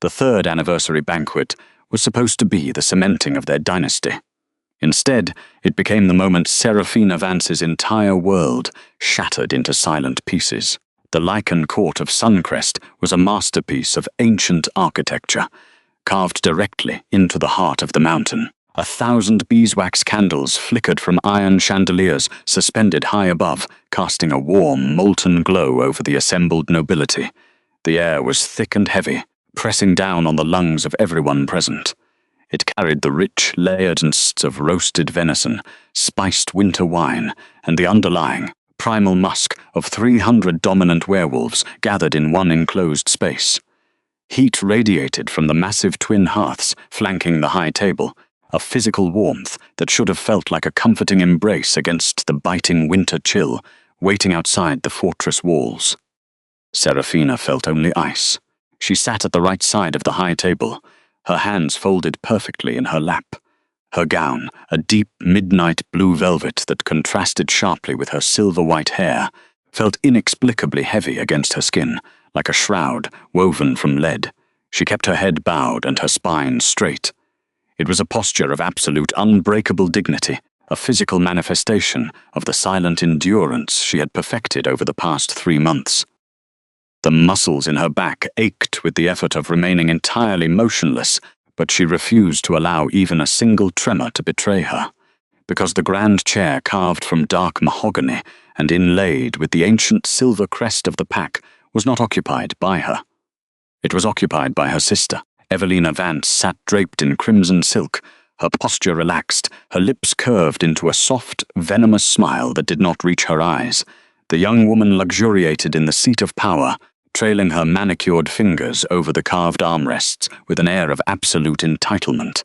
The third anniversary banquet was supposed to be the cementing of their dynasty. Instead, it became the moment Seraphina Vance's entire world shattered into silent pieces. The lichen court of Suncrest was a masterpiece of ancient architecture, carved directly into the heart of the mountain. 1,000 beeswax candles flickered from iron chandeliers suspended high above, casting a warm, molten glow over the assembled nobility. The air was thick and heavy, pressing down on the lungs of everyone present. It carried the rich, layered scents of roasted venison, spiced winter wine, and the underlying, primal musk of 300 dominant werewolves gathered in one enclosed space. Heat radiated from the massive twin hearths flanking the high table, a physical warmth that should have felt like a comforting embrace against the biting winter chill waiting outside the fortress walls. Seraphina felt only ice. She sat at the right side of the high table, her hands folded perfectly in her lap. Her gown, a deep midnight blue velvet that contrasted sharply with her silver-white hair, felt inexplicably heavy against her skin, like a shroud woven from lead. She kept her head bowed and her spine straight. It was a posture of absolute unbreakable dignity, a physical manifestation of the silent endurance she had perfected over the past 3 months. The muscles in her back ached with the effort of remaining entirely motionless, but she refused to allow even a single tremor to betray her, because the grand chair carved from dark mahogany and inlaid with the ancient silver crest of the pack was not occupied by her. It was occupied by her sister. Evelina Vance sat draped in crimson silk, her posture relaxed, her lips curved into a soft, venomous smile that did not reach her eyes. The young woman luxuriated in the seat of power, trailing her manicured fingers over the carved armrests with an air of absolute entitlement.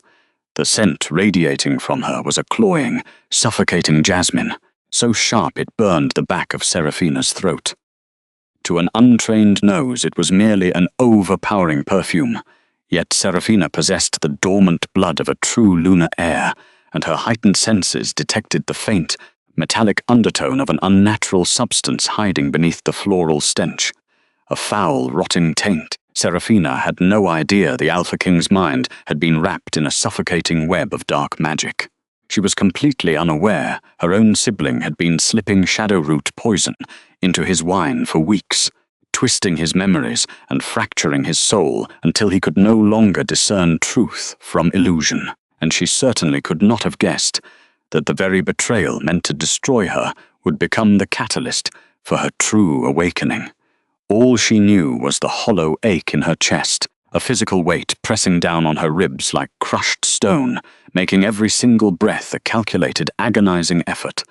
The scent radiating from her was a cloying, suffocating jasmine, so sharp it burned the back of Seraphina's throat. To an untrained nose, it was merely an overpowering perfume. Yet Seraphina possessed the dormant blood of a true lunar air, and her heightened senses detected the faint, metallic undertone of an unnatural substance hiding beneath the floral stench. A foul, rotting taint. Seraphina had no idea the Alpha King's mind had been wrapped in a suffocating web of dark magic. She was completely unaware her own sibling had been slipping shadowroot poison into his wine for weeks, twisting his memories and fracturing his soul until he could no longer discern truth from illusion. And she certainly could not have guessed that the very betrayal meant to destroy her would become the catalyst for her true awakening. All she knew was the hollow ache in her chest, a physical weight pressing down on her ribs like crushed stone, making every single breath a calculated, agonizing effort.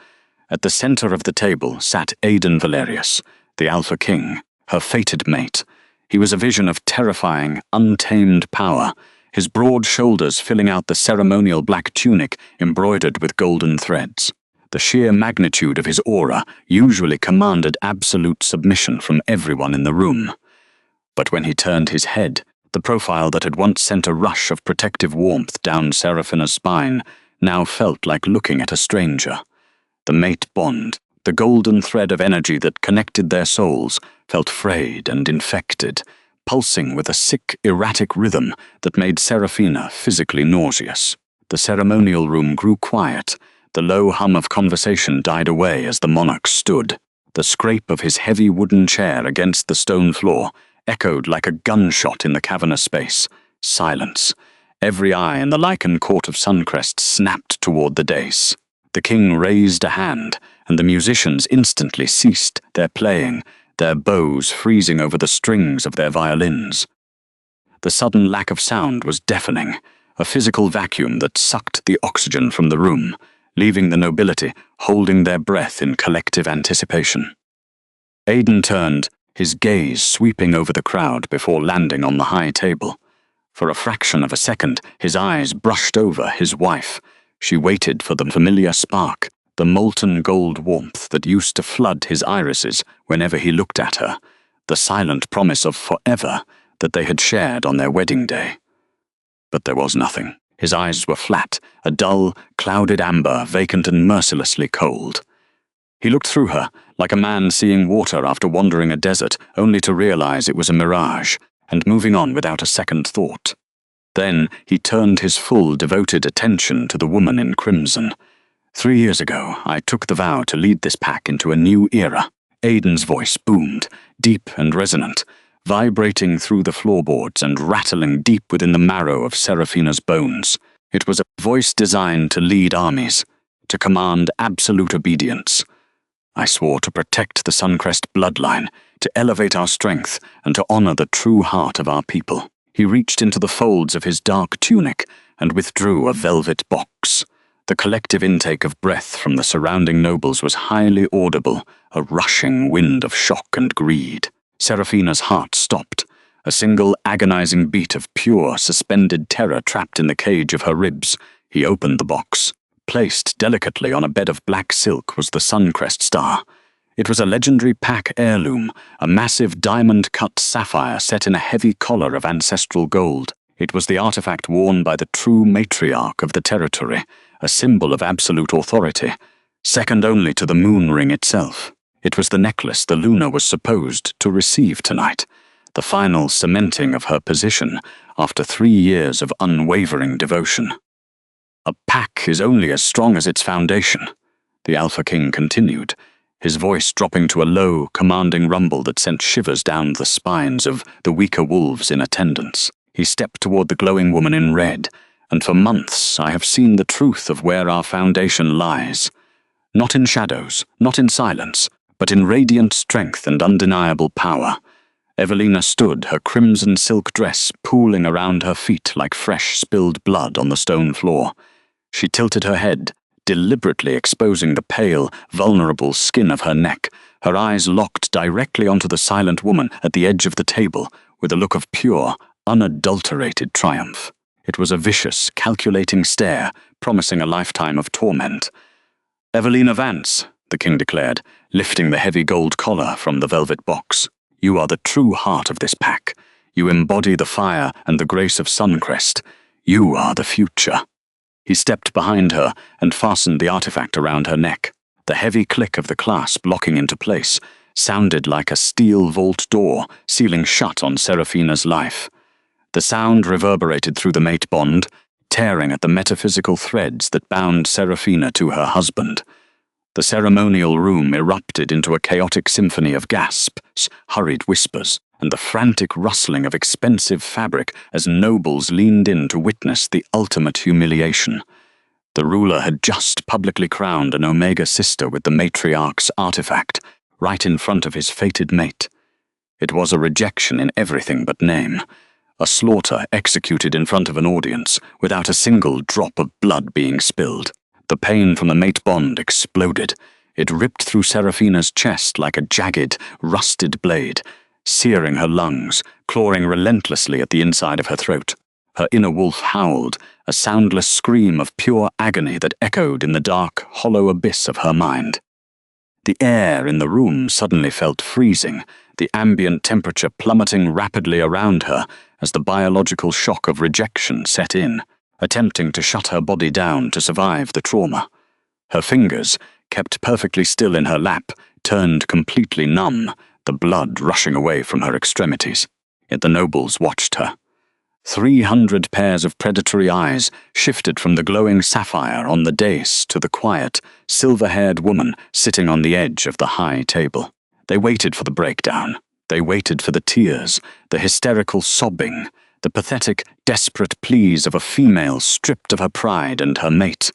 At the center of the table sat Aidan Valerius, the Alpha King, her fated mate. He was a vision of terrifying, untamed power, his broad shoulders filling out the ceremonial black tunic embroidered with golden threads. The sheer magnitude of his aura usually commanded absolute submission from everyone in the room. But when he turned his head, the profile that had once sent a rush of protective warmth down Seraphina's spine now felt like looking at a stranger. The mate bond, the golden thread of energy that connected their souls, felt frayed and infected, pulsing with a sick, erratic rhythm that made Seraphina physically nauseous. The ceremonial room grew quiet. The low hum of conversation died away as the monarch stood. The scrape of his heavy wooden chair against the stone floor echoed like a gunshot in the cavernous space. Silence. Every eye in the lichen court of Suncrest snapped toward the dais. The king raised a hand, and the musicians instantly ceased their playing, their bows freezing over the strings of their violins. The sudden lack of sound was deafening, a physical vacuum that sucked the oxygen from the room, leaving the nobility holding their breath in collective anticipation. Aidan turned, his gaze sweeping over the crowd before landing on the high table. For a fraction of a second, his eyes brushed over his wife. She waited for the familiar spark, the molten gold warmth that used to flood his irises whenever he looked at her, the silent promise of forever that they had shared on their wedding day. But there was nothing. His eyes were flat, a dull, clouded amber, vacant and mercilessly cold. He looked through her, like a man seeing water after wandering a desert, only to realize it was a mirage, and moving on without a second thought. Then he turned his full, devoted attention to the woman in crimson. 3 years ago, I took the vow to lead this pack into a new era. Aiden's voice boomed, deep and resonant, vibrating through the floorboards and rattling deep within the marrow of Seraphina's bones. It was a voice designed to lead armies, to command absolute obedience. I swore to protect the Suncrest bloodline, to elevate our strength, and to honor the true heart of our people. He reached into the folds of his dark tunic and withdrew a velvet box. The collective intake of breath from the surrounding nobles was highly audible, a rushing wind of shock and greed. Seraphina's heart stopped, a single agonizing beat of pure, suspended terror trapped in the cage of her ribs. He opened the box. Placed delicately on a bed of black silk was the Suncrest star. It was a legendary pack heirloom, a massive diamond-cut sapphire set in a heavy collar of ancestral gold. It was the artifact worn by the true matriarch of the territory, a symbol of absolute authority, second only to the moon ring itself. It was the necklace the Luna was supposed to receive tonight, the final cementing of her position after 3 years of unwavering devotion. A pack is only as strong as its foundation, the Alpha King continued, his voice dropping to a low, commanding rumble that sent shivers down the spines of the weaker wolves in attendance. He stepped toward the glowing woman in red, and for months I have seen the truth of where our foundation lies. Not in shadows, not in silence, but in radiant strength and undeniable power. Evelina stood, her crimson silk dress pooling around her feet like fresh spilled blood on the stone floor. She tilted her head, deliberately exposing the pale, vulnerable skin of her neck, her eyes locked directly onto the silent woman at the edge of the table, with a look of pure, unadulterated triumph. It was a vicious, calculating stare, promising a lifetime of torment. "Evelina Vance," the king declared, lifting the heavy gold collar from the velvet box. "You are the true heart of this pack. You embody the fire and the grace of Suncrest. You are the future." He stepped behind her and fastened the artifact around her neck. The heavy click of the clasp locking into place sounded like a steel vault door sealing shut on Seraphina's life. The sound reverberated through the mate bond, tearing at the metaphysical threads that bound Seraphina to her husband. The ceremonial room erupted into a chaotic symphony of gasps, hurried whispers, and the frantic rustling of expensive fabric as nobles leaned in to witness the ultimate humiliation. The ruler had just publicly crowned an Omega sister with the matriarch's artifact, right in front of his fated mate. It was a rejection in everything but name, a slaughter executed in front of an audience, without a single drop of blood being spilled. The pain from the mate bond exploded. It ripped through Seraphina's chest like a jagged, rusted blade, searing her lungs, clawing relentlessly at the inside of her throat. Her inner wolf howled, a soundless scream of pure agony that echoed in the dark, hollow abyss of her mind. The air in the room suddenly felt freezing, the ambient temperature plummeting rapidly around her as the biological shock of rejection set in, attempting to shut her body down to survive the trauma. Her fingers, kept perfectly still in her lap, turned completely numb, the blood rushing away from her extremities. Yet the nobles watched her. 300 pairs of predatory eyes shifted from the glowing sapphire on the dais to the quiet, silver-haired woman sitting on the edge of the high table. They waited for the breakdown. They waited for the tears, the hysterical sobbing, the pathetic, desperate pleas of a female stripped of her pride and her mate.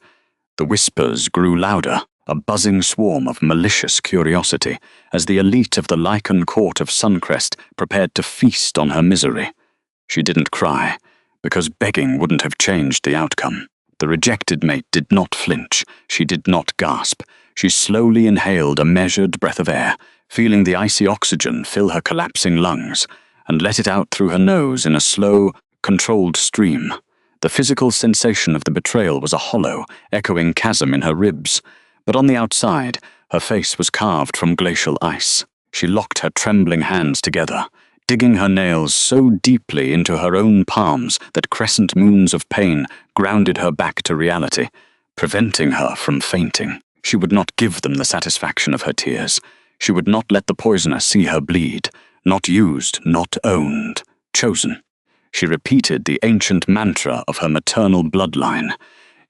The whispers grew louder, a buzzing swarm of malicious curiosity, as the elite of the lichen court of Suncrest prepared to feast on her misery. She didn't cry, because begging wouldn't have changed the outcome. The rejected mate did not flinch. She did not gasp. She slowly inhaled a measured breath of air, feeling the icy oxygen fill her collapsing lungs, and let it out through her nose in a slow, controlled stream. The physical sensation of the betrayal was a hollow, echoing chasm in her ribs, but on the outside, her face was carved from glacial ice. She locked her trembling hands together, digging her nails so deeply into her own palms that crescent moons of pain grounded her back to reality, preventing her from fainting. She would not give them the satisfaction of her tears. She would not let the poisoner see her bleed, not used, not owned, chosen. She repeated the ancient mantra of her maternal bloodline,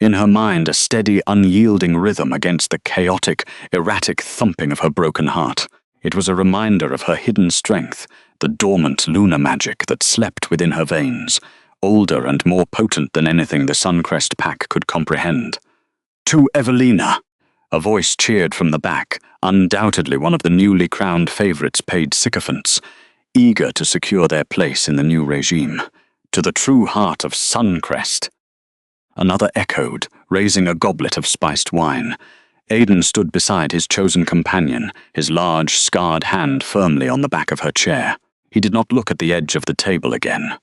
in her mind a steady, unyielding rhythm against the chaotic, erratic thumping of her broken heart. It was a reminder of her hidden strength, the dormant lunar magic that slept within her veins, older and more potent than anything the Suncrest pack could comprehend. "To Evelina!" A voice cheered from the back, undoubtedly one of the newly crowned favorites' paid sycophants, eager to secure their place in the new regime. "To the true heart of Suncrest!" Another echoed, raising a goblet of spiced wine. Aidan stood beside his chosen companion, his large, scarred hand firmly on the back of her chair. He did not look at the edge of the table again.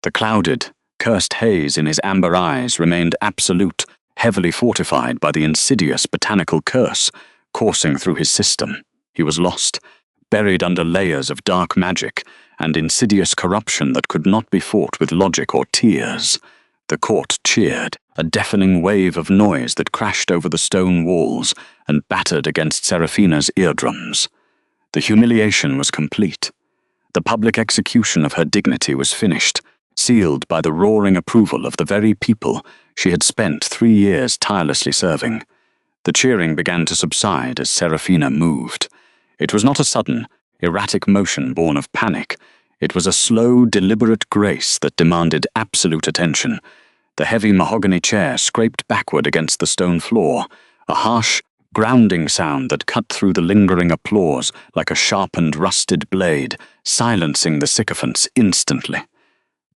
The clouded, cursed haze in his amber eyes remained absolute, heavily fortified by the insidious botanical curse coursing through his system. He was lost, buried under layers of dark magic and insidious corruption that could not be fought with logic or tears. The court cheered, a deafening wave of noise that crashed over the stone walls and battered against Seraphina's eardrums. The humiliation was complete. The public execution of her dignity was finished, sealed by the roaring approval of the very people she had spent 3 years tirelessly serving. The cheering began to subside as Seraphina moved. It was not a sudden, erratic motion born of panic. It was a slow, deliberate grace that demanded absolute attention. The heavy mahogany chair scraped backward against the stone floor, a harsh, grounding sound that cut through the lingering applause like a sharpened, rusted blade, silencing the sycophants instantly.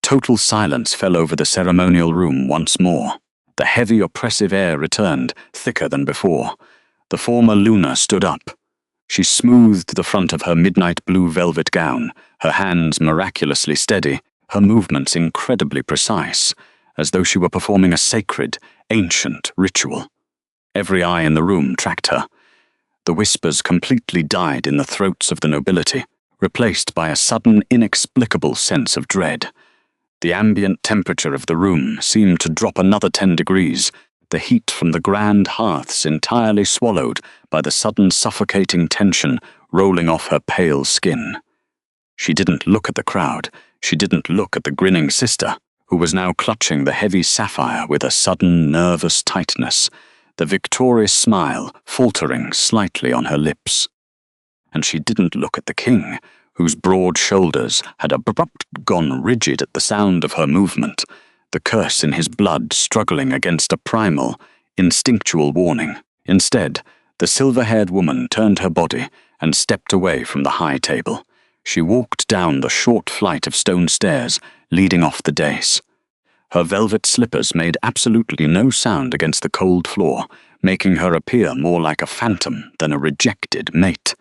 Total silence fell over the ceremonial room once more. The heavy, oppressive air returned, thicker than before. The former Luna stood up. She smoothed the front of her midnight blue velvet gown, her hands miraculously steady, her movements incredibly precise, as though she were performing a sacred, ancient ritual. Every eye in the room tracked her. The whispers completely died in the throats of the nobility, replaced by a sudden, inexplicable sense of dread. The ambient temperature of the room seemed to drop another 10 degrees, the heat from the grand hearths entirely swallowed by the sudden suffocating tension rolling off her pale skin. She didn't look at the crowd. She didn't look at the grinning sister, who was now clutching the heavy sapphire with a sudden, nervous tightness, the victorious smile faltering slightly on her lips. And she didn't look at the king, whose broad shoulders had abruptly gone rigid at the sound of her movement, the curse in his blood struggling against a primal, instinctual warning. Instead, the silver-haired woman turned her body and stepped away from the high table. She walked down the short flight of stone stairs leading off the dais. Her velvet slippers made absolutely no sound against the cold floor, making her appear more like a phantom than a rejected mate.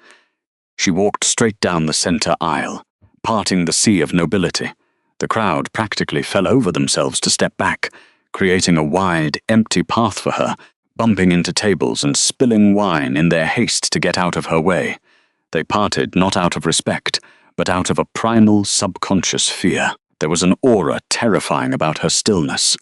She walked straight down the center aisle, parting the sea of nobility. The crowd practically fell over themselves to step back, creating a wide, empty path for her, bumping into tables and spilling wine in their haste to get out of her way. They parted not out of respect, but out of a primal, subconscious fear. There was an aura terrifying about her stillness,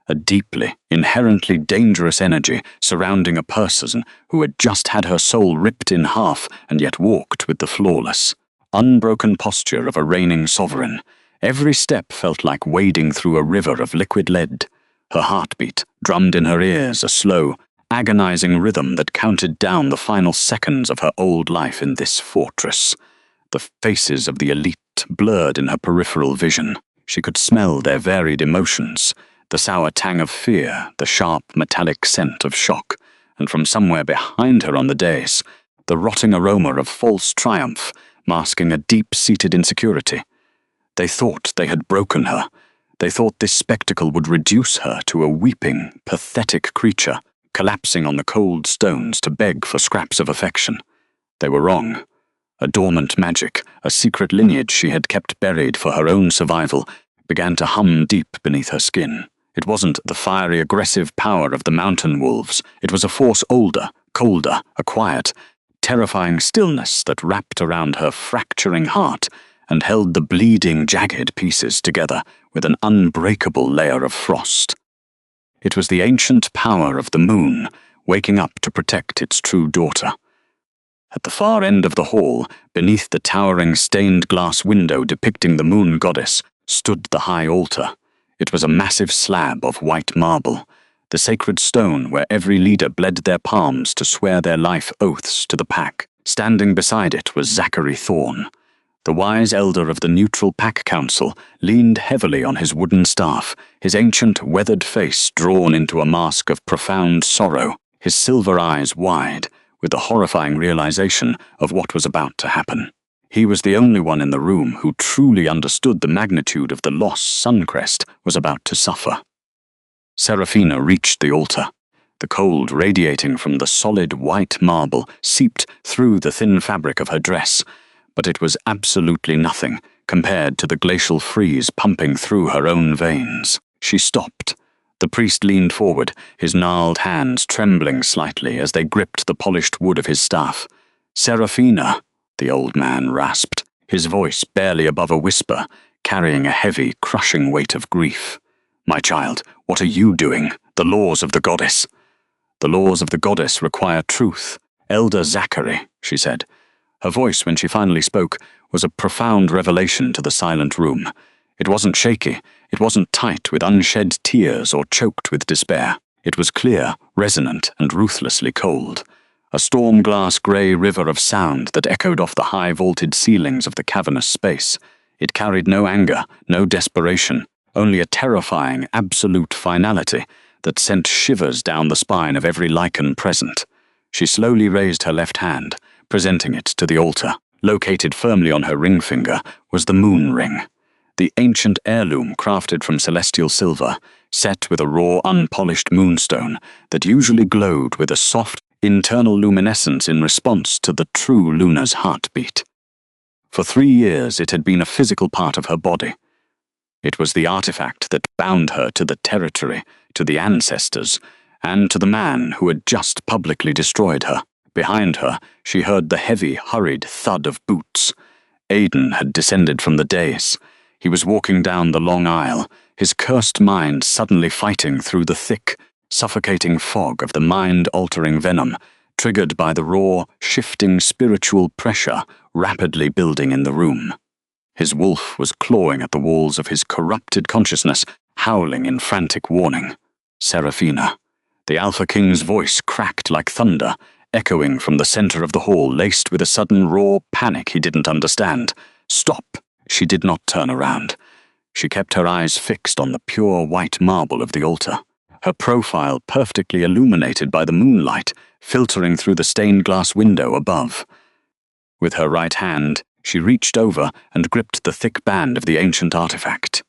a deeply, inherently dangerous energy surrounding a person who had just had her soul ripped in half and yet walked with the flawless, unbroken posture of a reigning sovereign. Every step felt like wading through a river of liquid lead. Her heartbeat drummed in her ears, a slow, agonizing rhythm that counted down the final seconds of her old life in this fortress. The faces of the elite blurred in her peripheral vision. She could smell their varied emotions, the sour tang of fear, the sharp, metallic scent of shock, and from somewhere behind her on the dais, the rotting aroma of false triumph, masking a deep-seated insecurity. They thought they had broken her. They thought this spectacle would reduce her to a weeping, pathetic creature, collapsing on the cold stones to beg for scraps of affection. They were wrong. A dormant magic, a secret lineage she had kept buried for her own survival, began to hum deep beneath her skin. It wasn't the fiery, aggressive power of the mountain wolves. It was a force older, colder, a quiet, terrifying stillness that wrapped around her fracturing heart and held the bleeding, jagged pieces together with an unbreakable layer of frost. It was the ancient power of the moon, waking up to protect its true daughter. At the far end of the hall, beneath the towering stained glass window depicting the moon goddess, stood the high altar. It was a massive slab of white marble, the sacred stone where every leader bled their palms to swear their life oaths to the pack. Standing beside it was Zachary Thorne. The wise elder of the neutral pack council leaned heavily on his wooden staff, his ancient, weathered face drawn into a mask of profound sorrow, his silver eyes wide, with the horrifying realization of what was about to happen. He was the only one in the room who truly understood the magnitude of the loss Suncrest was about to suffer. Seraphina reached the altar. The cold radiating from the solid white marble seeped through the thin fabric of her dress, but it was absolutely nothing compared to the glacial freeze pumping through her own veins. She stopped. The priest leaned forward, his gnarled hands trembling slightly as they gripped the polished wood of his staff. "Seraphina," the old man rasped, his voice barely above a whisper, carrying a heavy, crushing weight of grief. "My child, what are you doing? The laws of the goddess." "The laws of the goddess require truth. Elder Zachary," she said. Her voice, when she finally spoke, was a profound revelation to the silent room. It wasn't shaky, it wasn't tight with unshed tears or choked with despair. It was clear, resonant, and ruthlessly cold. A storm-glass grey river of sound that echoed off the high-vaulted ceilings of the cavernous space. It carried no anger, no desperation, only a terrifying, absolute finality that sent shivers down the spine of every lichen present. She slowly raised her left hand, presenting it to the altar. Located firmly on her ring finger was the moon ring, the ancient heirloom crafted from celestial silver, set with a raw, unpolished moonstone that usually glowed with a soft, internal luminescence in response to the true Luna's heartbeat. For 3 years it had been a physical part of her body. It was the artifact that bound her to the territory, to the ancestors, and to the man who had just publicly destroyed her. Behind her, she heard the heavy, hurried thud of boots. Aiden had descended from the dais. He was walking down the long aisle, his cursed mind suddenly fighting through the thick, suffocating fog of the mind-altering venom, triggered by the raw, shifting spiritual pressure rapidly building in the room. His wolf was clawing at the walls of his corrupted consciousness, howling in frantic warning. Seraphina. The Alpha King's voice cracked like thunder, echoing from the center of the hall, laced with a sudden raw panic he didn't understand. "Stop!" She did not turn around. She kept her eyes fixed on the pure white marble of the altar, her profile perfectly illuminated by the moonlight, filtering through the stained glass window above. With her right hand, she reached over and gripped the thick band of the ancient artifact.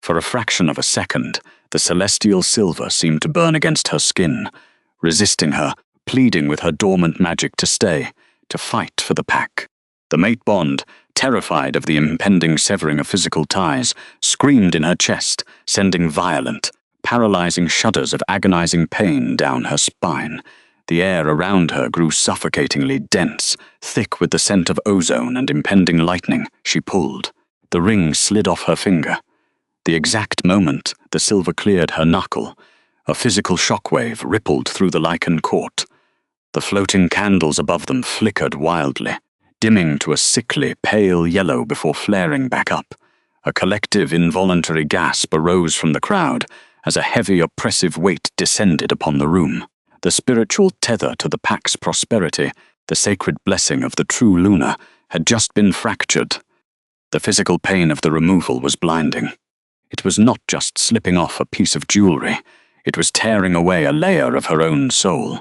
For a fraction of a second, the celestial silver seemed to burn against her skin, resisting her, pleading with her dormant magic to stay, to fight for the pack. The mate bond, terrified of the impending severing of physical ties, screamed in her chest, sending violent, paralyzing shudders of agonizing pain down her spine. The air around her grew suffocatingly dense, thick with the scent of ozone and impending lightning. She pulled. The ring slid off her finger. The exact moment the silver cleared her knuckle, a physical shockwave rippled through the lichen court. The floating candles above them flickered wildly, dimming to a sickly, pale yellow before flaring back up. A collective, involuntary gasp arose from the crowd as a heavy, oppressive weight descended upon the room. The spiritual tether to the pack's prosperity, the sacred blessing of the true Luna, had just been fractured. The physical pain of the removal was blinding. It was not just slipping off a piece of jewelry, it was tearing away a layer of her own soul.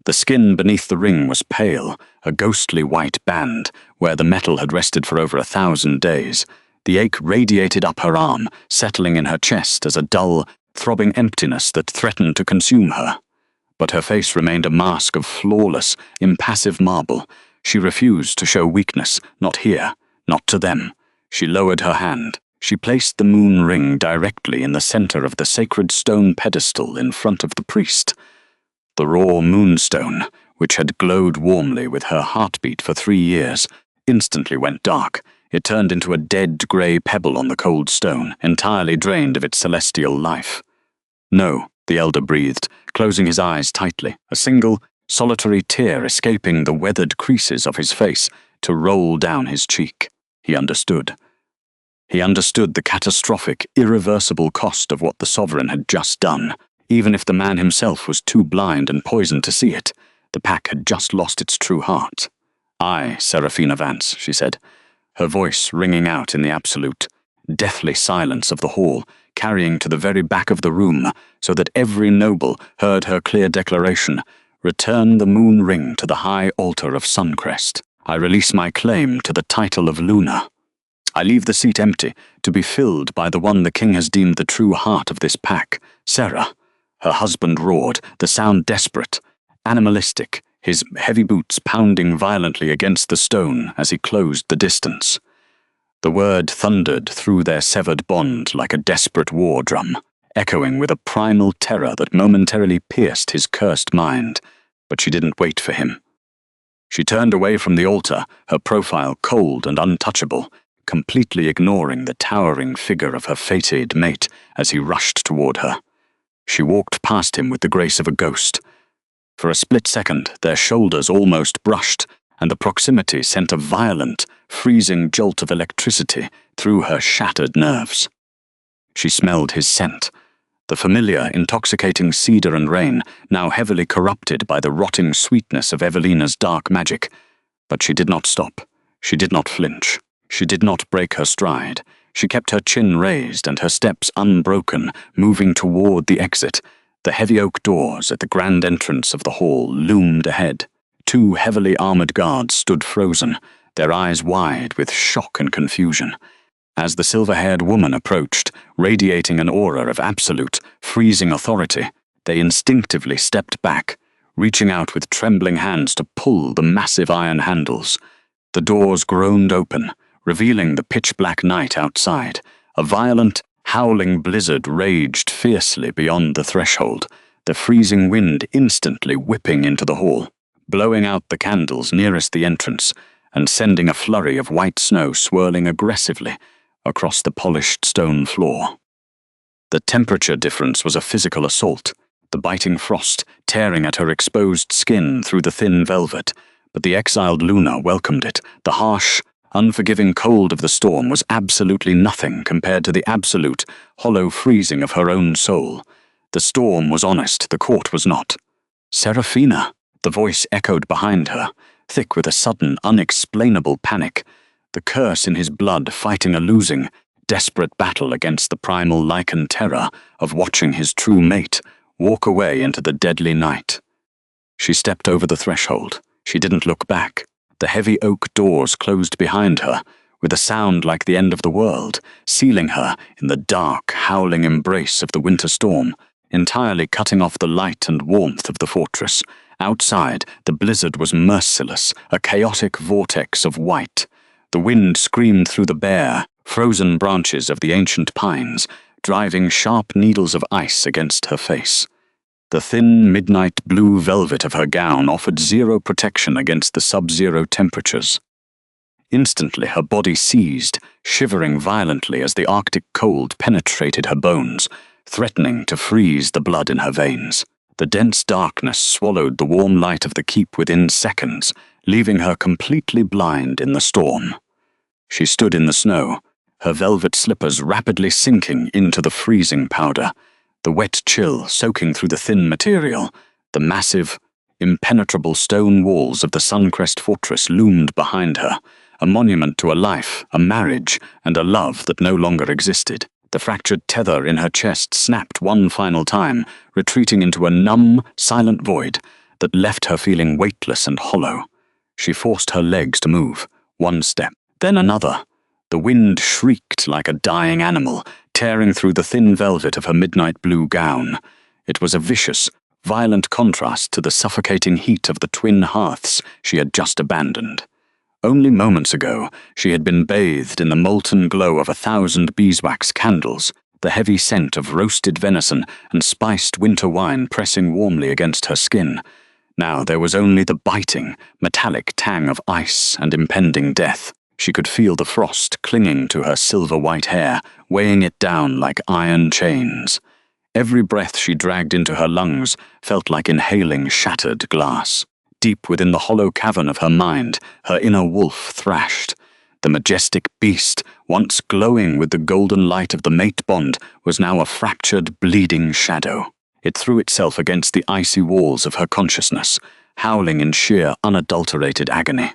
The skin beneath the ring was pale, a ghostly white band, where the metal had rested for over 1,000 days. The ache radiated up her arm, settling in her chest as a dull, throbbing emptiness that threatened to consume her. But her face remained a mask of flawless, impassive marble. She refused to show weakness, not here, not to them. She lowered her hand. She placed the moon ring directly in the center of the sacred stone pedestal in front of the priest. The raw moonstone, which had glowed warmly with her heartbeat for 3 years, instantly went dark. It turned into a dead grey pebble on the cold stone, entirely drained of its celestial life. "No," the elder breathed, closing his eyes tightly. A single, solitary tear escaping the weathered creases of his face to roll down his cheek. He understood. He understood the catastrophic, irreversible cost of what the Sovereign had just done. Even if the man himself was too blind and poisoned to see it, the pack had just lost its true heart. "I, Seraphina Vance," she said, her voice ringing out in the absolute, deathly silence of the hall, carrying to the very back of the room, so that every noble heard her clear declaration, "Return the moon ring to the high altar of Suncrest. I release my claim to the title of Luna. I leave the seat empty, to be filled by the one the king has deemed the true heart of this pack, Sarah." Her husband roared, the sound desperate, animalistic, his heavy boots pounding violently against the stone as he closed the distance. The word thundered through their severed bond like a desperate war drum, echoing with a primal terror that momentarily pierced his cursed mind, but she didn't wait for him. She turned away from the altar, her profile cold and untouchable, completely ignoring the towering figure of her fated mate as he rushed toward her. She walked past him with the grace of a ghost. For a split second, their shoulders almost brushed, and the proximity sent a violent, freezing jolt of electricity through her shattered nerves. She smelled his scent, the familiar, intoxicating cedar and rain, now heavily corrupted by the rotting sweetness of Evelina's dark magic. But she did not stop. She did not flinch. She did not break her stride. She kept her chin raised and her steps unbroken, moving toward the exit. The heavy oak doors at the grand entrance of the hall loomed ahead. Two heavily armored guards stood frozen, their eyes wide with shock and confusion. As the silver-haired woman approached, radiating an aura of absolute, freezing authority, they instinctively stepped back, reaching out with trembling hands to pull the massive iron handles. The doors groaned open, revealing the pitch-black night outside. A violent, howling blizzard raged fiercely beyond the threshold, the freezing wind instantly whipping into the hall, blowing out the candles nearest the entrance and sending a flurry of white snow swirling aggressively across the polished stone floor. The temperature difference was a physical assault, the biting frost tearing at her exposed skin through the thin velvet, but the exiled Luna welcomed it. The harsh, unforgiving cold of the storm was absolutely nothing compared to the absolute, hollow freezing of her own soul. The storm was honest, the court was not. "Seraphina," the voice echoed behind her, thick with a sudden, unexplainable panic, the curse in his blood fighting a losing, desperate battle against the primal lichen terror of watching his true mate walk away into the deadly night. She stepped over the threshold. She didn't look back. The heavy oak doors closed behind her, with a sound like the end of the world, sealing her in the dark, howling embrace of the winter storm, entirely cutting off the light and warmth of the fortress. Outside, the blizzard was merciless, a chaotic vortex of white. The wind screamed through the bare, frozen branches of the ancient pines, driving sharp needles of ice against her face. The thin, midnight blue velvet of her gown offered zero protection against the sub-zero temperatures. Instantly, her body seized, shivering violently as the Arctic cold penetrated her bones, threatening to freeze the blood in her veins. The dense darkness swallowed the warm light of the keep within seconds, leaving her completely blind in the storm. She stood in the snow, her velvet slippers rapidly sinking into the freezing powder, the wet chill soaking through the thin material. The massive, impenetrable stone walls of the Suncrest fortress loomed behind her, a monument to a life, a marriage, and a love that no longer existed. The fractured tether in her chest snapped one final time, retreating into a numb, silent void that left her feeling weightless and hollow. She forced her legs to move, one step, then another. The wind shrieked like a dying animal, tearing through the thin velvet of her midnight blue gown. It was a vicious, violent contrast to the suffocating heat of the twin hearths she had just abandoned. Only moments ago, she had been bathed in the molten glow of 1,000 beeswax candles, the heavy scent of roasted venison and spiced winter wine pressing warmly against her skin. Now there was only the biting, metallic tang of ice and impending death. She could feel the frost clinging to her silver-white hair, weighing it down like iron chains. Every breath she dragged into her lungs felt like inhaling shattered glass. Deep within the hollow cavern of her mind, her inner wolf thrashed. The majestic beast, once glowing with the golden light of the mate bond, was now a fractured, bleeding shadow. It threw itself against the icy walls of her consciousness, howling in sheer, unadulterated agony.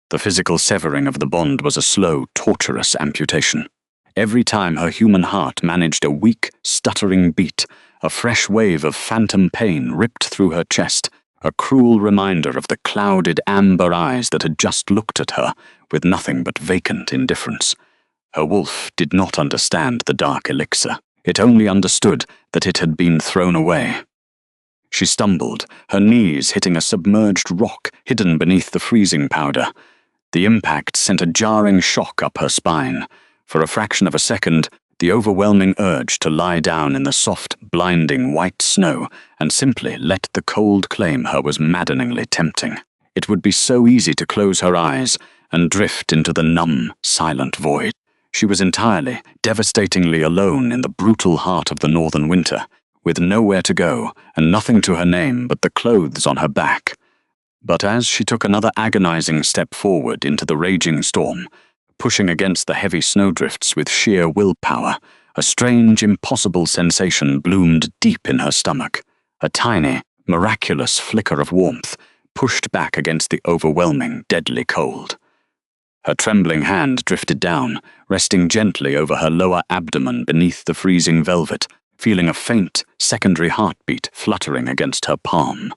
The physical severing of the bond was a slow, torturous amputation. Every time her human heart managed a weak, stuttering beat, a fresh wave of phantom pain ripped through her chest, a cruel reminder of the clouded amber eyes that had just looked at her with nothing but vacant indifference. Her wolf did not understand the dark elixir. It only understood that it had been thrown away. She stumbled, her knees hitting a submerged rock hidden beneath the freezing powder. The impact sent a jarring shock up her spine. For a fraction of a second, the overwhelming urge to lie down in the soft, blinding white snow and simply let the cold claim her was maddeningly tempting. It would be so easy to close her eyes and drift into the numb, silent void. She was entirely, devastatingly alone in the brutal heart of the northern winter, with nowhere to go and nothing to her name but the clothes on her back. But as she took another agonizing step forward into the raging storm, pushing against the heavy snowdrifts with sheer willpower, a strange, impossible sensation bloomed deep in her stomach. A tiny, miraculous flicker of warmth pushed back against the overwhelming, deadly cold. Her trembling hand drifted down, resting gently over her lower abdomen beneath the freezing velvet, feeling a faint, secondary heartbeat fluttering against her palm.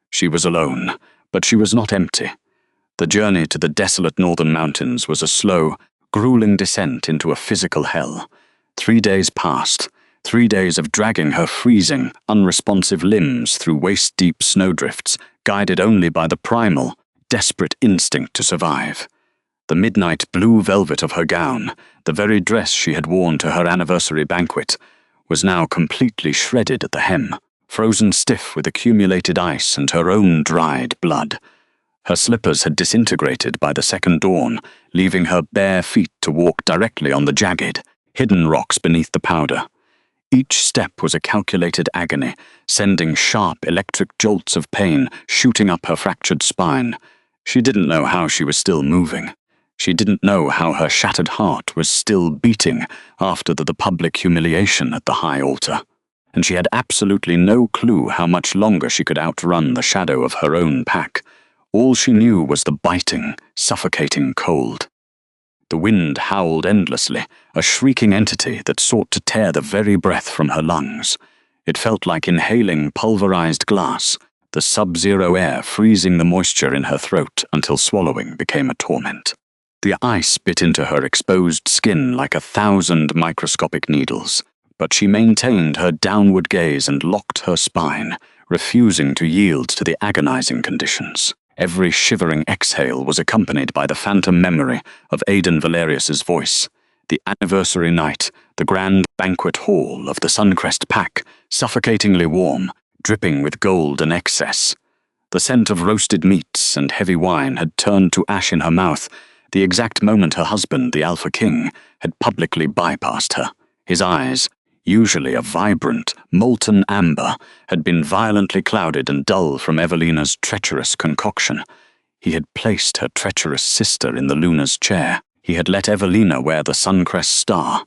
She was alone, but she was not empty. The journey to the desolate northern mountains was a slow, grueling descent into a physical hell. 3 days passed, 3 days of dragging her freezing, unresponsive limbs through waist-deep snowdrifts, guided only by the primal, desperate instinct to survive. The midnight blue velvet of her gown, the very dress she had worn to her anniversary banquet, was now completely shredded at the hem, frozen stiff with accumulated ice and her own dried blood. Her slippers had disintegrated by the second dawn, leaving her bare feet to walk directly on the jagged, hidden rocks beneath the powder. Each step was a calculated agony, sending sharp electric jolts of pain shooting up her fractured spine. She didn't know how she was still moving. She didn't know how her shattered heart was still beating after the public humiliation at the high altar. And she had absolutely no clue how much longer she could outrun the shadow of her own pack. All she knew was the biting, suffocating cold. The wind howled endlessly, a shrieking entity that sought to tear the very breath from her lungs. It felt like inhaling pulverized glass, the sub-zero air freezing the moisture in her throat until swallowing became a torment. The ice bit into her exposed skin like 1,000 microscopic needles, but she maintained her downward gaze and locked her spine, refusing to yield to the agonizing conditions. Every shivering exhale was accompanied by the phantom memory of Aidan Valerius's voice. The anniversary night, the grand banquet hall of the Suncrest Pack, suffocatingly warm, dripping with gold and excess. The scent of roasted meats and heavy wine had turned to ash in her mouth the exact moment her husband, the Alpha King, had publicly bypassed her. His eyes, usually a vibrant, molten amber, had been violently clouded and dull from Evelina's treacherous concoction. He had placed her treacherous sister in the Luna's chair. He had let Evelina wear the Suncrest star.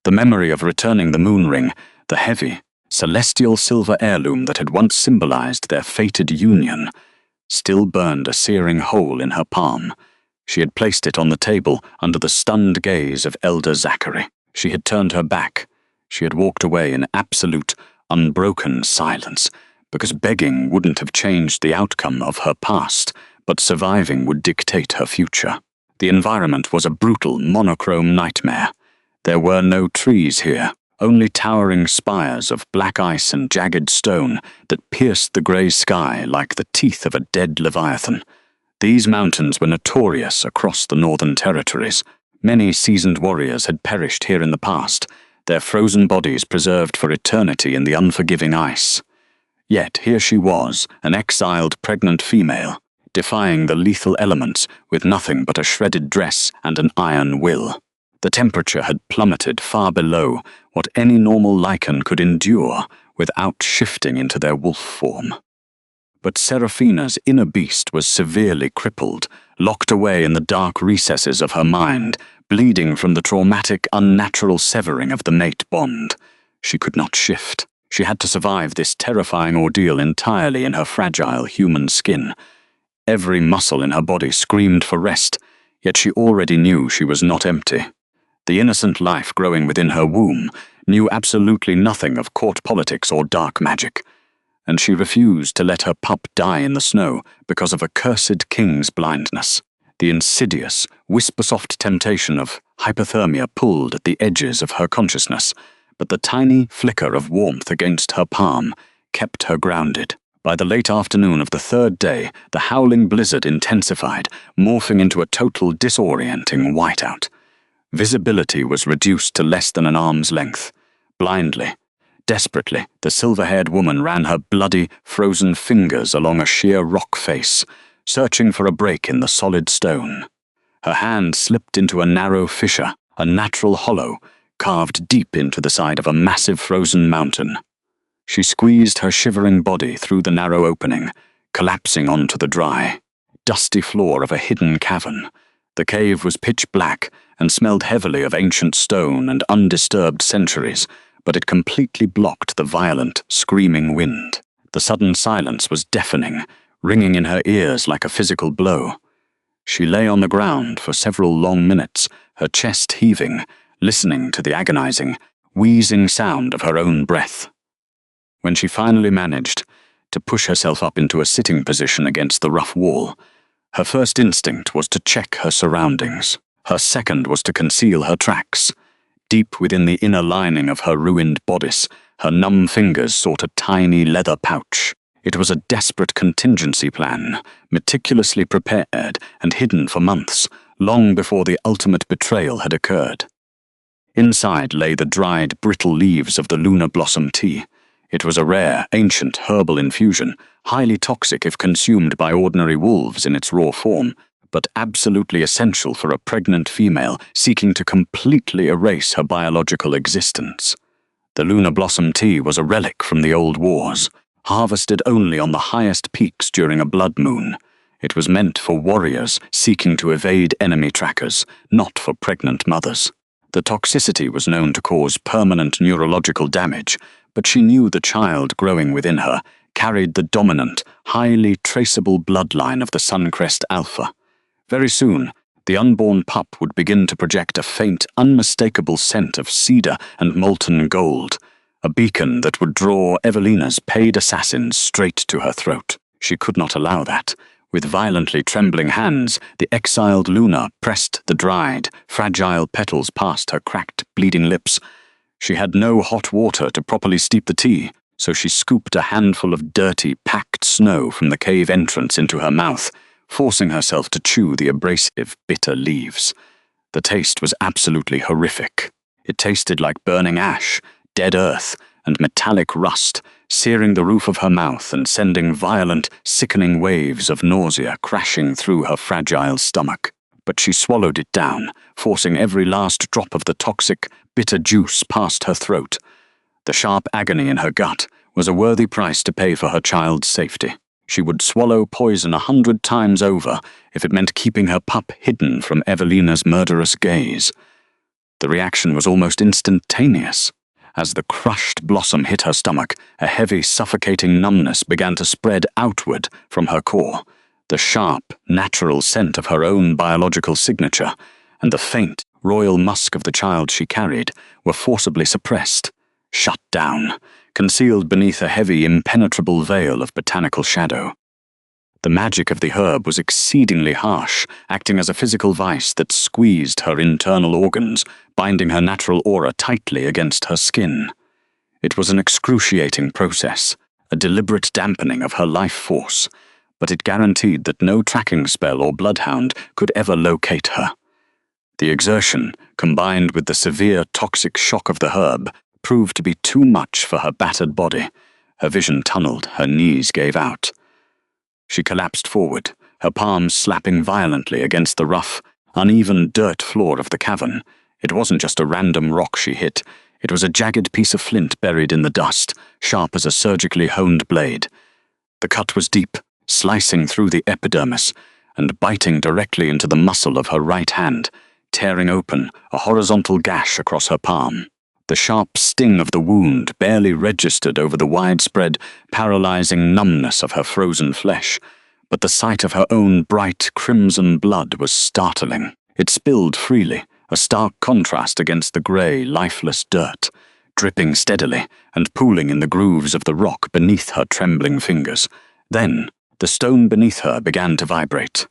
The memory of returning the moon ring, the heavy, celestial silver heirloom that had once symbolized their fated union, still burned a searing hole in her palm. She had placed it on the table under the stunned gaze of Elder Zachary. She had turned her back. She had walked away in absolute, unbroken silence, because begging wouldn't have changed the outcome of her past, but surviving would dictate her future. The environment was a brutal, monochrome nightmare. There were no trees here, only towering spires of black ice and jagged stone that pierced the grey sky like the teeth of a dead leviathan. These mountains were notorious across the northern territories. Many seasoned warriors had perished here in the past, their frozen bodies preserved for eternity in the unforgiving ice. Yet here she was, an exiled pregnant female, defying the lethal elements with nothing but a shredded dress and an iron will. The temperature had plummeted far below what any normal lichen could endure without shifting into their wolf form. But Seraphina's inner beast was severely crippled, locked away in the dark recesses of her mind, bleeding from the traumatic, unnatural severing of the mate bond. She could not shift. She had to survive this terrifying ordeal entirely in her fragile human skin. Every muscle in her body screamed for rest, yet she already knew she was not empty. The innocent life growing within her womb knew absolutely nothing of court politics or dark magic, and she refused to let her pup die in the snow because of a cursed king's blindness. The insidious, whisper-soft temptation of hypothermia pulled at the edges of her consciousness, but the tiny flicker of warmth against her palm kept her grounded. By the late afternoon of the third day, the howling blizzard intensified, morphing into a total disorienting whiteout. Visibility was reduced to less than an arm's length. Blindly, desperately, the silver-haired woman ran her bloody, frozen fingers along a sheer rock face, searching for a break in the solid stone. Her hand slipped into a narrow fissure, a natural hollow, carved deep into the side of a massive frozen mountain. She squeezed her shivering body through the narrow opening, collapsing onto the dry, dusty floor of a hidden cavern. The cave was pitch black and smelled heavily of ancient stone and undisturbed centuries, but it completely blocked the violent, screaming wind. The sudden silence was deafening, ringing in her ears like a physical blow. She lay on the ground for several long minutes, her chest heaving, listening to the agonizing, wheezing sound of her own breath. When she finally managed to push herself up into a sitting position against the rough wall, her first instinct was to check her surroundings. Her second was to conceal her tracks. Deep within the inner lining of her ruined bodice, her numb fingers sought a tiny leather pouch. It was a desperate contingency plan, meticulously prepared and hidden for months, long before the ultimate betrayal had occurred. Inside lay the dried, brittle leaves of the Luna blossom tea. It was a rare, ancient herbal infusion, highly toxic if consumed by ordinary wolves in its raw form, but absolutely essential for a pregnant female seeking to completely erase her biological existence. The Luna blossom tea was a relic from the old wars, harvested only on the highest peaks during a blood moon. It was meant for warriors seeking to evade enemy trackers, not for pregnant mothers. The toxicity was known to cause permanent neurological damage, but she knew the child growing within her carried the dominant, highly traceable bloodline of the Suncrest Alpha. Very soon, the unborn pup would begin to project a faint, unmistakable scent of cedar and molten gold, a beacon that would draw Evelina's paid assassins straight to her throat. She could not allow that. With violently trembling hands, the exiled Luna pressed the dried, fragile petals past her cracked, bleeding lips. She had no hot water to properly steep the tea, so she scooped a handful of dirty, packed snow from the cave entrance into her mouth, forcing herself to chew the abrasive, bitter leaves. The taste was absolutely horrific. It tasted like burning ash, dead earth, and metallic rust, searing the roof of her mouth and sending violent, sickening waves of nausea crashing through her fragile stomach. But she swallowed it down, forcing every last drop of the toxic, bitter juice past her throat. The sharp agony in her gut was a worthy price to pay for her child's safety. She would swallow poison 100 times over if it meant keeping her pup hidden from Evelina's murderous gaze. The reaction was almost instantaneous. As the crushed blossom hit her stomach, a heavy, suffocating numbness began to spread outward from her core. The sharp, natural scent of her own biological signature and the faint, royal musk of the child she carried were forcibly suppressed, shut down, concealed beneath a heavy, impenetrable veil of botanical shadow. The magic of the herb was exceedingly harsh, acting as a physical vice that squeezed her internal organs, binding her natural aura tightly against her skin. It was an excruciating process, a deliberate dampening of her life force, but it guaranteed that no tracking spell or bloodhound could ever locate her. The exertion, combined with the severe toxic shock of the herb, proved to be too much for her battered body. Her vision tunneled, her knees gave out. She collapsed forward, her palms slapping violently against the rough, uneven dirt floor of the cavern, It wasn't just a random rock she hit. It was a jagged piece of flint buried in the dust, sharp as a surgically honed blade. The cut was deep, slicing through the epidermis and biting directly into the muscle of her right hand, tearing open a horizontal gash across her palm. The sharp sting of the wound barely registered over the widespread, paralyzing numbness of her frozen flesh, but the sight of her own bright crimson blood was startling. It spilled freely, a stark contrast against the grey, lifeless dirt, dripping steadily and pooling in the grooves of the rock beneath her trembling fingers. Then, the stone beneath her began to vibrate.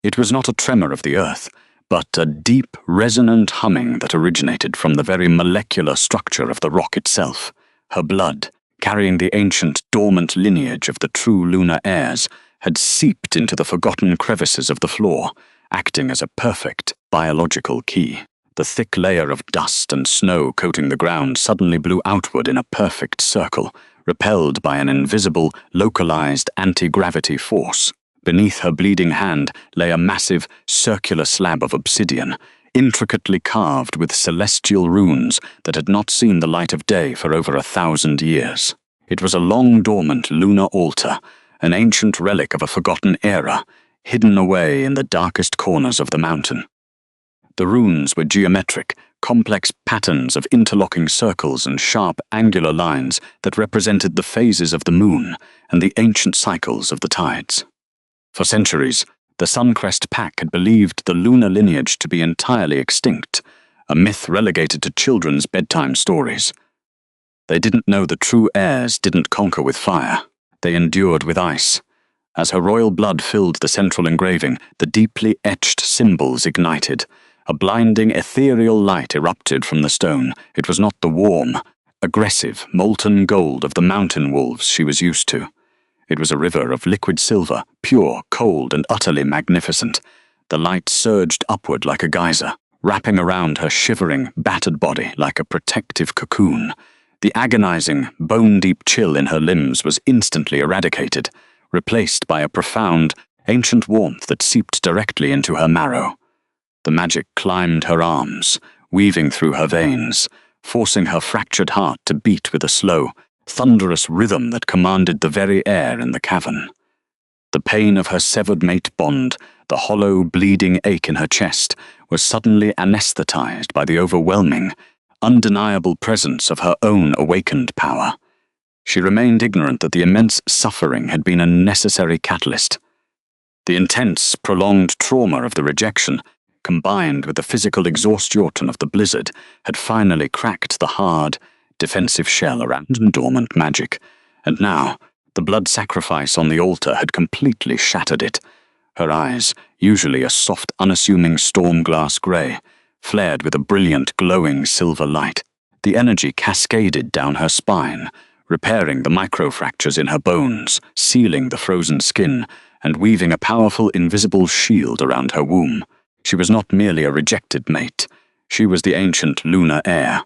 It was not a tremor of the earth, but a deep, resonant humming that originated from the very molecular structure of the rock itself. Her blood, carrying the ancient, dormant lineage of the true lunar heirs, had seeped into the forgotten crevices of the floor, acting as a perfect biological key. The thick layer of dust and snow coating the ground suddenly blew outward in a perfect circle, repelled by an invisible, localized anti-gravity force. Beneath her bleeding hand lay a massive, circular slab of obsidian, intricately carved with celestial runes that had not seen the light of day for over 1,000 years. It was a long-dormant lunar altar, an ancient relic of a forgotten era, hidden away in the darkest corners of the mountain. The runes were geometric, complex patterns of interlocking circles and sharp, angular lines that represented the phases of the moon and the ancient cycles of the tides. For centuries, the Suncrest Pack had believed the lunar lineage to be entirely extinct, a myth relegated to children's bedtime stories. They didn't know the true heirs didn't conquer with fire. They endured with ice. As her royal blood filled the central engraving, the deeply etched symbols ignited. A blinding, ethereal light erupted from the stone. It was not the warm, aggressive, molten gold of the mountain wolves she was used to. It was a river of liquid silver, pure, cold, and utterly magnificent. The light surged upward like a geyser, wrapping around her shivering, battered body like a protective cocoon. The agonizing, bone-deep chill in her limbs was instantly eradicated, replaced by a profound, ancient warmth that seeped directly into her marrow. The magic climbed her arms, weaving through her veins, forcing her fractured heart to beat with a slow, thunderous rhythm that commanded the very air in the cavern. The pain of her severed mate bond, the hollow, bleeding ache in her chest, was suddenly anesthetized by the overwhelming, undeniable presence of her own awakened power. She remained ignorant that the immense suffering had been a necessary catalyst. The intense, prolonged trauma of the rejection, combined with the physical exhaustion of the blizzard, had finally cracked the hard, defensive shell around dormant magic, and now the blood sacrifice on the altar had completely shattered it. Her eyes, usually a soft, unassuming storm-glass grey, flared with a brilliant, glowing silver light. The energy cascaded down her spine, repairing the microfractures in her bones, sealing the frozen skin, and weaving a powerful, invisible shield around her womb. She was not merely a rejected mate. She was the ancient lunar heir.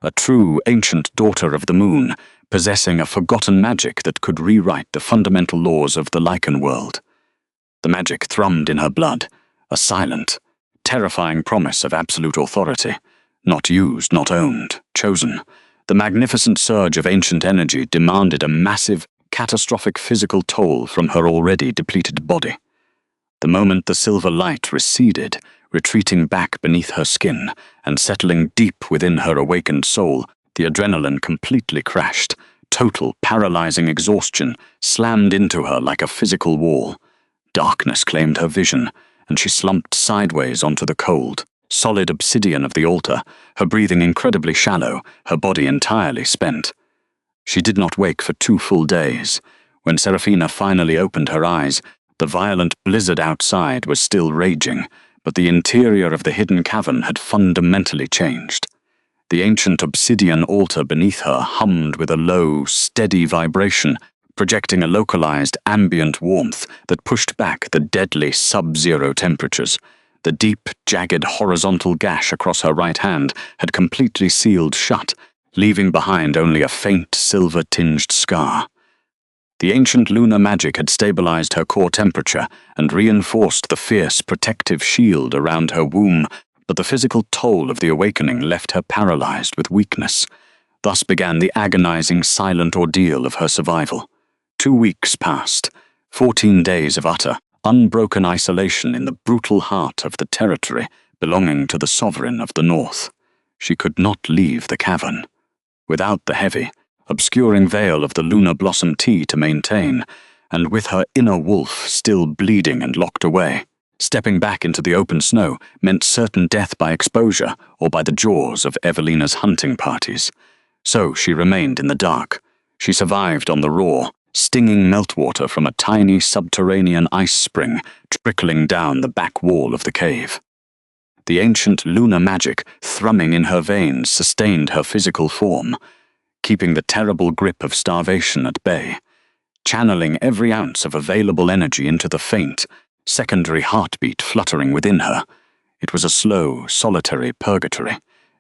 A true, ancient daughter of the moon, possessing a forgotten magic that could rewrite the fundamental laws of the Lycan world. The magic thrummed in her blood, a silent, terrifying promise of absolute authority, not used, not owned, chosen. The magnificent surge of ancient energy demanded a massive, catastrophic physical toll from her already depleted body. The moment the silver light receded, retreating back beneath her skin and settling deep within her awakened soul, the adrenaline completely crashed. Total, paralyzing exhaustion slammed into her like a physical wall. Darkness claimed her vision, and she slumped sideways onto the cold, solid obsidian of the altar, her breathing incredibly shallow, her body entirely spent. She did not wake for 2 full days. When Seraphina finally opened her eyes, the violent blizzard outside was still raging, but the interior of the hidden cavern had fundamentally changed. The ancient obsidian altar beneath her hummed with a low, steady vibration, projecting a localized ambient warmth that pushed back the deadly sub-zero temperatures. The deep, jagged horizontal gash across her right hand had completely sealed shut, leaving behind only a faint silver-tinged scar. The ancient lunar magic had stabilized her core temperature and reinforced the fierce protective shield around her womb, but the physical toll of the awakening left her paralyzed with weakness. Thus began the agonizing silent ordeal of her survival. 2 weeks passed, 14 days of utter, unbroken isolation in the brutal heart of the territory belonging to the sovereign of the north. She could not leave the cavern. Without the heavy, obscuring veil of the Luna Blossom tea to maintain, and with her inner wolf still bleeding and locked away, stepping back into the open snow meant certain death by exposure or by the jaws of Evelina's hunting parties. So she remained in the dark. She survived on the raw, stinging meltwater from a tiny subterranean ice spring trickling down the back wall of the cave. The ancient lunar magic thrumming in her veins sustained her physical form, keeping the terrible grip of starvation at bay, channeling every ounce of available energy into the faint, secondary heartbeat fluttering within her. It was a slow, solitary purgatory.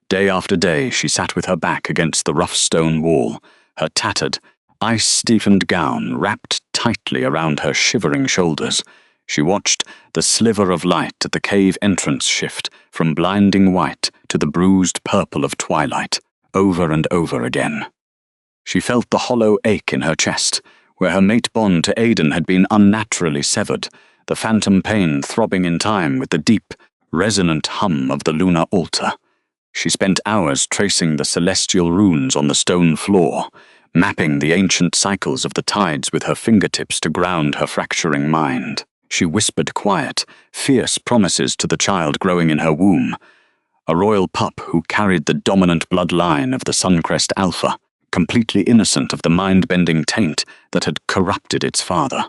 Day after day she sat with her back against the rough stone wall, her tattered, ice-stiffened gown wrapped tightly around her shivering shoulders. She watched the sliver of light at the cave entrance shift from blinding white to the bruised purple of twilight, over and over again. She felt the hollow ache in her chest, where her mate bond to Aiden had been unnaturally severed, the phantom pain throbbing in time with the deep, resonant hum of the lunar altar. She spent hours tracing the celestial runes on the stone floor, mapping the ancient cycles of the tides with her fingertips to ground her fracturing mind. She whispered quiet, fierce promises to the child growing in her womb, a royal pup who carried the dominant bloodline of the Suncrest Alpha, completely innocent of the mind-bending taint that had corrupted its father.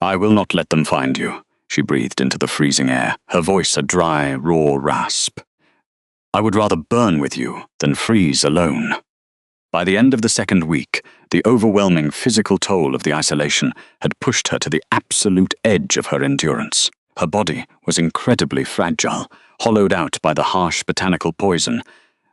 "I will not let them find you," she breathed into the freezing air, her voice a dry, raw rasp. "I would rather burn with you than freeze alone." By the end of the second week, the overwhelming physical toll of the isolation had pushed her to the absolute edge of her endurance. Her body was incredibly fragile, hollowed out by the harsh botanical poison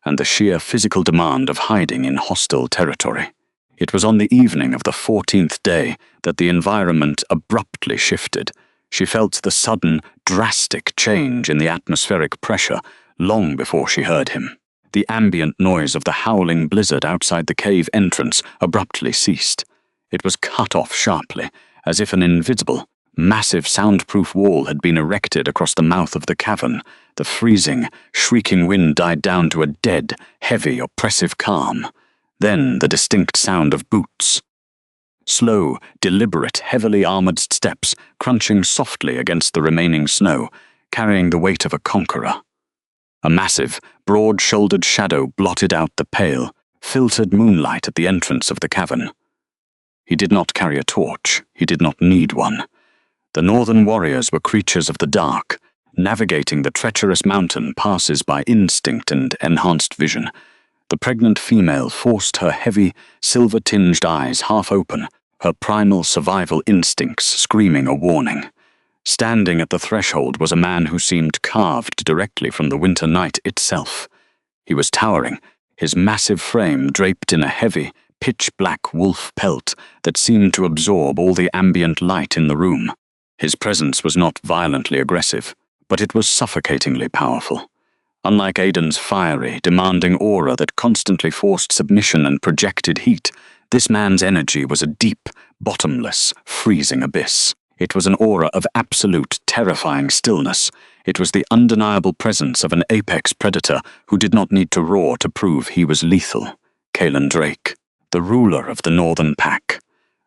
and the sheer physical demand of hiding in hostile territory. It was on the evening of the 14th day that the environment abruptly shifted. She felt the sudden, drastic change in the atmospheric pressure long before she heard him. The ambient noise of the howling blizzard outside the cave entrance abruptly ceased. It was cut off sharply, as if an invisible, massive soundproof wall had been erected across the mouth of the cavern. The freezing, shrieking wind died down to a dead, heavy, oppressive calm. Then the distinct sound of boots. Slow, deliberate, heavily armored steps crunching softly against the remaining snow, carrying the weight of a conqueror. A massive, broad-shouldered shadow blotted out the pale, filtered moonlight at the entrance of the cavern. He did not carry a torch. He did not need one. The northern warriors were creatures of the dark. Navigating the treacherous mountain passes by instinct and enhanced vision. The pregnant female forced her heavy, silver-tinged eyes half open, her primal survival instincts screaming a warning. Standing at the threshold was a man who seemed carved directly from the winter night itself. He was towering, his massive frame draped in a heavy, pitch-black wolf pelt that seemed to absorb all the ambient light in the room. His presence was not violently aggressive, but it was suffocatingly powerful. Unlike Aiden's fiery, demanding aura that constantly forced submission and projected heat, this man's energy was a deep, bottomless, freezing abyss. It was an aura of absolute, terrifying stillness. It was the undeniable presence of an apex predator who did not need to roar to prove he was lethal. Kaelen Drake, the ruler of the Northern Pack.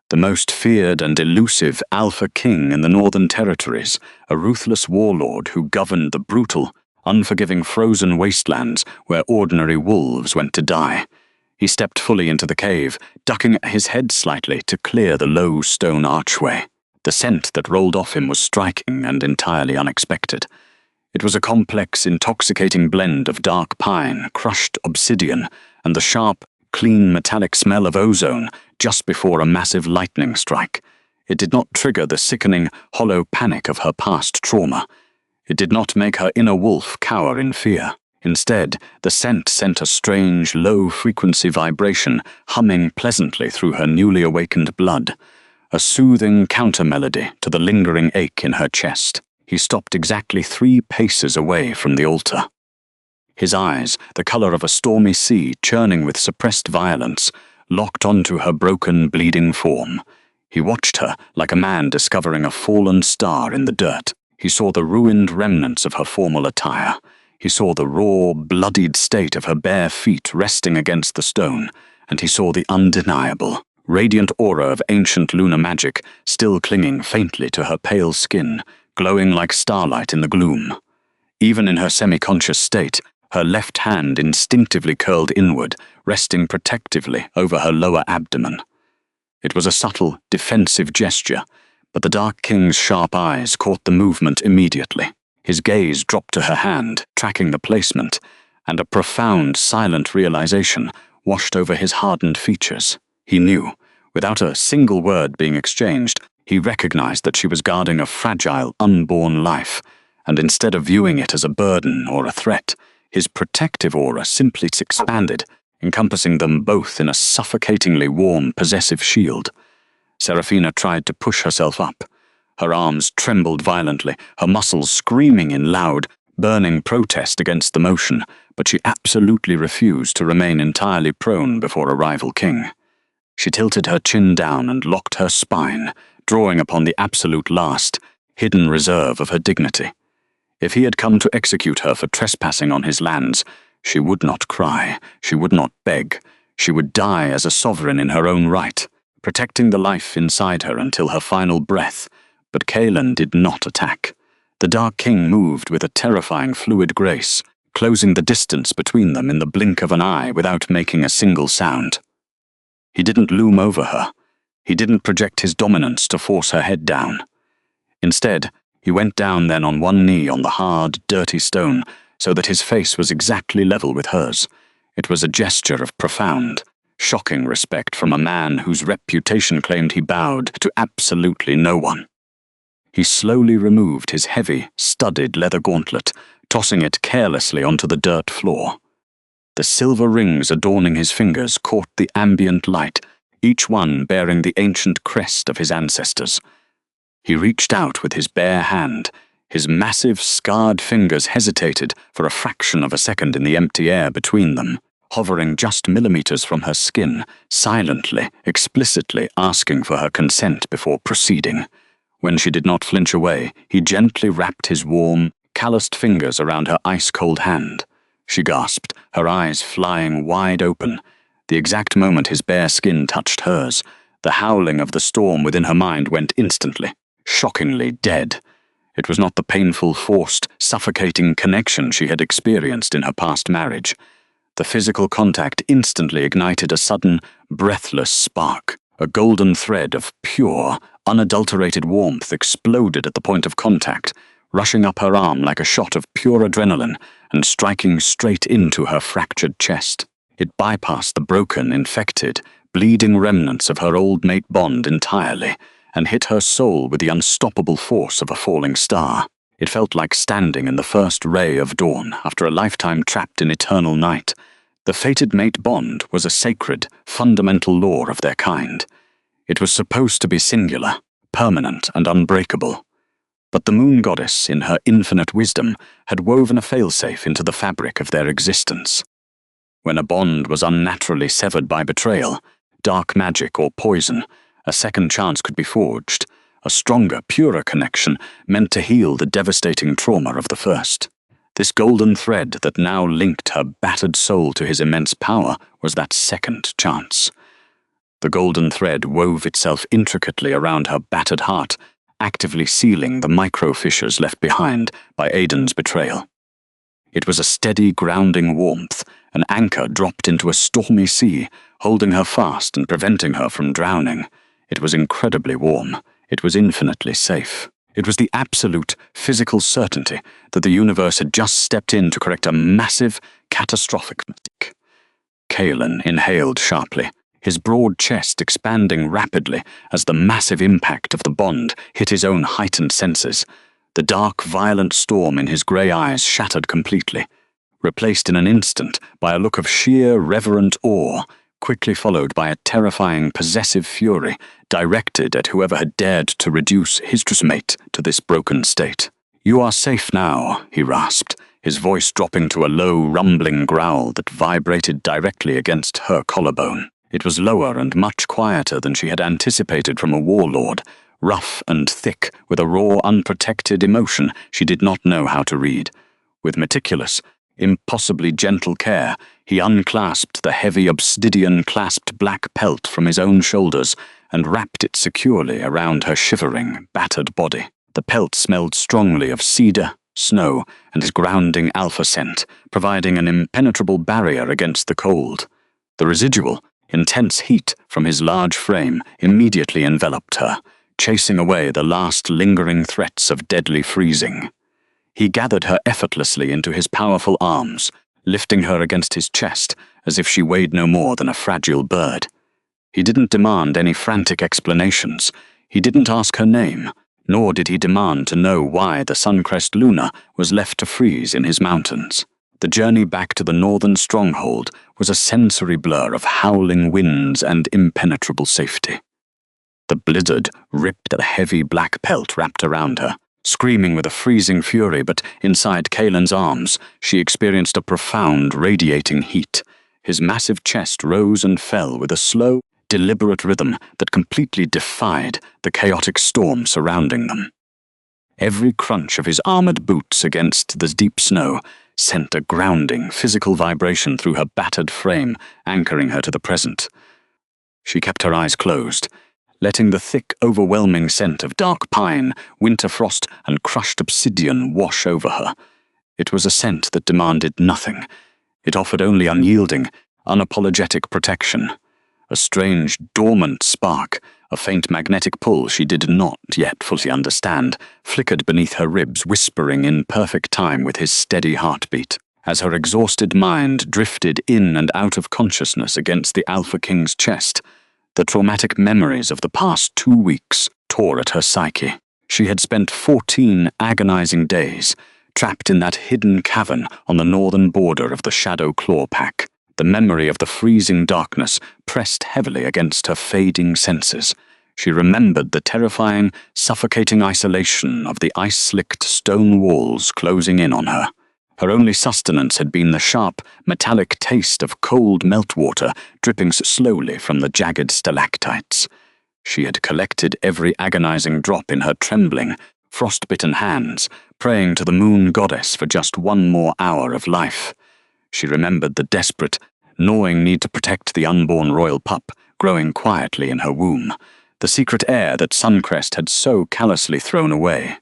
The most feared and elusive Alpha King in the Northern Territories, a ruthless warlord who governed the brutal, unforgiving frozen wastelands where ordinary wolves went to die. He stepped fully into the cave, ducking his head slightly to clear the low stone archway. The scent that rolled off him was striking and entirely unexpected. It was a complex, intoxicating blend of dark pine, crushed obsidian, and the sharp, clean metallic smell of ozone just before a massive lightning strike. It did not trigger the sickening, hollow panic of her past trauma. It did not make her inner wolf cower in fear. Instead, the scent sent a strange, low-frequency vibration humming pleasantly through her newly awakened blood, a soothing counter-melody to the lingering ache in her chest. He stopped exactly 3 paces away from the altar. His eyes, the color of a stormy sea churning with suppressed violence, locked onto her broken, bleeding form. He watched her like a man discovering a fallen star in the dirt. He saw the ruined remnants of her formal attire. He saw the raw, bloodied state of her bare feet resting against the stone, and he saw the undeniable, radiant aura of ancient lunar magic still clinging faintly to her pale skin, glowing like starlight in the gloom. Even in her semi-conscious state, her left hand instinctively curled inward, resting protectively over her lower abdomen. It was a subtle, defensive gesture, but the Dark King's sharp eyes caught the movement immediately. His gaze dropped to her hand, tracking the placement, and a profound, silent realization washed over his hardened features. He knew, without a single word being exchanged, he recognized that she was guarding a fragile, unborn life, and instead of viewing it as a burden or a threat, his protective aura simply expanded, encompassing them both in a suffocatingly warm, possessive shield. Seraphina tried to push herself up. Her arms trembled violently, her muscles screaming in loud, burning protest against the motion, but she absolutely refused to remain entirely prone before a rival king. She tilted her chin down and locked her spine, drawing upon the absolute last, hidden reserve of her dignity. If he had come to execute her for trespassing on his lands, she would not cry, she would not beg, she would die as a sovereign in her own right, protecting the life inside her until her final breath. But Kaelen did not attack. The Dark King moved with a terrifying fluid grace, closing the distance between them in the blink of an eye without making a single sound. He didn't loom over her. He didn't project his dominance to force her head down. Instead, he went down then on one knee on the hard, dirty stone, so that his face was exactly level with hers. It was a gesture of profound, shocking respect from a man whose reputation claimed he bowed to absolutely no one. He slowly removed his heavy, studded leather gauntlet, tossing it carelessly onto the dirt floor. The silver rings adorning his fingers caught the ambient light, each one bearing the ancient crest of his ancestors. He reached out with his bare hand. His massive, scarred fingers hesitated for a fraction of a second in the empty air between them, hovering just millimeters from her skin, silently, explicitly asking for her consent before proceeding. When she did not flinch away, he gently wrapped his warm, calloused fingers around her ice-cold hand. She gasped, her eyes flying wide open. The exact moment his bare skin touched hers, the howling of the storm within her mind went instantly, shockingly dead. It was not the painful, forced, suffocating connection she had experienced in her past marriage. The physical contact instantly ignited a sudden, breathless spark. A golden thread of pure, unadulterated warmth exploded at the point of contact, rushing up her arm like a shot of pure adrenaline and striking straight into her fractured chest. It bypassed the broken, infected, bleeding remnants of her old mate bond entirely, and hit her soul with the unstoppable force of a falling star. It felt like standing in the first ray of dawn after a lifetime trapped in eternal night. The fated mate bond was a sacred, fundamental law of their kind. It was supposed to be singular, permanent, and unbreakable. But the moon goddess, in her infinite wisdom, had woven a failsafe into the fabric of their existence. When a bond was unnaturally severed by betrayal, dark magic, or poison, a second chance could be forged, a stronger, purer connection meant to heal the devastating trauma of the first. This golden thread that now linked her battered soul to his immense power was that second chance. The golden thread wove itself intricately around her battered heart, actively sealing the micro-fissures left behind by Aiden's betrayal. It was a steady, grounding warmth, an anchor dropped into a stormy sea, holding her fast and preventing her from drowning. It was incredibly warm. It was infinitely safe. It was the absolute, physical certainty that the universe had just stepped in to correct a massive, catastrophic mistake. Kaelen inhaled sharply, his broad chest expanding rapidly as the massive impact of the bond hit his own heightened senses. The dark, violent storm in his grey eyes shattered completely, replaced in an instant by a look of sheer, reverent awe, quickly followed by a terrifying, possessive fury directed at whoever had dared to reduce his mate to this broken state. "You are safe now," he rasped, his voice dropping to a low, rumbling growl that vibrated directly against her collarbone. It was lower and much quieter than she had anticipated from a warlord, rough and thick, with a raw, unprotected emotion she did not know how to read. With meticulous, impossibly gentle care, he unclasped the heavy obsidian-clasped black pelt from his own shoulders and wrapped it securely around her shivering, battered body. The pelt smelled strongly of cedar, snow, and his grounding alpha scent, providing an impenetrable barrier against the cold. The residual, intense heat from his large frame immediately enveloped her, chasing away the last lingering threats of deadly freezing. He gathered her effortlessly into his powerful arms, lifting her against his chest as if she weighed no more than a fragile bird. He didn't demand any frantic explanations. He didn't ask her name, nor did he demand to know why the Suncrest Luna was left to freeze in his mountains. The journey back to the northern stronghold was a sensory blur of howling winds and impenetrable safety. The blizzard ripped at the heavy black pelt wrapped around her. Screaming with a freezing fury, but inside Kaelen's arms, she experienced a profound, radiating heat. His massive chest rose and fell with a slow, deliberate rhythm that completely defied the chaotic storm surrounding them. Every crunch of his armored boots against the deep snow sent a grounding, physical vibration through her battered frame, anchoring her to the present. She kept her eyes closed, letting the thick, overwhelming scent of dark pine, winter frost, and crushed obsidian wash over her. It was a scent that demanded nothing. It offered only unyielding, unapologetic protection. A strange, dormant spark, a faint magnetic pull she did not yet fully understand, flickered beneath her ribs, whispering in perfect time with his steady heartbeat. As her exhausted mind drifted in and out of consciousness against the Alpha King's chest, the traumatic memories of the past 2 weeks tore at her psyche. She had spent 14 agonizing days, trapped in that hidden cavern on the northern border of the Shadow Claw Pack. The memory of the freezing darkness pressed heavily against her fading senses. She remembered the terrifying, suffocating isolation of the ice-slicked stone walls closing in on her. Her only sustenance had been the sharp, metallic taste of cold meltwater dripping slowly from the jagged stalactites. She had collected every agonizing drop in her trembling, frost-bitten hands, praying to the moon goddess for just one more hour of life. She remembered the desperate, gnawing need to protect the unborn royal pup growing quietly in her womb, the secret heir that Suncrest had so callously thrown away.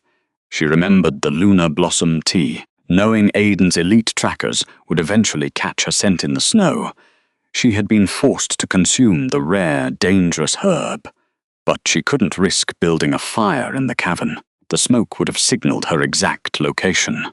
She remembered the Luna Blossom tea, knowing Aiden's elite trackers would eventually catch her scent in the snow. She had been forced to consume the rare, dangerous herb, but she couldn't risk building a fire in the cavern. The smoke would have signaled her exact location.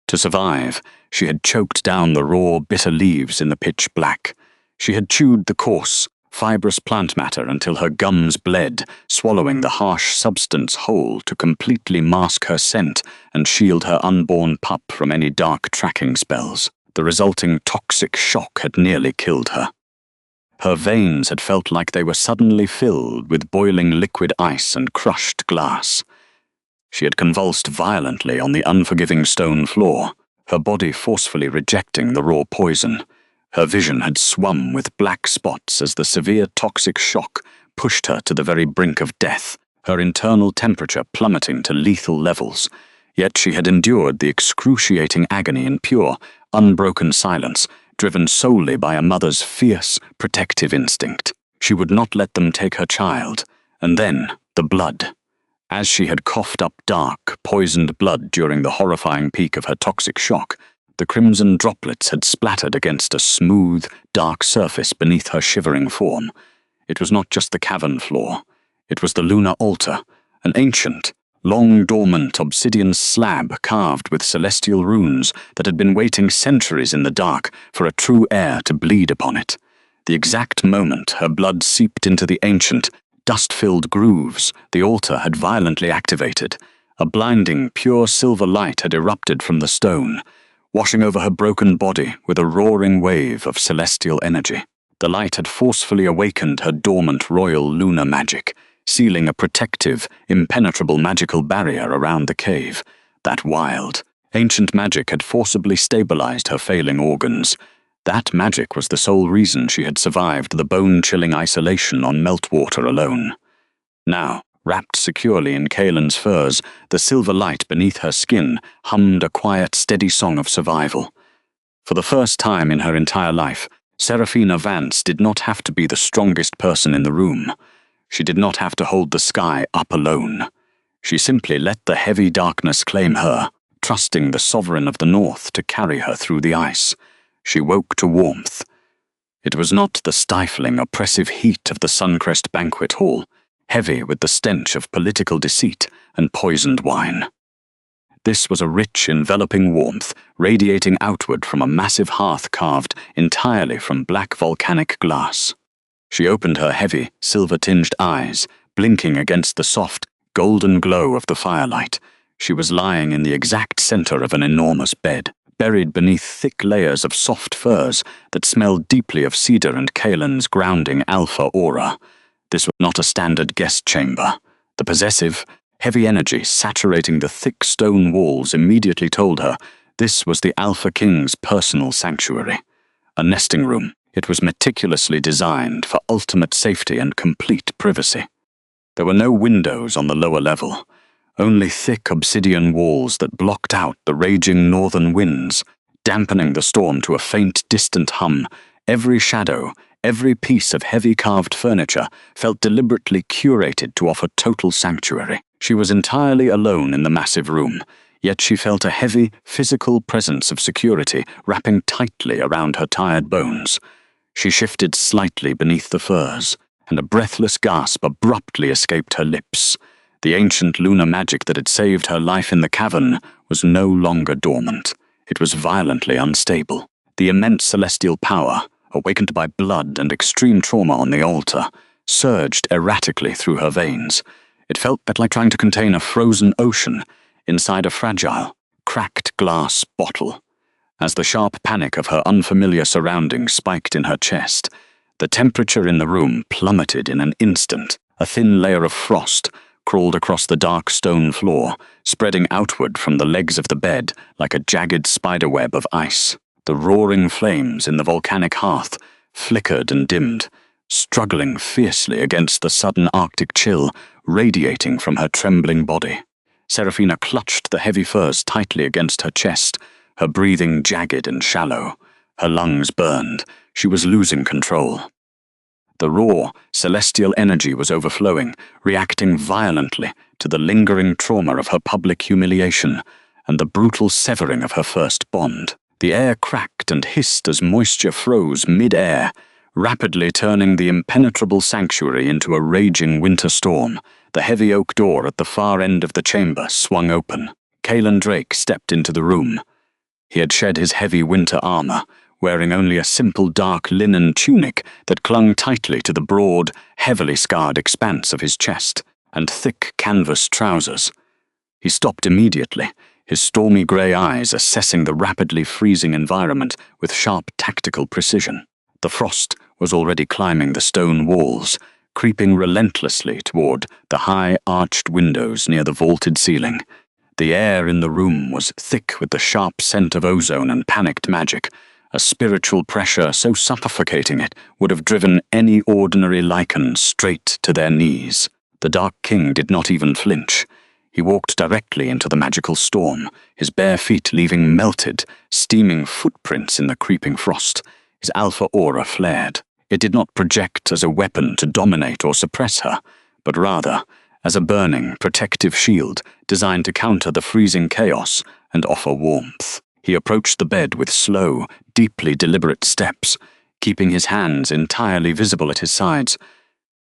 To survive, she had choked down the raw, bitter leaves in the pitch black. She had chewed the coarse, fibrous plant matter until her gums bled, swallowing the harsh substance whole to completely mask her scent and shield her unborn pup from any dark tracking spells. The resulting toxic shock had nearly killed her. Her veins had felt like they were suddenly filled with boiling liquid ice and crushed glass. She had convulsed violently on the unforgiving stone floor, her body forcefully rejecting the raw poison. Her vision had swum with black spots as the severe toxic shock pushed her to the very brink of death, her internal temperature plummeting to lethal levels. Yet she had endured the excruciating agony in pure, unbroken silence, driven solely by a mother's fierce, protective instinct. She would not let them take her child, and then the blood. As she had coughed up dark, poisoned blood during the horrifying peak of her toxic shock, the crimson droplets had splattered against a smooth, dark surface beneath her shivering form. It was not just the cavern floor. It was the lunar altar, an ancient, long-dormant obsidian slab carved with celestial runes that had been waiting centuries in the dark for a true heir to bleed upon it. The exact moment her blood seeped into the ancient, dust-filled grooves the altar had violently activated, a blinding, pure silver light had erupted from the stone, washing over her broken body with a roaring wave of celestial energy. The light had forcefully awakened her dormant royal lunar magic, sealing a protective, impenetrable magical barrier around the cave. that wild, ancient magic had forcibly stabilized her failing organs. That magic was the sole reason she had survived the bone-chilling isolation on Meltwater alone. Now, wrapped securely in Kaelen's furs, the silver light beneath her skin hummed a quiet, steady song of survival. For the first time in her entire life, Seraphina Vance did not have to be the strongest person in the room. She did not have to hold the sky up alone. She simply let the heavy darkness claim her, trusting the sovereign of the north to carry her through the ice. She woke to warmth. It was not the stifling, oppressive heat of the Suncrest banquet hall, heavy with the stench of political deceit and poisoned wine. This was a rich, enveloping warmth, radiating outward from a massive hearth carved entirely from black volcanic glass. She opened her heavy, silver-tinged eyes, blinking against the soft, golden glow of the firelight. She was lying in the exact center of an enormous bed, buried beneath thick layers of soft furs that smelled deeply of cedar and Kaelen's grounding alpha aura. This was not a standard guest chamber. The possessive, heavy energy saturating the thick stone walls immediately told her this was the Alpha King's personal sanctuary. A nesting room, it was meticulously designed for ultimate safety and complete privacy. There were no windows on the lower level, only thick obsidian walls that blocked out the raging northern winds, dampening the storm to a faint, distant hum. Every shadow, every piece of heavy carved furniture felt deliberately curated to offer total sanctuary. She was entirely alone in the massive room, yet she felt a heavy, physical presence of security wrapping tightly around her tired bones. She shifted slightly beneath the furs, and a breathless gasp abruptly escaped her lips. The ancient lunar magic that had saved her life in the cavern was no longer dormant. It was violently unstable. The immense celestial power, awakened by blood and extreme trauma on the altar, surged erratically through her veins. It felt like trying to contain a frozen ocean inside a fragile, cracked glass bottle. As the sharp panic of her unfamiliar surroundings spiked in her chest, the temperature in the room plummeted in an instant. A thin layer of frost crawled across the dark stone floor, spreading outward from the legs of the bed like a jagged spiderweb of ice. The roaring flames in the volcanic hearth flickered and dimmed, struggling fiercely against the sudden Arctic chill radiating from her trembling body. Seraphina clutched the heavy furs tightly against her chest, her breathing jagged and shallow. Her lungs burned. She was losing control. The raw, celestial energy was overflowing, reacting violently to the lingering trauma of her public humiliation and the brutal severing of her first bond. The air cracked and hissed as moisture froze mid-air, rapidly turning the impenetrable sanctuary into a raging winter storm. The heavy oak door at the far end of the chamber swung open. Kaelen Drake stepped into the room. He had shed his heavy winter armor, wearing only a simple dark linen tunic that clung tightly to the broad, heavily scarred expanse of his chest, and thick canvas trousers. He stopped immediately, his stormy grey eyes assessing the rapidly freezing environment with sharp tactical precision. The frost was already climbing the stone walls, creeping relentlessly toward the high arched windows near the vaulted ceiling. The air in the room was thick with the sharp scent of ozone and panicked magic, a spiritual pressure so suffocating it would have driven any ordinary lichen straight to their knees. The Dark King did not even flinch. He walked directly into the magical storm, his bare feet leaving melted, steaming footprints in the creeping frost. His alpha aura flared. It did not project as a weapon to dominate or suppress her, but rather as a burning, protective shield designed to counter the freezing chaos and offer warmth. He approached the bed with slow, deeply deliberate steps, keeping his hands entirely visible at his sides.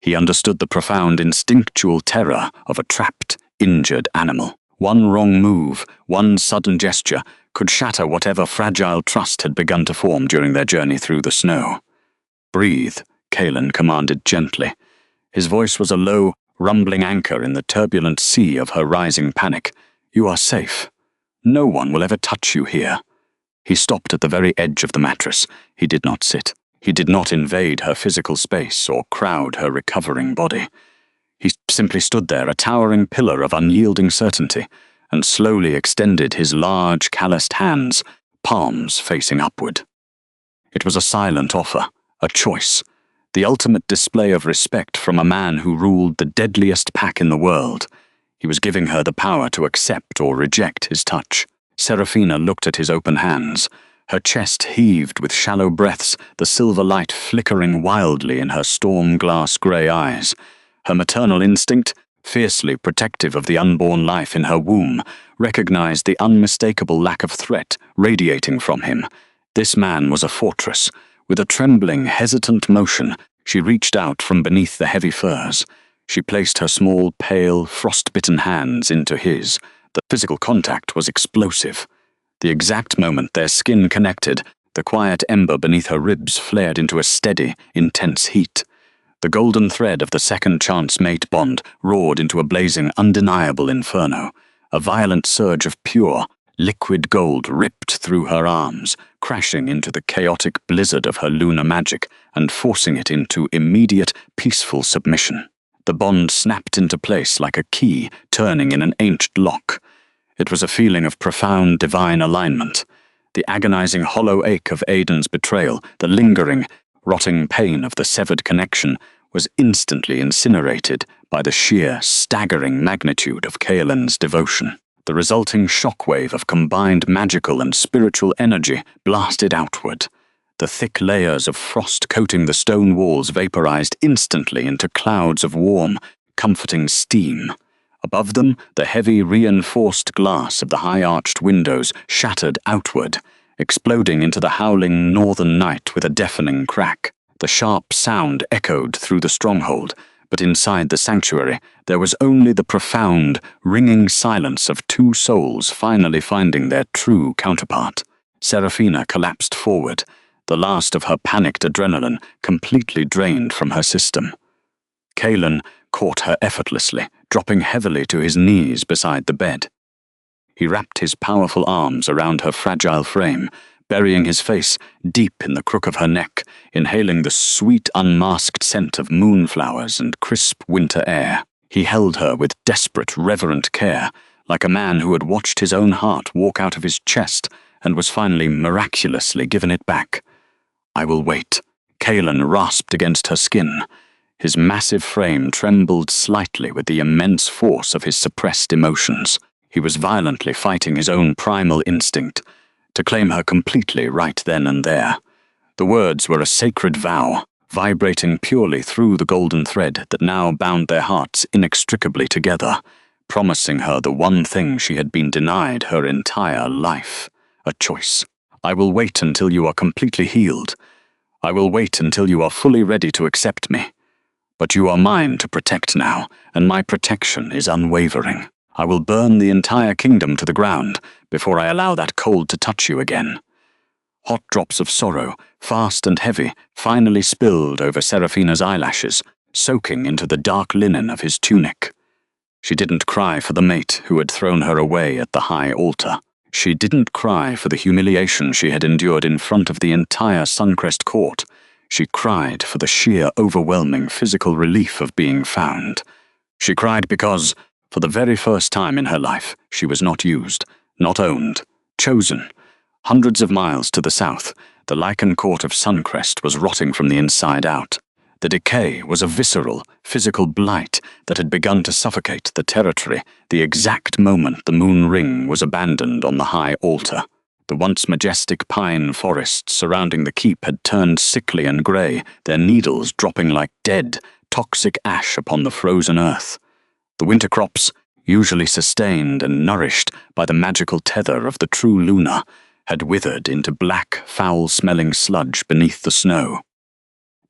He understood the profound instinctual terror of a trapped, injured animal. One wrong move, one sudden gesture, could shatter whatever fragile trust had begun to form during their journey through the snow. "Breathe," Kaelen commanded gently. His voice was a low, rumbling anchor in the turbulent sea of her rising panic. "You are safe. No one will ever touch you here." He stopped at the very edge of the mattress. He did not sit. He did not invade her physical space or crowd her recovering body. He simply stood there, a towering pillar of unyielding certainty, and slowly extended his large, calloused hands, palms facing upward. It was a silent offer, a choice, the ultimate display of respect from a man who ruled the deadliest pack in the world. He was giving her the power to accept or reject his touch. Seraphina looked at his open hands. Her chest heaved with shallow breaths, the silver light flickering wildly in her storm-glass grey eyes. Her maternal instinct, fiercely protective of the unborn life in her womb, recognized the unmistakable lack of threat radiating from him. This man was a fortress. With a trembling, hesitant motion, she reached out from beneath the heavy furs. She placed her small, pale, frost-bitten hands into his. The physical contact was explosive. The exact moment their skin connected, the quiet ember beneath her ribs flared into a steady, intense heat. The golden thread of the second chance mate bond roared into a blazing, undeniable inferno. A violent surge of pure, liquid gold ripped through her arms, crashing into the chaotic blizzard of her lunar magic and forcing it into immediate, peaceful submission. The bond snapped into place like a key turning in an ancient lock. It was a feeling of profound divine alignment. The agonizing hollow ache of Aiden's betrayal, the lingering, rotting pain of the severed connection, was instantly incinerated by the sheer, staggering magnitude of Kaelen's devotion. The resulting shockwave of combined magical and spiritual energy blasted outward. The thick layers of frost coating the stone walls vaporized instantly into clouds of warm, comforting steam. Above them, the heavy, reinforced glass of the high-arched windows shattered outward, exploding into the howling northern night with a deafening crack. The sharp sound echoed through the stronghold, but inside the sanctuary there was only the profound, ringing silence of two souls finally finding their true counterpart. Seraphina collapsed forward, the last of her panicked adrenaline completely drained from her system. Kaelen caught her effortlessly, dropping heavily to his knees beside the bed. He wrapped his powerful arms around her fragile frame, burying his face deep in the crook of her neck, inhaling the sweet, unmasked scent of moonflowers and crisp winter air. He held her with desperate, reverent care, like a man who had watched his own heart walk out of his chest and was finally miraculously given it back. "I will wait." Kaelen rasped against her skin. His massive frame trembled slightly with the immense force of his suppressed emotions. He was violently fighting his own primal instinct, to claim her completely right then and there. The words were a sacred vow, vibrating purely through the golden thread that now bound their hearts inextricably together, promising her the one thing she had been denied her entire life, a choice. "I will wait until you are completely healed. I will wait until you are fully ready to accept me. But you are mine to protect now, and my protection is unwavering. I will burn the entire kingdom to the ground before I allow that cold to touch you again." Hot drops of sorrow, fast and heavy, finally spilled over Seraphina's eyelashes, soaking into the dark linen of his tunic. She didn't cry for the mate who had thrown her away at the high altar. She didn't cry for the humiliation she had endured in front of the entire Suncrest court. She cried for the sheer, overwhelming physical relief of being found. She cried because, for the very first time in her life, she was not used, not owned, chosen. Hundreds of miles to the south, the lichen court of Suncrest was rotting from the inside out. The decay was a visceral, physical blight that had begun to suffocate the territory the exact moment the moon ring was abandoned on the high altar. The once majestic pine forests surrounding the keep had turned sickly and grey, their needles dropping like dead, toxic ash upon the frozen earth. The winter crops, usually sustained and nourished by the magical tether of the true Luna, had withered into black, foul-smelling sludge beneath the snow.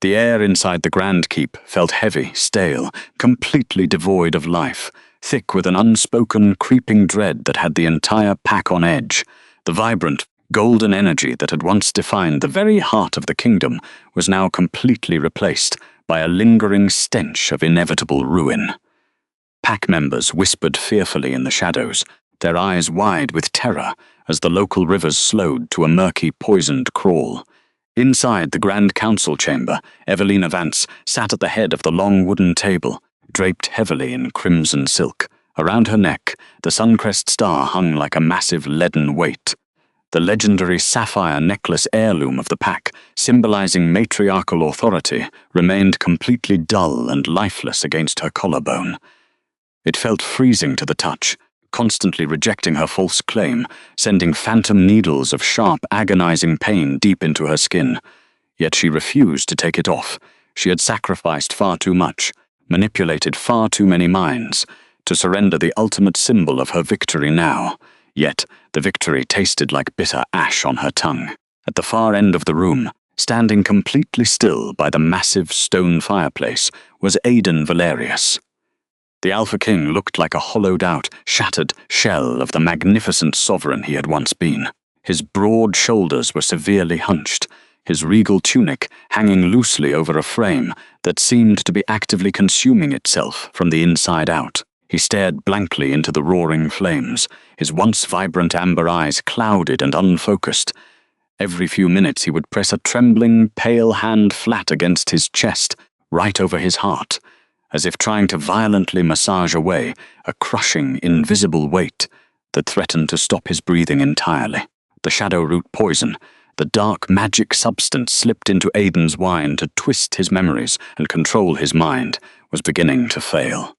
The air inside the Grand Keep felt heavy, stale, completely devoid of life, thick with an unspoken, creeping dread that had the entire pack on edge. The vibrant, golden energy that had once defined the very heart of the kingdom was now completely replaced by a lingering stench of inevitable ruin. Pack members whispered fearfully in the shadows, their eyes wide with terror as the local rivers slowed to a murky, poisoned crawl. Inside the Grand Council chamber, Evelina Vance sat at the head of the long wooden table, draped heavily in crimson silk, Around her neck, the Suncrest star hung like a massive leaden weight. The legendary sapphire necklace heirloom of the pack, symbolizing matriarchal authority, remained completely dull and lifeless against her collarbone. It felt freezing to the touch, constantly rejecting her false claim, sending phantom needles of sharp, agonizing pain deep into her skin. Yet she refused to take it off. She had sacrificed far too much, manipulated far too many minds, to surrender the ultimate symbol of her victory now. Yet the victory tasted like bitter ash on her tongue. At the far end of the room, standing completely still by the massive stone fireplace, was Aiden Valerius. The Alpha King looked like a hollowed-out, shattered shell of the magnificent sovereign he had once been. His broad shoulders were severely hunched, his regal tunic hanging loosely over a frame that seemed to be actively consuming itself from the inside out. He stared blankly into the roaring flames, his once vibrant amber eyes clouded and unfocused. Every few minutes he would press a trembling, pale hand flat against his chest, right over his heart, as if trying to violently massage away a crushing, invisible weight that threatened to stop his breathing entirely. The shadow root poison, the dark magic substance slipped into Aiden's wine to twist his memories and control his mind, was beginning to fail.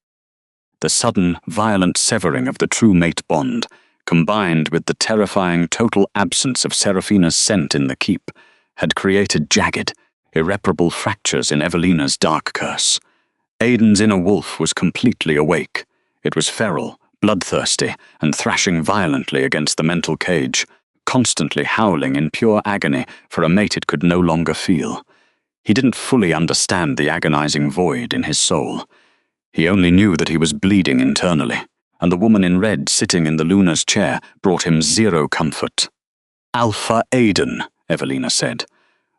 The sudden, violent severing of the true mate bond, combined with the terrifying total absence of Seraphina's scent in the keep, had created jagged, irreparable fractures in Evelina's dark curse. Aiden's inner wolf was completely awake. It was feral, bloodthirsty, and thrashing violently against the mental cage, constantly howling in pure agony for a mate it could no longer feel. He didn't fully understand the agonizing void in his soul. He only knew that he was bleeding internally, and the woman in red sitting in the Luna's chair brought him zero comfort. "Alpha Aiden," Evelina said.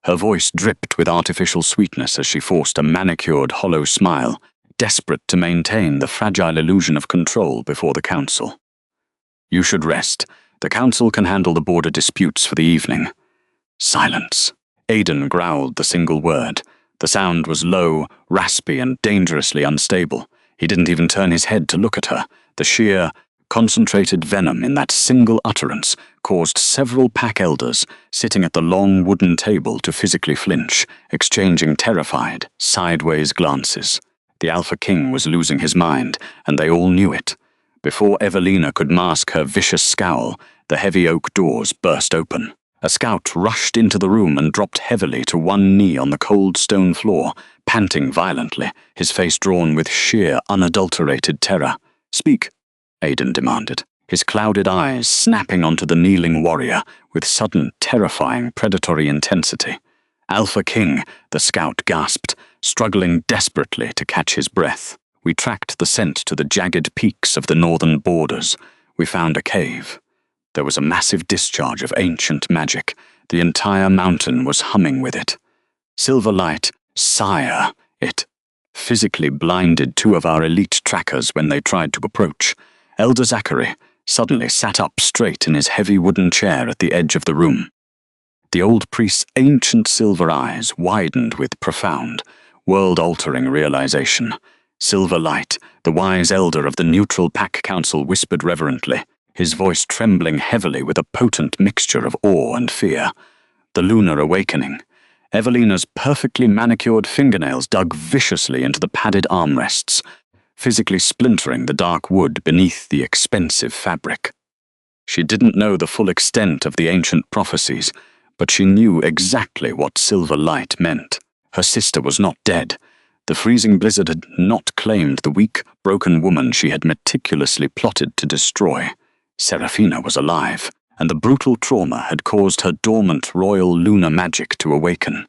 Her voice dripped with artificial sweetness as she forced a manicured, hollow smile, desperate to maintain the fragile illusion of control before the council. "You should rest. The council can handle the border disputes for the evening." Silence. Aiden growled the single word. The sound was low, raspy, and dangerously unstable. He didn't even turn his head to look at her. The sheer, concentrated venom in that single utterance caused several pack elders sitting at the long wooden table to physically flinch, exchanging terrified, sideways glances. The Alpha King was losing his mind, and they all knew it. Before Evelina could mask her vicious scowl, the heavy oak doors burst open. A scout rushed into the room and dropped heavily to one knee on the cold stone floor, panting violently, his face drawn with sheer, unadulterated terror. "Speak," Aiden demanded, his clouded eyes snapping onto the kneeling warrior with sudden, terrifying, predatory intensity. "Alpha King," the scout gasped, struggling desperately to catch his breath. "We tracked the scent to the jagged peaks of the northern borders. We found a cave. There was a massive discharge of ancient magic. The entire mountain was humming with it. Silver light, sire, it physically blinded two of our elite trackers when they tried to approach. Elder Zachary suddenly sat up straight in his heavy wooden chair at the edge of the room. The old priest's ancient silver eyes widened with profound, world-altering realization. Silver light, the wise elder of the neutral pack council whispered reverently, his voice trembling heavily with a potent mixture of awe and fear. The lunar awakening. Evelina's perfectly manicured fingernails dug viciously into the padded armrests, physically splintering the dark wood beneath the expensive fabric. She didn't know the full extent of the ancient prophecies, but she knew exactly what silver light meant. Her sister was not dead. The freezing blizzard had not claimed the weak, broken woman she had meticulously plotted to destroy. Seraphina was alive, and the brutal trauma had caused her dormant royal lunar magic to awaken.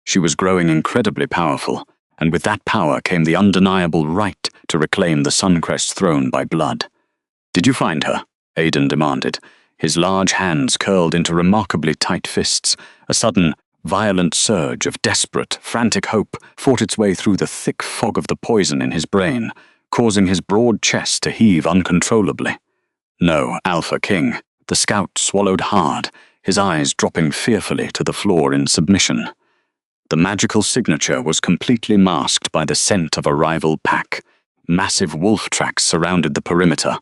She was growing incredibly powerful, and with that power came the undeniable right to reclaim the Suncrest throne by blood. "Did you find her?" Aiden demanded, his large hands curled into remarkably tight fists. A sudden, violent surge of desperate, frantic hope fought its way through the thick fog of the poison in his brain, causing his broad chest to heave uncontrollably. "No, Alpha King." The scout swallowed hard, his eyes dropping fearfully to the floor in submission. The magical signature was completely masked by the scent of a rival pack. Massive wolf tracks surrounded the perimeter.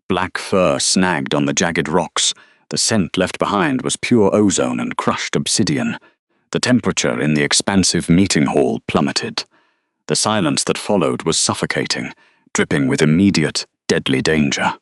Black fur snagged on the jagged rocks. The scent left behind was pure ozone and crushed obsidian. The temperature in the expansive meeting hall plummeted. The silence that followed was suffocating, dripping with immediate, deadly danger.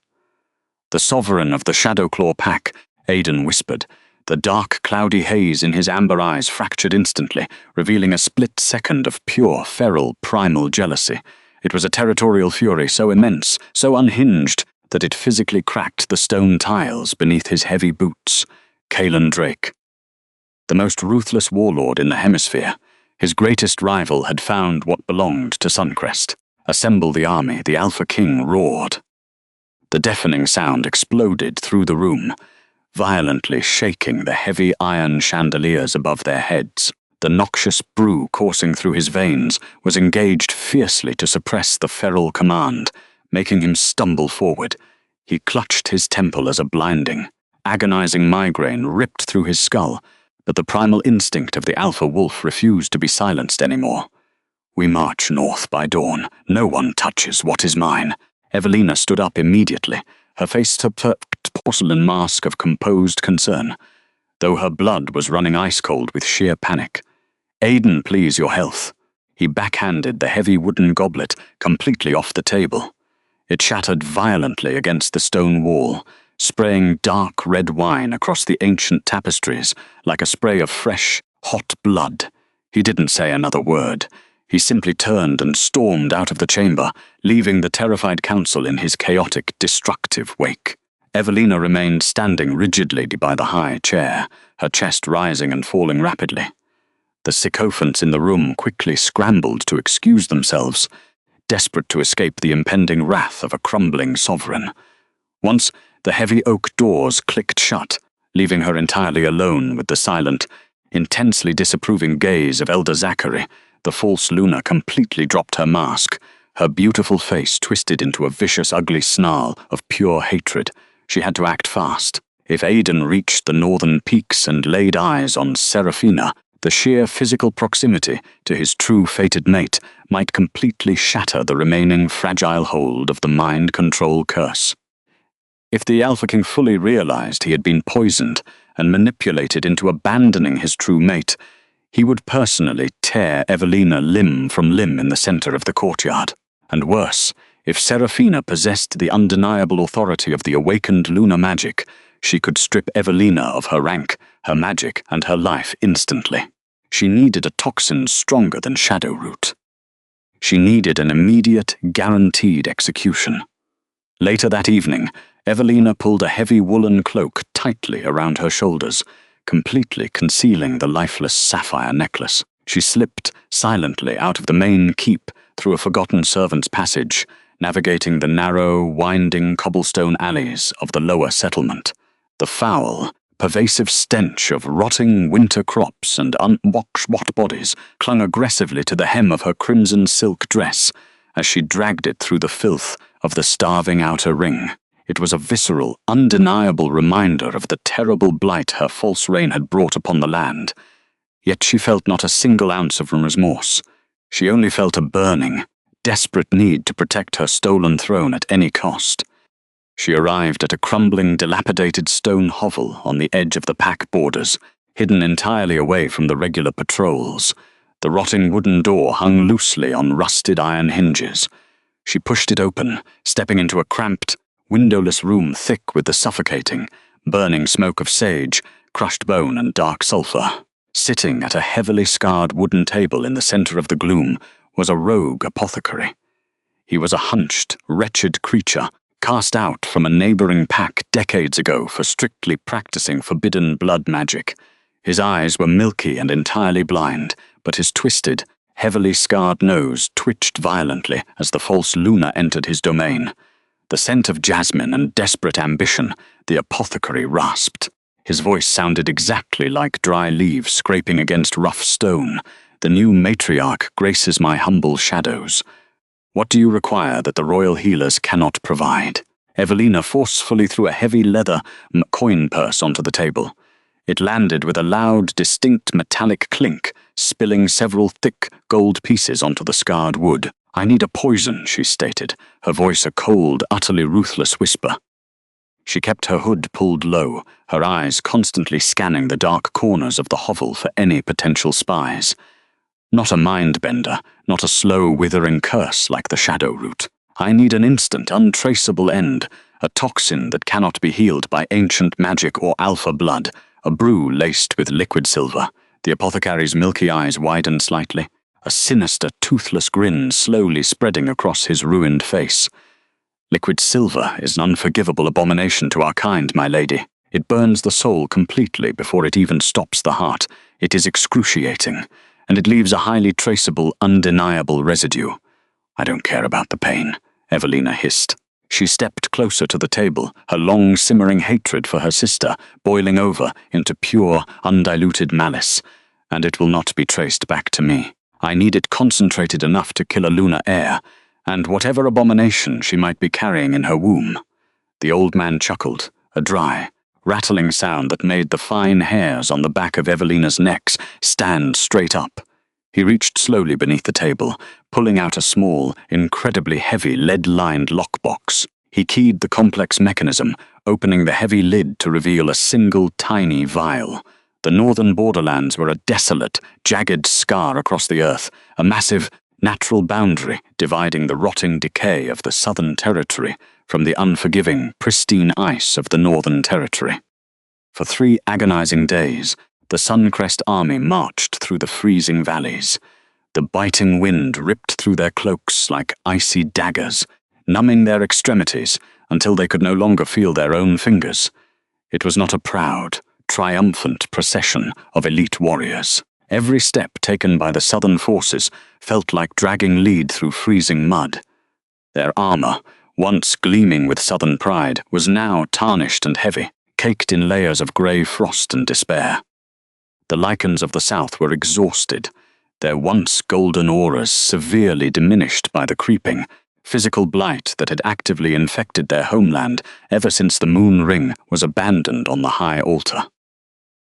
The sovereign of the Shadowclaw pack, Aiden whispered. The dark, cloudy haze in his amber eyes fractured instantly, revealing a split second of pure, feral, primal jealousy. It was a territorial fury so immense, so unhinged, that it physically cracked the stone tiles beneath his heavy boots. Kaelen Drake. The most ruthless warlord in the hemisphere, his greatest rival had found what belonged to Suncrest. Assemble the army, the Alpha King roared. The deafening sound exploded through the room, violently shaking the heavy iron chandeliers above their heads. The noxious brew coursing through his veins was engaged fiercely to suppress the feral command, making him stumble forward. He clutched his temple as a blinding, agonizing migraine ripped through his skull, but the primal instinct of the alpha wolf refused to be silenced anymore. We march north by dawn. No one touches what is mine. Evelina stood up immediately, her face a perfect porcelain mask of composed concern, though her blood was running ice-cold with sheer panic. Aiden, please, your health. He backhanded the heavy wooden goblet completely off the table. It shattered violently against the stone wall, spraying dark red wine across the ancient tapestries like a spray of fresh, hot blood. He didn't say another word. He simply turned and stormed out of the chamber, leaving the terrified council in his chaotic, destructive wake. Evelina remained standing rigidly by the high chair, her chest rising and falling rapidly. The sycophants in the room quickly scrambled to excuse themselves, desperate to escape the impending wrath of a crumbling sovereign. Once, the heavy oak doors clicked shut, leaving her entirely alone with the silent, intensely disapproving gaze of Elder Zachary. The false Luna completely dropped her mask, her beautiful face twisted into a vicious, ugly snarl of pure hatred. She had to act fast. If Aiden reached the northern peaks and laid eyes on Seraphina, the sheer physical proximity to his true fated mate might completely shatter the remaining fragile hold of the mind control curse. If the Alpha King fully realized he had been poisoned and manipulated into abandoning his true mate, he would personally tear Evelina limb from limb in the center of the courtyard. And worse, if Seraphina possessed the undeniable authority of the awakened lunar magic, she could strip Evelina of her rank, her magic, and her life instantly. She needed a toxin stronger than Shadowroot. She needed an immediate, guaranteed execution. Later that evening, Evelina pulled a heavy woolen cloak tightly around her shoulders, completely concealing the lifeless sapphire necklace. She slipped silently out of the main keep through a forgotten servant's passage, navigating the narrow, winding cobblestone alleys of the lower settlement. The foul, pervasive stench of rotting winter crops and unwashed bodies clung aggressively to the hem of her crimson silk dress as she dragged it through the filth of the starving outer ring. It was a visceral, undeniable reminder of the terrible blight her false reign had brought upon the land. Yet she felt not a single ounce of remorse. She only felt a burning, desperate need to protect her stolen throne at any cost. She arrived at a crumbling, dilapidated stone hovel on the edge of the pack borders, hidden entirely away from the regular patrols. The rotting wooden door hung loosely on rusted iron hinges. She pushed it open, stepping into a cramped, windowless room thick with the suffocating, burning smoke of sage, crushed bone, and dark sulfur. Sitting at a heavily scarred wooden table in the center of the gloom was a rogue apothecary. He was a hunched, wretched creature, cast out from a neighboring pack decades ago for strictly practicing forbidden blood magic. His eyes were milky and entirely blind, but his twisted, heavily scarred nose twitched violently as the false Luna entered his domain. The scent of jasmine and desperate ambition, the apothecary rasped. His voice sounded exactly like dry leaves scraping against rough stone. The new matriarch graces my humble shadows. What do you require that the royal healers cannot provide? Evelina forcefully threw a heavy leather coin purse onto the table. It landed with a loud, distinct metallic clink, spilling several thick gold pieces onto the scarred wood. "I need a poison," she stated, her voice a cold, utterly ruthless whisper. She kept her hood pulled low, her eyes constantly scanning the dark corners of the hovel for any potential spies. Not a mind-bender, not a slow, withering curse like the shadow root. I need an instant, untraceable end, a toxin that cannot be healed by ancient magic or alpha blood, a brew laced with liquid silver. The apothecary's milky eyes widened slightly, a sinister, toothless grin slowly spreading across his ruined face. "Liquid silver is an unforgivable abomination to our kind, my lady. It burns the soul completely before it even stops the heart. It is excruciating, and it leaves a highly traceable, undeniable residue." "I don't care about the pain," Evelina hissed. She stepped closer to the table, her long, simmering hatred for her sister boiling over into pure, undiluted malice. "And it will not be traced back to me. I need it concentrated enough to kill a lunar heir, and whatever abomination she might be carrying in her womb." The old man chuckled, a dry, rattling sound that made the fine hairs on the back of Evelina's necks stand straight up. He reached slowly beneath the table, pulling out a small, incredibly heavy lead-lined lockbox. He keyed the complex mechanism, opening the heavy lid to reveal a single tiny vial. The northern borderlands were a desolate, jagged scar across the earth, a massive, natural boundary dividing the rotting decay of the southern territory from the unforgiving, pristine ice of the northern territory. For 3 agonizing days, the Suncrest army marched through the freezing valleys. The biting wind ripped through their cloaks like icy daggers, numbing their extremities until they could no longer feel their own fingers. It was not a proud, triumphant procession of elite warriors. Every step taken by the southern forces felt like dragging lead through freezing mud. Their armor, once gleaming with southern pride, was now tarnished and heavy, caked in layers of grey frost and despair. The lichens of the south were exhausted, their once golden auras severely diminished by the creeping, physical blight that had actively infected their homeland ever since the moon ring was abandoned on the high altar.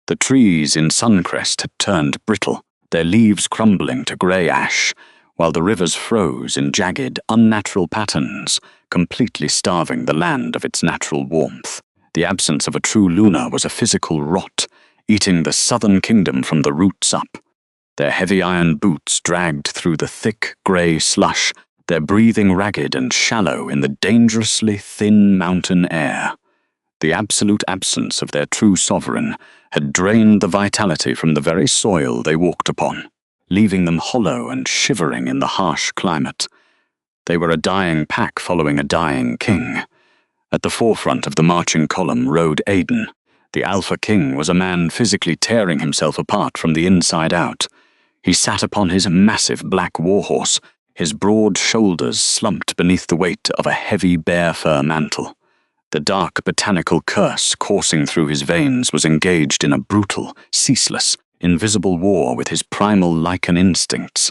The trees in Suncrest had turned brittle, their leaves crumbling to grey ash, while the rivers froze in jagged, unnatural patterns, completely starving the land of its natural warmth. The absence of a true Luna was a physical rot, eating the southern kingdom from the roots up. Their heavy iron boots dragged through the thick, grey slush, their breathing ragged and shallow in the dangerously thin mountain air. The absolute absence of their true sovereign had drained the vitality from the very soil they walked upon, leaving them hollow and shivering in the harsh climate. They were a dying pack following a dying king. At the forefront of the marching column rode Aiden. The Alpha King was a man physically tearing himself apart from the inside out. He sat upon his massive black warhorse, his broad shoulders slumped beneath the weight of a heavy bear fur mantle. The dark botanical curse coursing through his veins was engaged in a brutal, ceaseless, invisible war with his primal lichen instincts.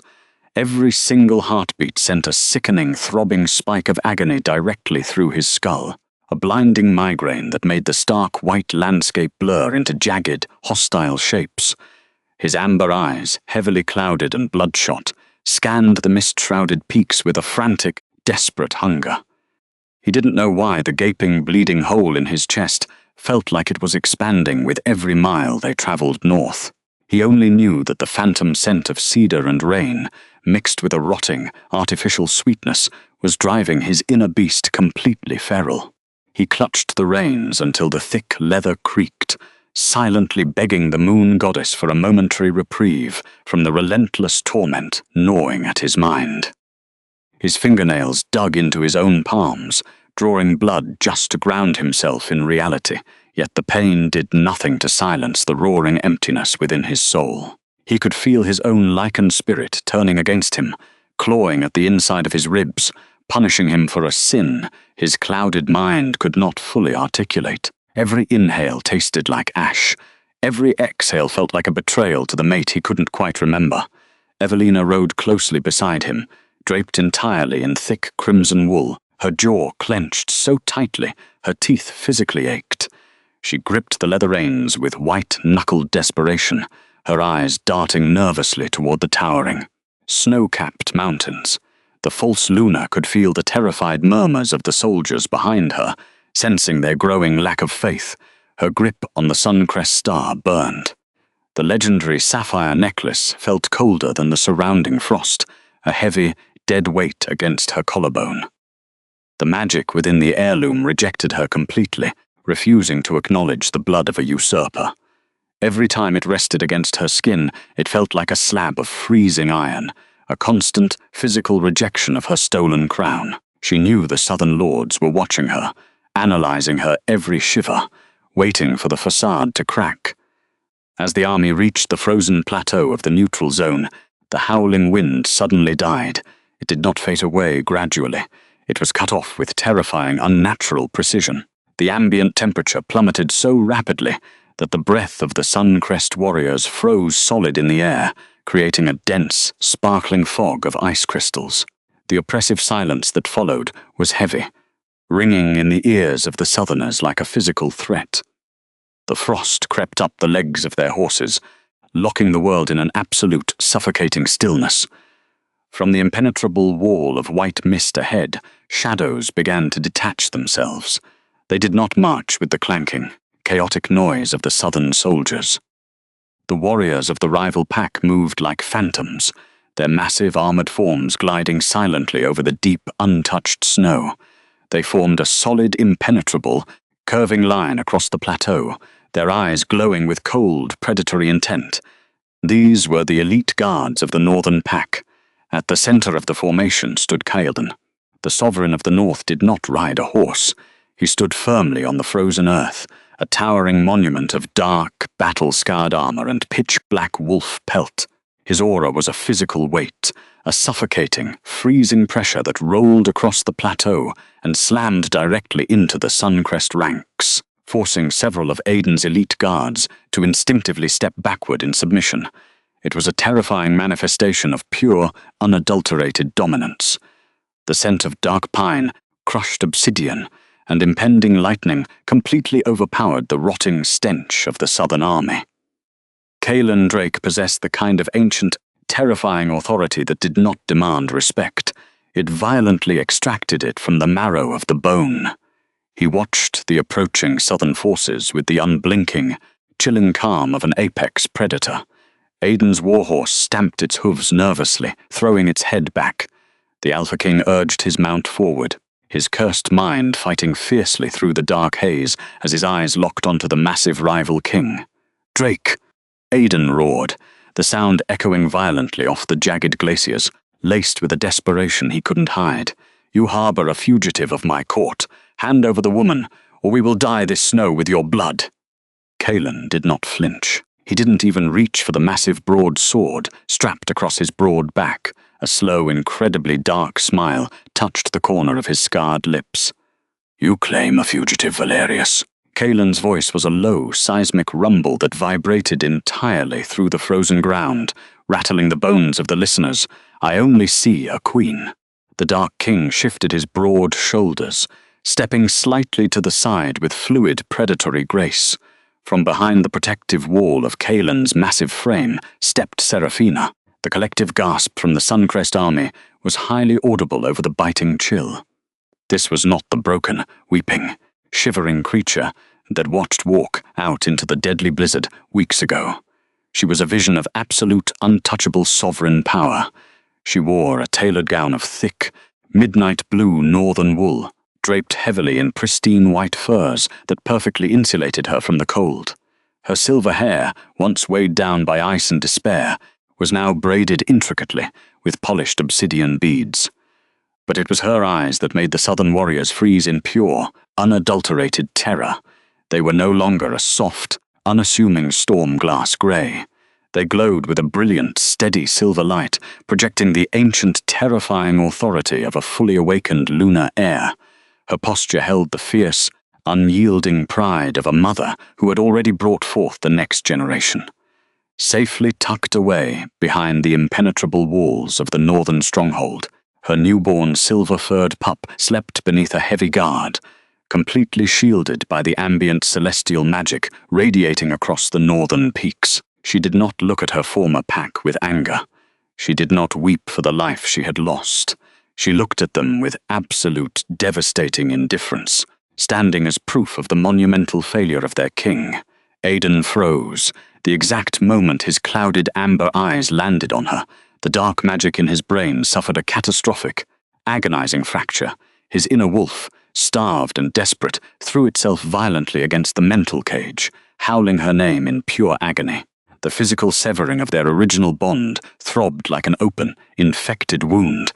Every single heartbeat sent a sickening, throbbing spike of agony directly through his skull, a blinding migraine that made the stark white landscape blur into jagged, hostile shapes. His amber eyes, heavily clouded and bloodshot, scanned the mist-shrouded peaks with a frantic, desperate hunger. He didn't know why the gaping, bleeding hole in his chest felt like it was expanding with every mile they traveled north. He only knew that the phantom scent of cedar and rain, mixed with a rotting, artificial sweetness, was driving his inner beast completely feral. He clutched the reins until the thick leather creaked, silently begging the moon goddess for a momentary reprieve from the relentless torment gnawing at his mind. His fingernails dug into his own palms, drawing blood just to ground himself in reality, yet the pain did nothing to silence the roaring emptiness within his soul. He could feel his own lichened spirit turning against him, clawing at the inside of his ribs, punishing him for a sin his clouded mind could not fully articulate. Every inhale tasted like ash. Every exhale felt like a betrayal to the mate he couldn't quite remember. Evelina rode closely beside him, draped entirely in thick crimson wool, her jaw clenched so tightly her teeth physically ached. She gripped the leather reins with white-knuckled desperation, her eyes darting nervously toward the towering, snow-capped mountains. The false Luna could feel the terrified murmurs of the soldiers behind her, sensing their growing lack of faith. Her grip on the Suncrest star burned. The legendary sapphire necklace felt colder than the surrounding frost, a heavy, dead weight against her collarbone. The magic within the heirloom rejected her completely, refusing to acknowledge the blood of a usurper. Every time it rested against her skin, it felt like a slab of freezing iron, a constant, physical rejection of her stolen crown. She knew the Southern Lords were watching her, analyzing her every shiver, waiting for the facade to crack. As the army reached the frozen plateau of the neutral zone, the howling wind suddenly died. It did not fade away gradually. It was cut off with terrifying, unnatural precision. The ambient temperature plummeted so rapidly that the breath of the Suncrest warriors froze solid in the air, creating a dense, sparkling fog of ice crystals. The oppressive silence that followed was heavy, ringing in the ears of the Southerners like a physical threat. The frost crept up the legs of their horses, locking the world in an absolute, suffocating stillness. From the impenetrable wall of white mist ahead, shadows began to detach themselves. They did not march with the clanking, chaotic noise of the Southern soldiers. The warriors of the rival pack moved like phantoms, their massive armored forms gliding silently over the deep, untouched snow. They formed a solid, impenetrable, curving line across the plateau, their eyes glowing with cold, predatory intent. These were the elite guards of the Northern Pack. At the center of the formation stood Kaelen. The sovereign of the North did not ride a horse. He stood firmly on the frozen earth, a towering monument of dark, battle-scarred armor and pitch-black wolf pelt. His aura was a physical weight, a suffocating, freezing pressure that rolled across the plateau and slammed directly into the Suncrest ranks, forcing several of Aiden's elite guards to instinctively step backward in submission. It was a terrifying manifestation of pure, unadulterated dominance. The scent of dark pine, crushed obsidian, and impending lightning completely overpowered the rotting stench of the Southern army. Kaelen Drake possessed the kind of ancient, terrifying authority that did not demand respect. It violently extracted it from the marrow of the bone. He watched the approaching Southern forces with the unblinking, chilling calm of an apex predator. Aiden's warhorse stamped its hooves nervously, throwing its head back. The Alpha King urged his mount forward, his cursed mind fighting fiercely through the dark haze as his eyes locked onto the massive rival king. "Drake!" Aiden roared, the sound echoing violently off the jagged glaciers, laced with a desperation he couldn't hide. "You harbor a fugitive of my court. Hand over the woman, or we will dye this snow with your blood." Kaelen did not flinch. He didn't even reach for the massive broad sword strapped across his broad back. A slow, incredibly dark smile touched the corner of his scarred lips. "You claim a fugitive, Valerius." Kaelen's voice was a low, seismic rumble that vibrated entirely through the frozen ground, rattling the bones of the listeners. "I only see a queen." The Dark King shifted his broad shoulders, stepping slightly to the side with fluid, predatory grace. From behind the protective wall of Kaelen's massive frame stepped Seraphina. The collective gasp from the Suncrest army was highly audible over the biting chill. This was not the broken, weeping, shivering creature that watched walk out into the deadly blizzard weeks ago. She was a vision of absolute, untouchable sovereign power. She wore a tailored gown of thick, midnight blue northern wool, draped heavily in pristine white furs that perfectly insulated her from the cold. Her silver hair, once weighed down by ice and despair, was now braided intricately with polished obsidian beads. But it was her eyes that made the Southern warriors freeze in pure, unadulterated terror. They were no longer a soft, unassuming storm-glass grey. They glowed with a brilliant, steady silver light, projecting the ancient, terrifying authority of a fully awakened lunar heir. Her posture held the fierce, unyielding pride of a mother who had already brought forth the next generation. Safely tucked away behind the impenetrable walls of the northern stronghold, her newborn silver-furred pup slept beneath a heavy guard, completely shielded by the ambient celestial magic radiating across the northern peaks. She did not look at her former pack with anger. She did not weep for the life she had lost. She looked at them with absolute, devastating indifference, standing as proof of the monumental failure of their king. Alden froze. The exact moment his clouded amber eyes landed on her, the dark magic in his brain suffered a catastrophic, agonizing fracture. His inner wolf, starved and desperate, threw itself violently against the mental cage, howling her name in pure agony. The physical severing of their original bond throbbed like an open, infected wound,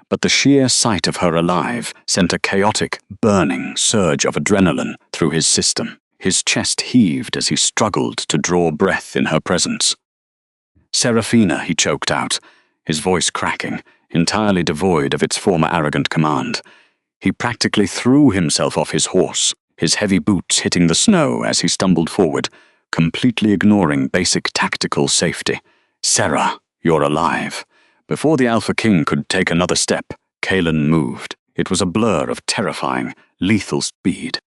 but the sheer sight of her alive sent a chaotic, burning surge of adrenaline through his system. His chest heaved as he struggled to draw breath in her presence. "Seraphina," he choked out, his voice cracking, entirely devoid of its former arrogant command. He practically threw himself off his horse, his heavy boots hitting the snow as he stumbled forward, completely ignoring basic tactical safety. "Sera, you're alive." Before the Alpha King could take another step, Kaelen moved. It was a blur of terrifying, lethal speed.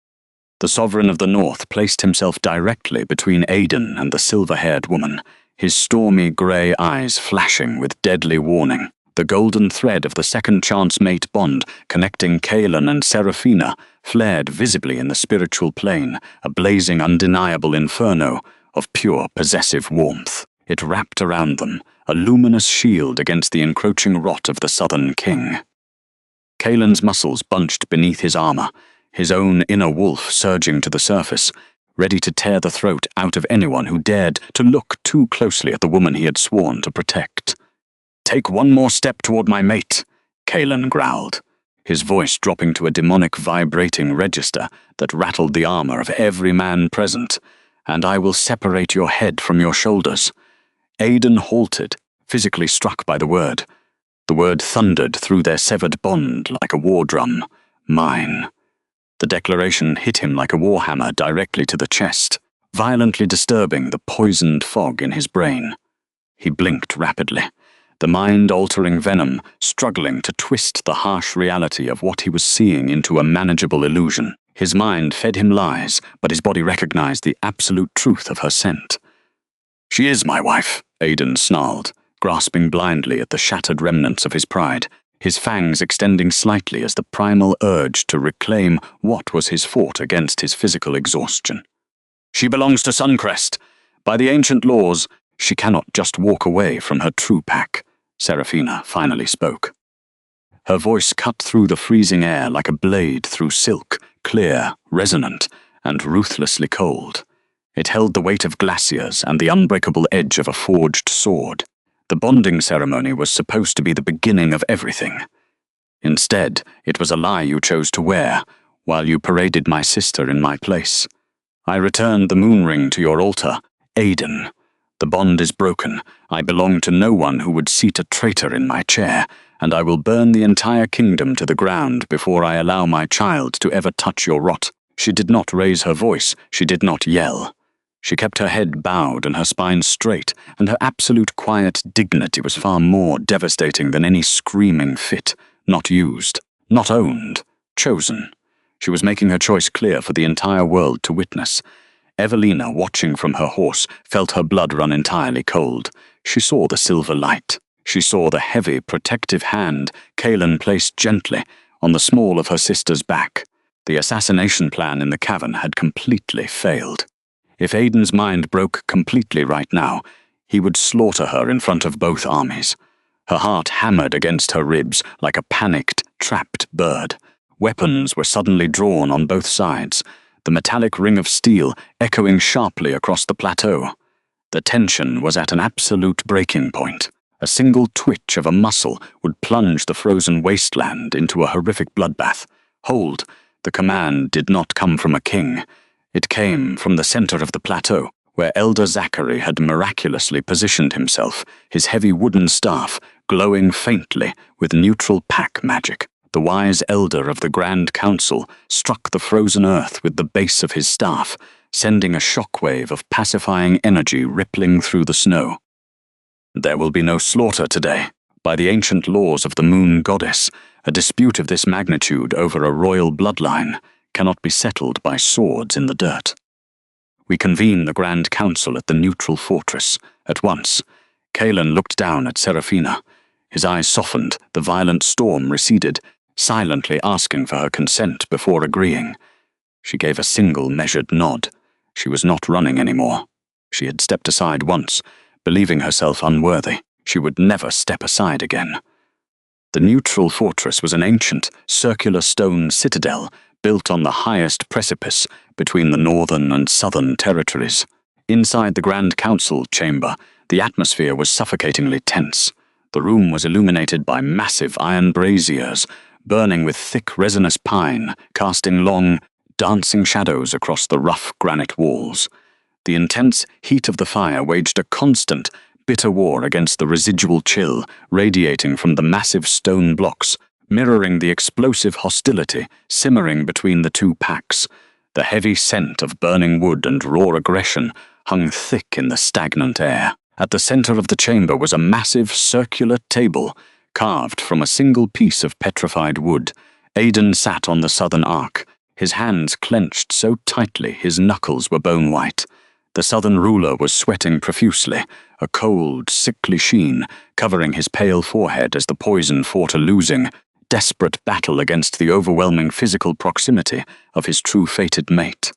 The Sovereign of the North placed himself directly between Alden and the silver-haired woman, his stormy grey eyes flashing with deadly warning. The golden thread of the second-chance mate bond connecting Kaelen and Seraphina flared visibly in the spiritual plane, a blazing, undeniable inferno of pure, possessive warmth. It wrapped around them, a luminous shield against the encroaching rot of the Southern King. Kaelen's muscles bunched beneath his armor, his own inner wolf surging to the surface, ready to tear the throat out of anyone who dared to look too closely at the woman he had sworn to protect. "Take one more step toward my mate," Kaelen growled, his voice dropping to a demonic vibrating register that rattled the armor of every man present, "and I will separate your head from your shoulders." Alden halted, physically struck by the word. The word thundered through their severed bond like a war drum. "Mine." The declaration hit him like a warhammer directly to the chest, violently disturbing the poisoned fog in his brain. He blinked rapidly, the mind-altering venom struggling to twist the harsh reality of what he was seeing into a manageable illusion. His mind fed him lies, but his body recognized the absolute truth of her scent. "She is my wife," Alden snarled, grasping blindly at the shattered remnants of his pride, his fangs extending slightly as the primal urge to reclaim what was his fort against his physical exhaustion. "She belongs to Suncrest. By the ancient laws, she cannot just walk away from her true pack," Seraphina finally spoke. Her voice cut through the freezing air like a blade through silk, clear, resonant, and ruthlessly cold. It held the weight of glaciers and the unbreakable edge of a forged sword. The bonding ceremony was supposed to be the beginning of everything. Instead, it was a lie you chose to wear, while you paraded my sister in my place. I returned the moon ring to your altar, Alden. The bond is broken. I belong to no one who would seat a traitor in my chair, and I will burn the entire kingdom to the ground before I allow my child to ever touch your rot. She did not raise her voice. She did not yell. She kept her head bowed and her spine straight, and her absolute quiet dignity was far more devastating than any screaming fit, not used, not owned, chosen. She was making her choice clear for the entire world to witness. Evelina, watching from her horse, felt her blood run entirely cold. She saw the silver light. She saw the heavy, protective hand Kaelen placed gently on the small of her sister's back. The assassination plan in the cavern had completely failed. If Aiden's mind broke completely right now, he would slaughter her in front of both armies. Her heart hammered against her ribs like a panicked, trapped bird. Weapons were suddenly drawn on both sides, the metallic ring of steel echoing sharply across the plateau. The tension was at an absolute breaking point. A single twitch of a muscle would plunge the frozen wasteland into a horrific bloodbath. Hold! The command did not come from a king. It came from the center of the plateau, where Elder Zachary had miraculously positioned himself, his heavy wooden staff glowing faintly with neutral pack magic. The wise elder of the Grand Council struck the frozen earth with the base of his staff, sending a shockwave of pacifying energy rippling through the snow. "There will be no slaughter today. By the ancient laws of the Moon Goddess, a dispute of this magnitude over a royal bloodline cannot be settled by swords in the dirt. We convene the Grand Council at the neutral fortress. At once, Kaelen looked down at Seraphina. His eyes softened, the violent storm receded, silently asking for her consent before agreeing. She gave a single measured nod. She was not running anymore. She had stepped aside once, believing herself unworthy. She would never step aside again. The neutral fortress was an ancient, circular stone citadel built on the highest precipice between the northern and southern territories. Inside the Grand Council chamber, the atmosphere was suffocatingly tense. The room was illuminated by massive iron braziers, burning with thick resinous pine, casting long, dancing shadows across the rough granite walls. The intense heat of the fire waged a constant, bitter war against the residual chill radiating from the massive stone blocks, mirroring the explosive hostility simmering between the two packs. The heavy scent of burning wood and raw aggression hung thick in the stagnant air. At the center of the chamber was a massive circular table, carved from a single piece of petrified wood. Aidan sat on the southern arc, his hands clenched so tightly his knuckles were bone-white. The southern ruler was sweating profusely, a cold, sickly sheen covering his pale forehead as the poison fought a losing, desperate battle against the overwhelming physical proximity of his true-fated mate.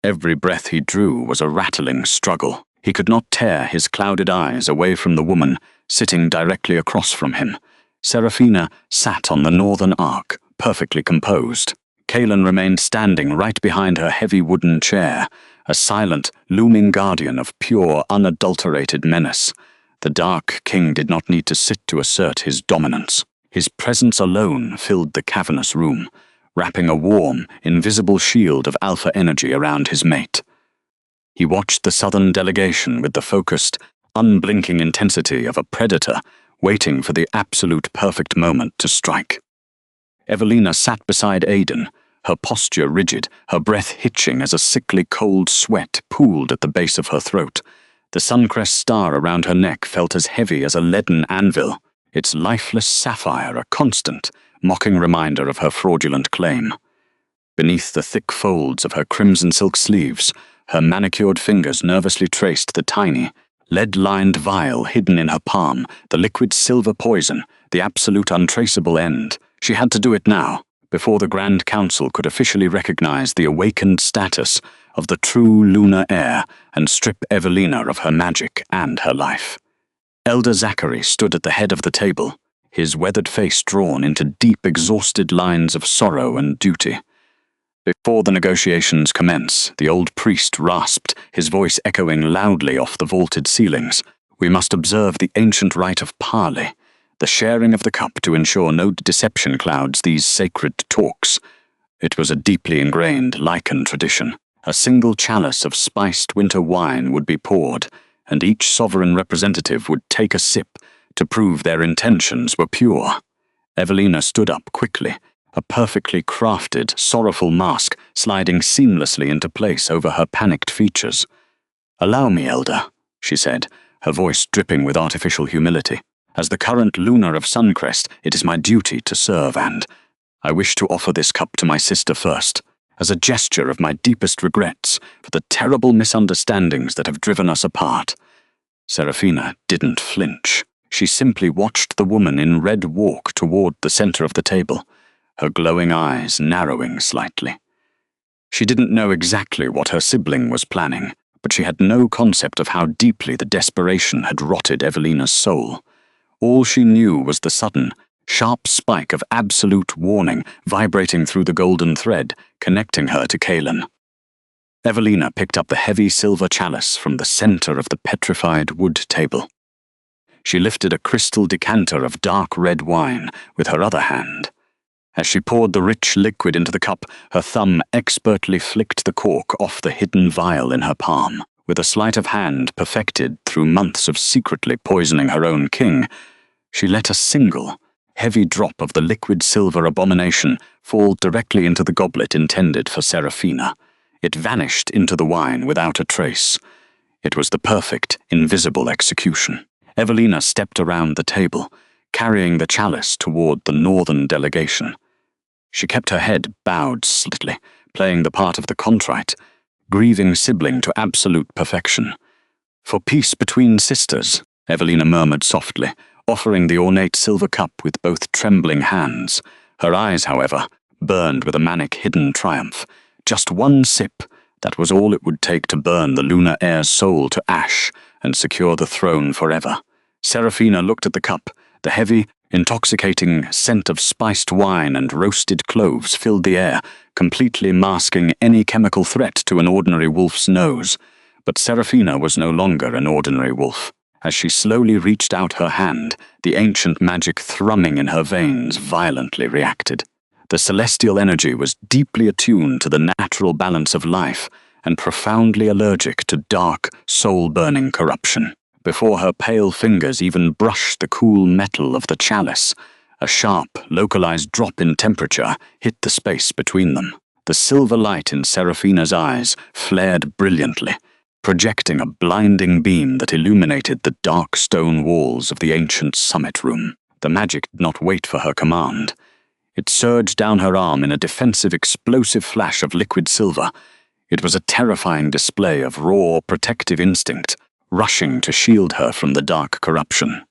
Every breath he drew was a rattling struggle. He could not tear his clouded eyes away from the woman sitting directly across from him. Seraphina sat on the northern arc, perfectly composed. Kaelen remained standing right behind her heavy wooden chair, a silent, looming guardian of pure, unadulterated menace. The Dark King did not need to sit to assert his dominance. His presence alone filled the cavernous room, wrapping a warm, invisible shield of alpha energy around his mate. He watched the southern delegation with the focused, unblinking intensity of a predator, waiting for the absolute perfect moment to strike. Evelina sat beside Aidan, her posture rigid, her breath hitching as a sickly cold sweat pooled at the base of her throat. The suncrest star around her neck felt as heavy as a leaden anvil, its lifeless sapphire a constant, mocking reminder of her fraudulent claim. Beneath the thick folds of her crimson silk sleeves, her manicured fingers nervously traced the tiny, lead-lined vial hidden in her palm, the liquid silver poison, the absolute untraceable end. She had to do it now, before the Grand Council could officially recognize the awakened status of the true lunar heir and strip Evelina of her magic and her life. Elder Zachary stood at the head of the table, his weathered face drawn into deep, exhausted lines of sorrow and duty. Before the negotiations commence, the old priest rasped, his voice echoing loudly off the vaulted ceilings. We must observe the ancient rite of parley, the sharing of the cup to ensure no deception clouds these sacred talks. It was a deeply ingrained Lycan tradition. A single chalice of spiced winter wine would be poured, and each sovereign representative would take a sip to prove their intentions were pure. Evelina stood up quickly, a perfectly crafted, sorrowful mask sliding seamlessly into place over her panicked features. "Allow me, Elder," she said, her voice dripping with artificial humility. "As the current Lunar of Suncrest, it is my duty to serve, and I wish to offer this cup to my sister first, as a gesture of my deepest regrets for the terrible misunderstandings that have driven us apart." Seraphina didn't flinch. She simply watched the woman in red walk toward the center of the table, her glowing eyes narrowing slightly. She didn't know exactly what her sibling was planning, but she had no concept of how deeply the desperation had rotted Evelina's soul. All she knew was the sudden, sharp spike of absolute warning vibrating through the golden thread, connecting her to Kaelen. Evelina picked up the heavy silver chalice from the center of the petrified wood table. She lifted a crystal decanter of dark red wine with her other hand. As she poured the rich liquid into the cup, her thumb expertly flicked the cork off the hidden vial in her palm. With a sleight of hand perfected through months of secretly poisoning her own king, she let a single, heavy drop of the liquid silver abomination fall directly into the goblet intended for Seraphina. It vanished into the wine without a trace. It was the perfect, invisible execution. Evelina stepped around the table, carrying the chalice toward the northern delegation. She kept her head bowed slightly, playing the part of the contrite, grieving sibling to absolute perfection. "For peace between sisters," Evelina murmured softly, offering the ornate silver cup with both trembling hands. Her eyes, however, burned with a manic hidden triumph. Just one sip, that was all it would take to burn the Luna heir's soul to ash and secure the throne forever. Seraphina looked at the cup. The heavy, intoxicating scent of spiced wine and roasted cloves filled the air, completely masking any chemical threat to an ordinary wolf's nose. But Seraphina was no longer an ordinary wolf. As she slowly reached out her hand, the ancient magic thrumming in her veins violently reacted. The celestial energy was deeply attuned to the natural balance of life and profoundly allergic to dark, soul-burning corruption. Before her pale fingers even brushed the cool metal of the chalice, a sharp, localized drop in temperature hit the space between them. The silver light in Seraphina's eyes flared brilliantly, projecting a blinding beam that illuminated the dark stone walls of the ancient summit room. The magic did not wait for her command. It surged down her arm in a defensive, explosive flash of liquid silver. It was a terrifying display of raw, protective instinct, rushing to shield her from the dark corruption.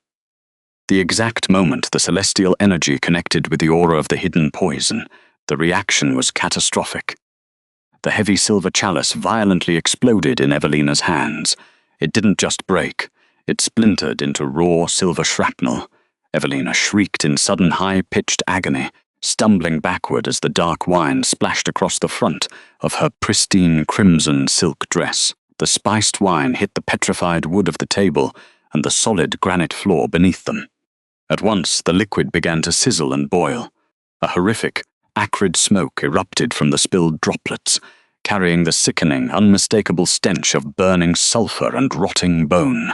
The exact moment the celestial energy connected with the aura of the hidden poison, the reaction was catastrophic. The heavy silver chalice violently exploded in Evelina's hands. It didn't just break, it splintered into raw silver shrapnel. Evelina shrieked in sudden high-pitched agony, stumbling backward as the dark wine splashed across the front of her pristine crimson silk dress. The spiced wine hit the petrified wood of the table and the solid granite floor beneath them. At once, the liquid began to sizzle and boil. A horrific, acrid smoke erupted from the spilled droplets, carrying the sickening, unmistakable stench of burning sulfur and rotting bone.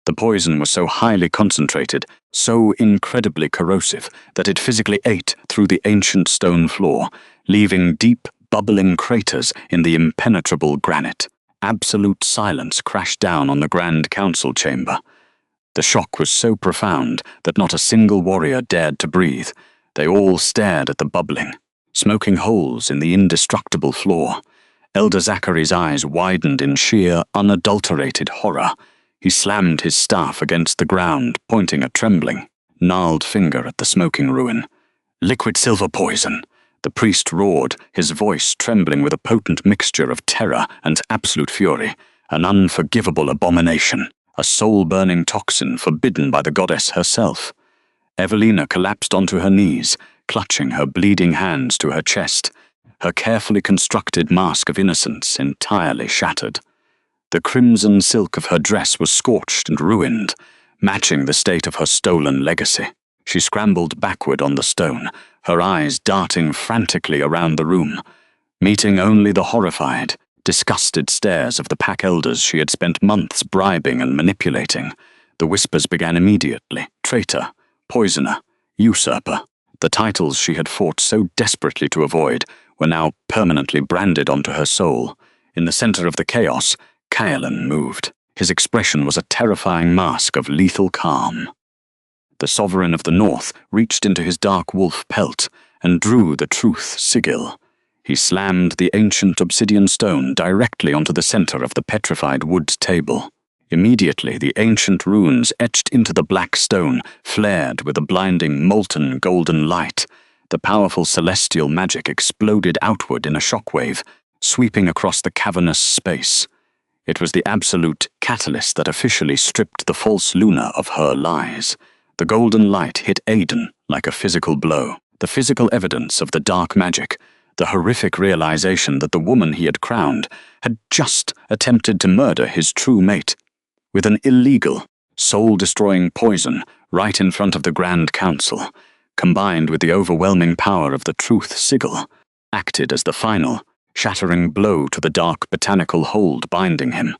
The poison was so highly concentrated, so incredibly corrosive, that it physically ate through the ancient stone floor, leaving deep, bubbling craters in the impenetrable granite. Absolute silence crashed down on the Grand Council chamber. The shock was so profound that not a single warrior dared to breathe. They all stared at the bubbling, smoking holes in the indestructible floor. Elder Zachary's eyes widened in sheer, unadulterated horror. He slammed his staff against the ground, pointing a trembling, gnarled finger at the smoking ruin. "Liquid silver poison!" The priest roared, his voice trembling with a potent mixture of terror and absolute fury. An unforgivable abomination, a soul-burning toxin forbidden by the goddess herself. Evelina collapsed onto her knees, clutching her bleeding hands to her chest, her carefully constructed mask of innocence entirely shattered. The crimson silk of her dress was scorched and ruined, matching the state of her stolen legacy. She scrambled backward on the stone, her eyes darting frantically around the room, meeting only the horrified, disgusted stares of the pack elders she had spent months bribing and manipulating. The whispers began immediately: traitor, poisoner, usurper. The titles she had fought so desperately to avoid were now permanently branded onto her soul. In the center of the chaos, Kaelen moved. His expression was a terrifying mask of lethal calm. The sovereign of the north reached into his dark wolf pelt and drew the truth sigil. He slammed the ancient obsidian stone directly onto the center of the petrified wood table. Immediately, the ancient runes etched into the black stone flared with a blinding, molten golden light. The powerful celestial magic exploded outward in a shockwave, sweeping across the cavernous space. It was the absolute catalyst that officially stripped the false Luna of her lies. The golden light hit Aiden like a physical blow. The physical evidence of the dark magic, the horrific realization that the woman he had crowned had just attempted to murder his true mate with an illegal, soul-destroying poison right in front of the Grand Council, combined with the overwhelming power of the truth sigil, acted as the final, shattering blow to the dark botanical hold binding him.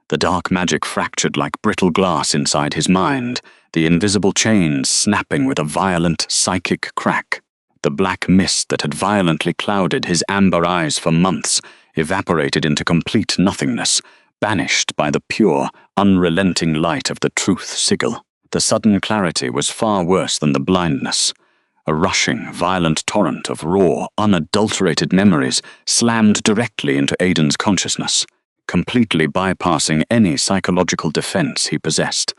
The dark magic fractured like brittle glass inside his mind, the invisible chains snapping with a violent psychic crack. The black mist that had violently clouded his amber eyes for months evaporated into complete nothingness, banished by the pure, unrelenting light of the truth sigil. The sudden clarity was far worse than the blindness. A rushing, violent torrent of raw, unadulterated memories slammed directly into Aiden's consciousness, completely bypassing any psychological defense he possessed.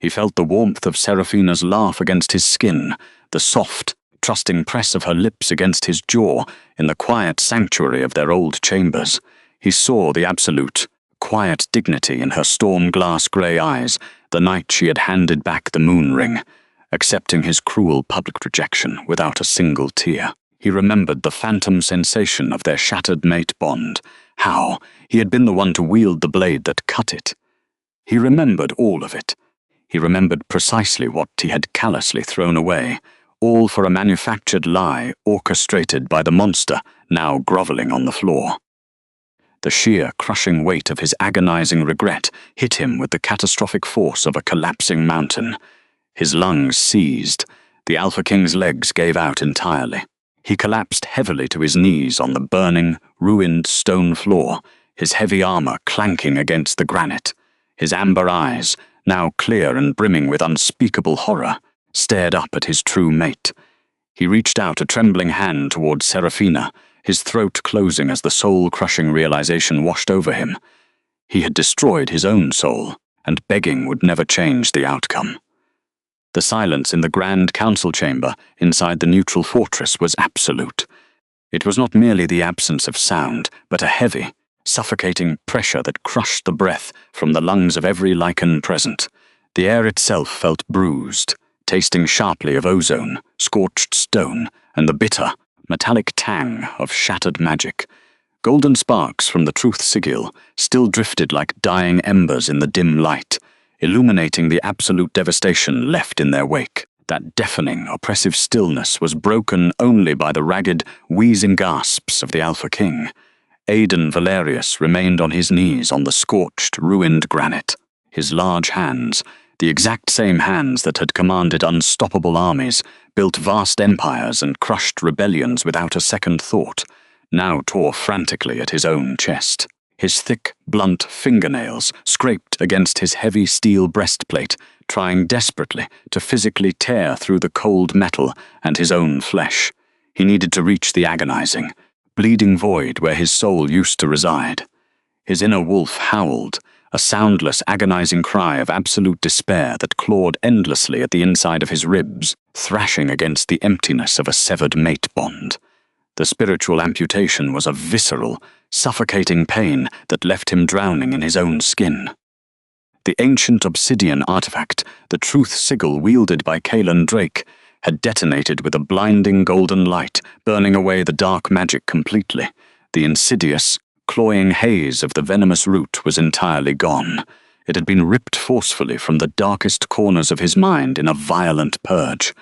He felt the warmth of Seraphina's laugh against his skin, the soft, trusting press of her lips against his jaw in the quiet sanctuary of their old chambers. He saw the absolute, quiet dignity in her storm-glass grey eyes the night she had handed back the moon ring, accepting his cruel public rejection without a single tear. He remembered the phantom sensation of their shattered mate bond, how he had been the one to wield the blade that cut it. He remembered all of it. He remembered precisely what he had callously thrown away, all for a manufactured lie orchestrated by the monster now grovelling on the floor. The sheer, crushing weight of his agonizing regret hit him with the catastrophic force of a collapsing mountain. His lungs seized. The Alpha King's legs gave out entirely. He collapsed heavily to his knees on the burning, ruined stone floor, his heavy armor clanking against the granite. His amber eyes, now clear and brimming with unspeakable horror, stared up at his true mate. He reached out a trembling hand toward Seraphina, his throat closing as the soul-crushing realization washed over him. He had destroyed his own soul, and begging would never change the outcome. The silence in the grand council chamber inside the neutral fortress was absolute. It was not merely the absence of sound, but a heavy, suffocating pressure that crushed the breath from the lungs of every lichen present. The air itself felt bruised, tasting sharply of ozone, scorched stone, and the bitter, metallic tang of shattered magic. Golden sparks from the truth sigil still drifted like dying embers in the dim light, illuminating the absolute devastation left in their wake. That deafening, oppressive stillness was broken only by the ragged, wheezing gasps of the Alpha King. Aidan Valerius remained on his knees on the scorched, ruined granite. His large hands, the exact same hands that had commanded unstoppable armies, built vast empires and crushed rebellions without a second thought, now tore frantically at his own chest. His thick, blunt fingernails scraped against his heavy steel breastplate, trying desperately to physically tear through the cold metal and his own flesh. He needed to reach the agonizing, bleeding void where his soul used to reside. His inner wolf howled, a soundless, agonizing cry of absolute despair that clawed endlessly at the inside of his ribs, thrashing against the emptiness of a severed mate bond. The spiritual amputation was a visceral, suffocating pain that left him drowning in his own skin. The ancient obsidian artifact, the truth sigil wielded by Kaelen Drake, had detonated with a blinding golden light, burning away the dark magic completely. The insidious, cloying haze of the venomous root was entirely gone. It had been ripped forcefully from the darkest corners of his mind in a violent purge.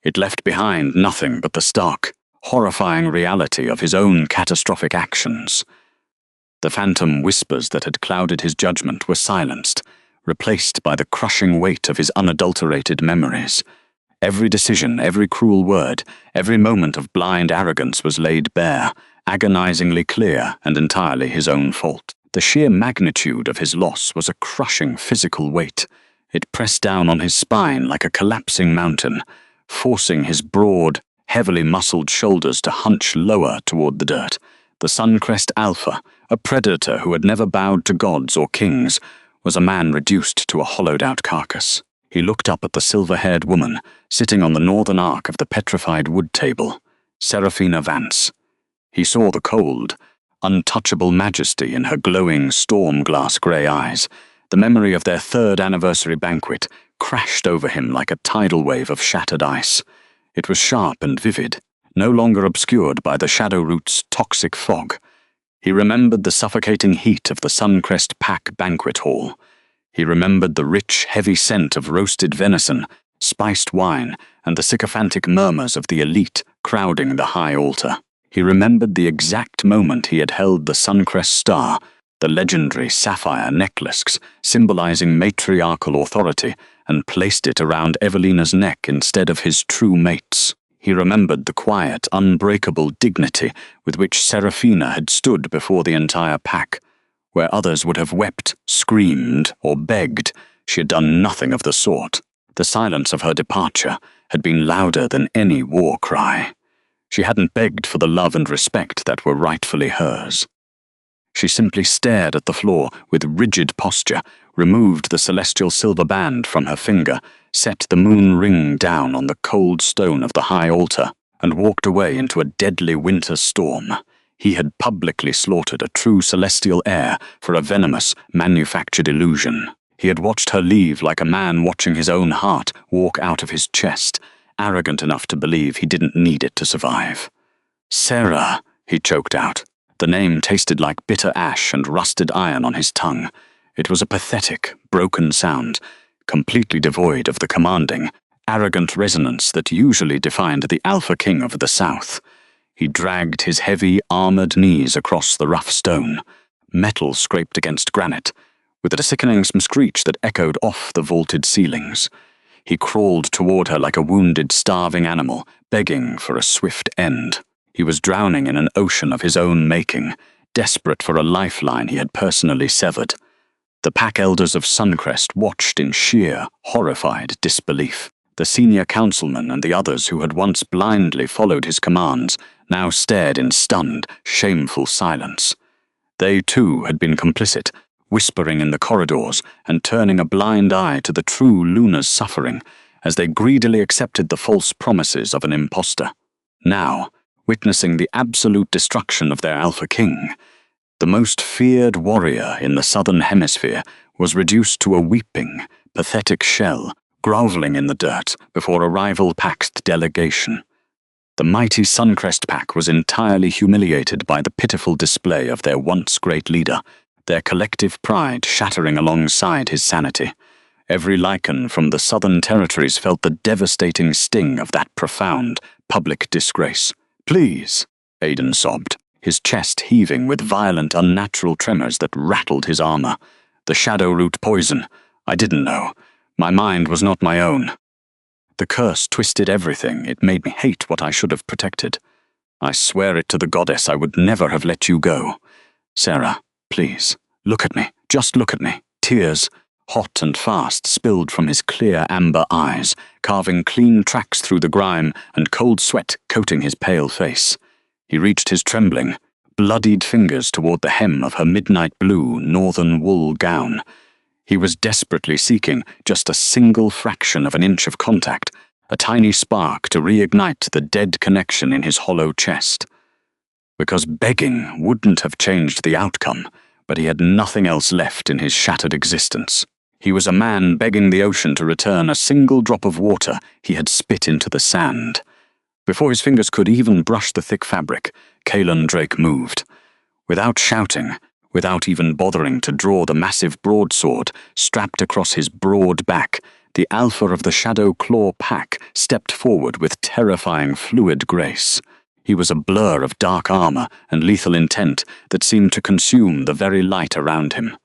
It left behind nothing but the stark, horrifying reality of his own catastrophic actions. The phantom whispers that had clouded his judgment were silenced, replaced by the crushing weight of his unadulterated memories. Every decision, every cruel word, every moment of blind arrogance was laid bare, agonizingly clear and entirely his own fault. The sheer magnitude of his loss was a crushing physical weight. It pressed down on his spine like a collapsing mountain, forcing his broad, heavily muscled shoulders to hunch lower toward the dirt. The Suncrest Alpha, a predator who had never bowed to gods or kings, was a man reduced to a hollowed-out carcass. He looked up at the silver-haired woman sitting on the northern arc of the petrified wood table, Seraphina Vance. He saw the cold, untouchable majesty in her glowing, storm-glass grey eyes. The memory of their third anniversary banquet crashed over him like a tidal wave of shattered ice. It was sharp and vivid, no longer obscured by the Shadow Root's toxic fog. He remembered the suffocating heat of the Suncrest Pack banquet hall. He remembered the rich, heavy scent of roasted venison, spiced wine, and the sycophantic murmurs of the elite crowding the high altar. He remembered the exact moment he had held the Suncrest star, the legendary sapphire necklace symbolizing matriarchal authority, and placed it around Evelina's neck instead of his true mate's. He remembered the quiet, unbreakable dignity with which Seraphina had stood before the entire pack. Where others would have wept, screamed, or begged, she had done nothing of the sort. The silence of her departure had been louder than any war cry. She hadn't begged for the love and respect that were rightfully hers. She simply stared at the floor with rigid posture, removed the celestial silver band from her finger, set the moon ring down on the cold stone of the high altar, and walked away into a deadly winter storm. He had publicly slaughtered a true celestial heir for a venomous, manufactured illusion. He had watched her leave like a man watching his own heart walk out of his chest, arrogant enough to believe he didn't need it to survive. "Sarah," he choked out. The name tasted like bitter ash and rusted iron on his tongue. It was a pathetic, broken sound, completely devoid of the commanding, arrogant resonance that usually defined the Alpha King of the South. He dragged his heavy, armored knees across the rough stone. Metal scraped against granite, with a sickening screech that echoed off the vaulted ceilings. He crawled toward her like a wounded, starving animal, begging for a swift end. He was drowning in an ocean of his own making, desperate for a lifeline he had personally severed. The pack elders of Suncrest watched in sheer, horrified disbelief. The senior councilman and the others who had once blindly followed his commands now stared in stunned, shameful silence. They too had been complicit, whispering in the corridors and turning a blind eye to the true Luna's suffering as they greedily accepted the false promises of an impostor. Now, witnessing the absolute destruction of their Alpha King, the most feared warrior in the Southern Hemisphere was reduced to a weeping, pathetic shell, groveling in the dirt before a rival pack's delegation. The mighty Suncrest pack was entirely humiliated by the pitiful display of their once great leader, their collective pride shattering alongside his sanity. Every Lycan from the Southern Territories felt the devastating sting of that profound, public disgrace. "Please," Aiden sobbed, his chest heaving with violent, unnatural tremors that rattled his armor. "The shadow root poison. I didn't know. My mind was not my own. The curse twisted everything. It made me hate what I should have protected. I swear it to the goddess I would never have let you go. Sarah, please, look at me. Just look at me." Tears, hot and fast, spilled from his clear amber eyes, carving clean tracks through the grime and cold sweat coating his pale face. He reached his trembling, bloodied fingers toward the hem of her midnight blue northern wool gown. He was desperately seeking just a single fraction of an inch of contact, a tiny spark to reignite the dead connection in his hollow chest. Because begging wouldn't have changed the outcome, but he had nothing else left in his shattered existence. He was a man begging the ocean to return a single drop of water he had spit into the sand. Before his fingers could even brush the thick fabric, Kaelen Drake moved. Without shouting, without even bothering to draw the massive broadsword strapped across his broad back, the alpha of the Shadow Claw pack stepped forward with terrifying fluid grace. He was a blur of dark armor and lethal intent that seemed to consume the very light around him.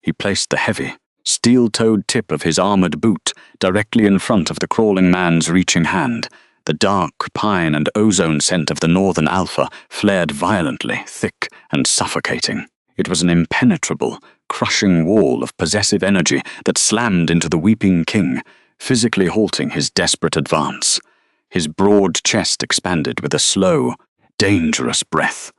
He placed the heavy, steel-toed tip of his armored boot directly in front of the crawling man's reaching hand. The dark pine and ozone scent of the northern alpha flared violently, thick and suffocating. It was an impenetrable, crushing wall of possessive energy that slammed into the weeping king, physically halting his desperate advance. His broad chest expanded with a slow, dangerous breath.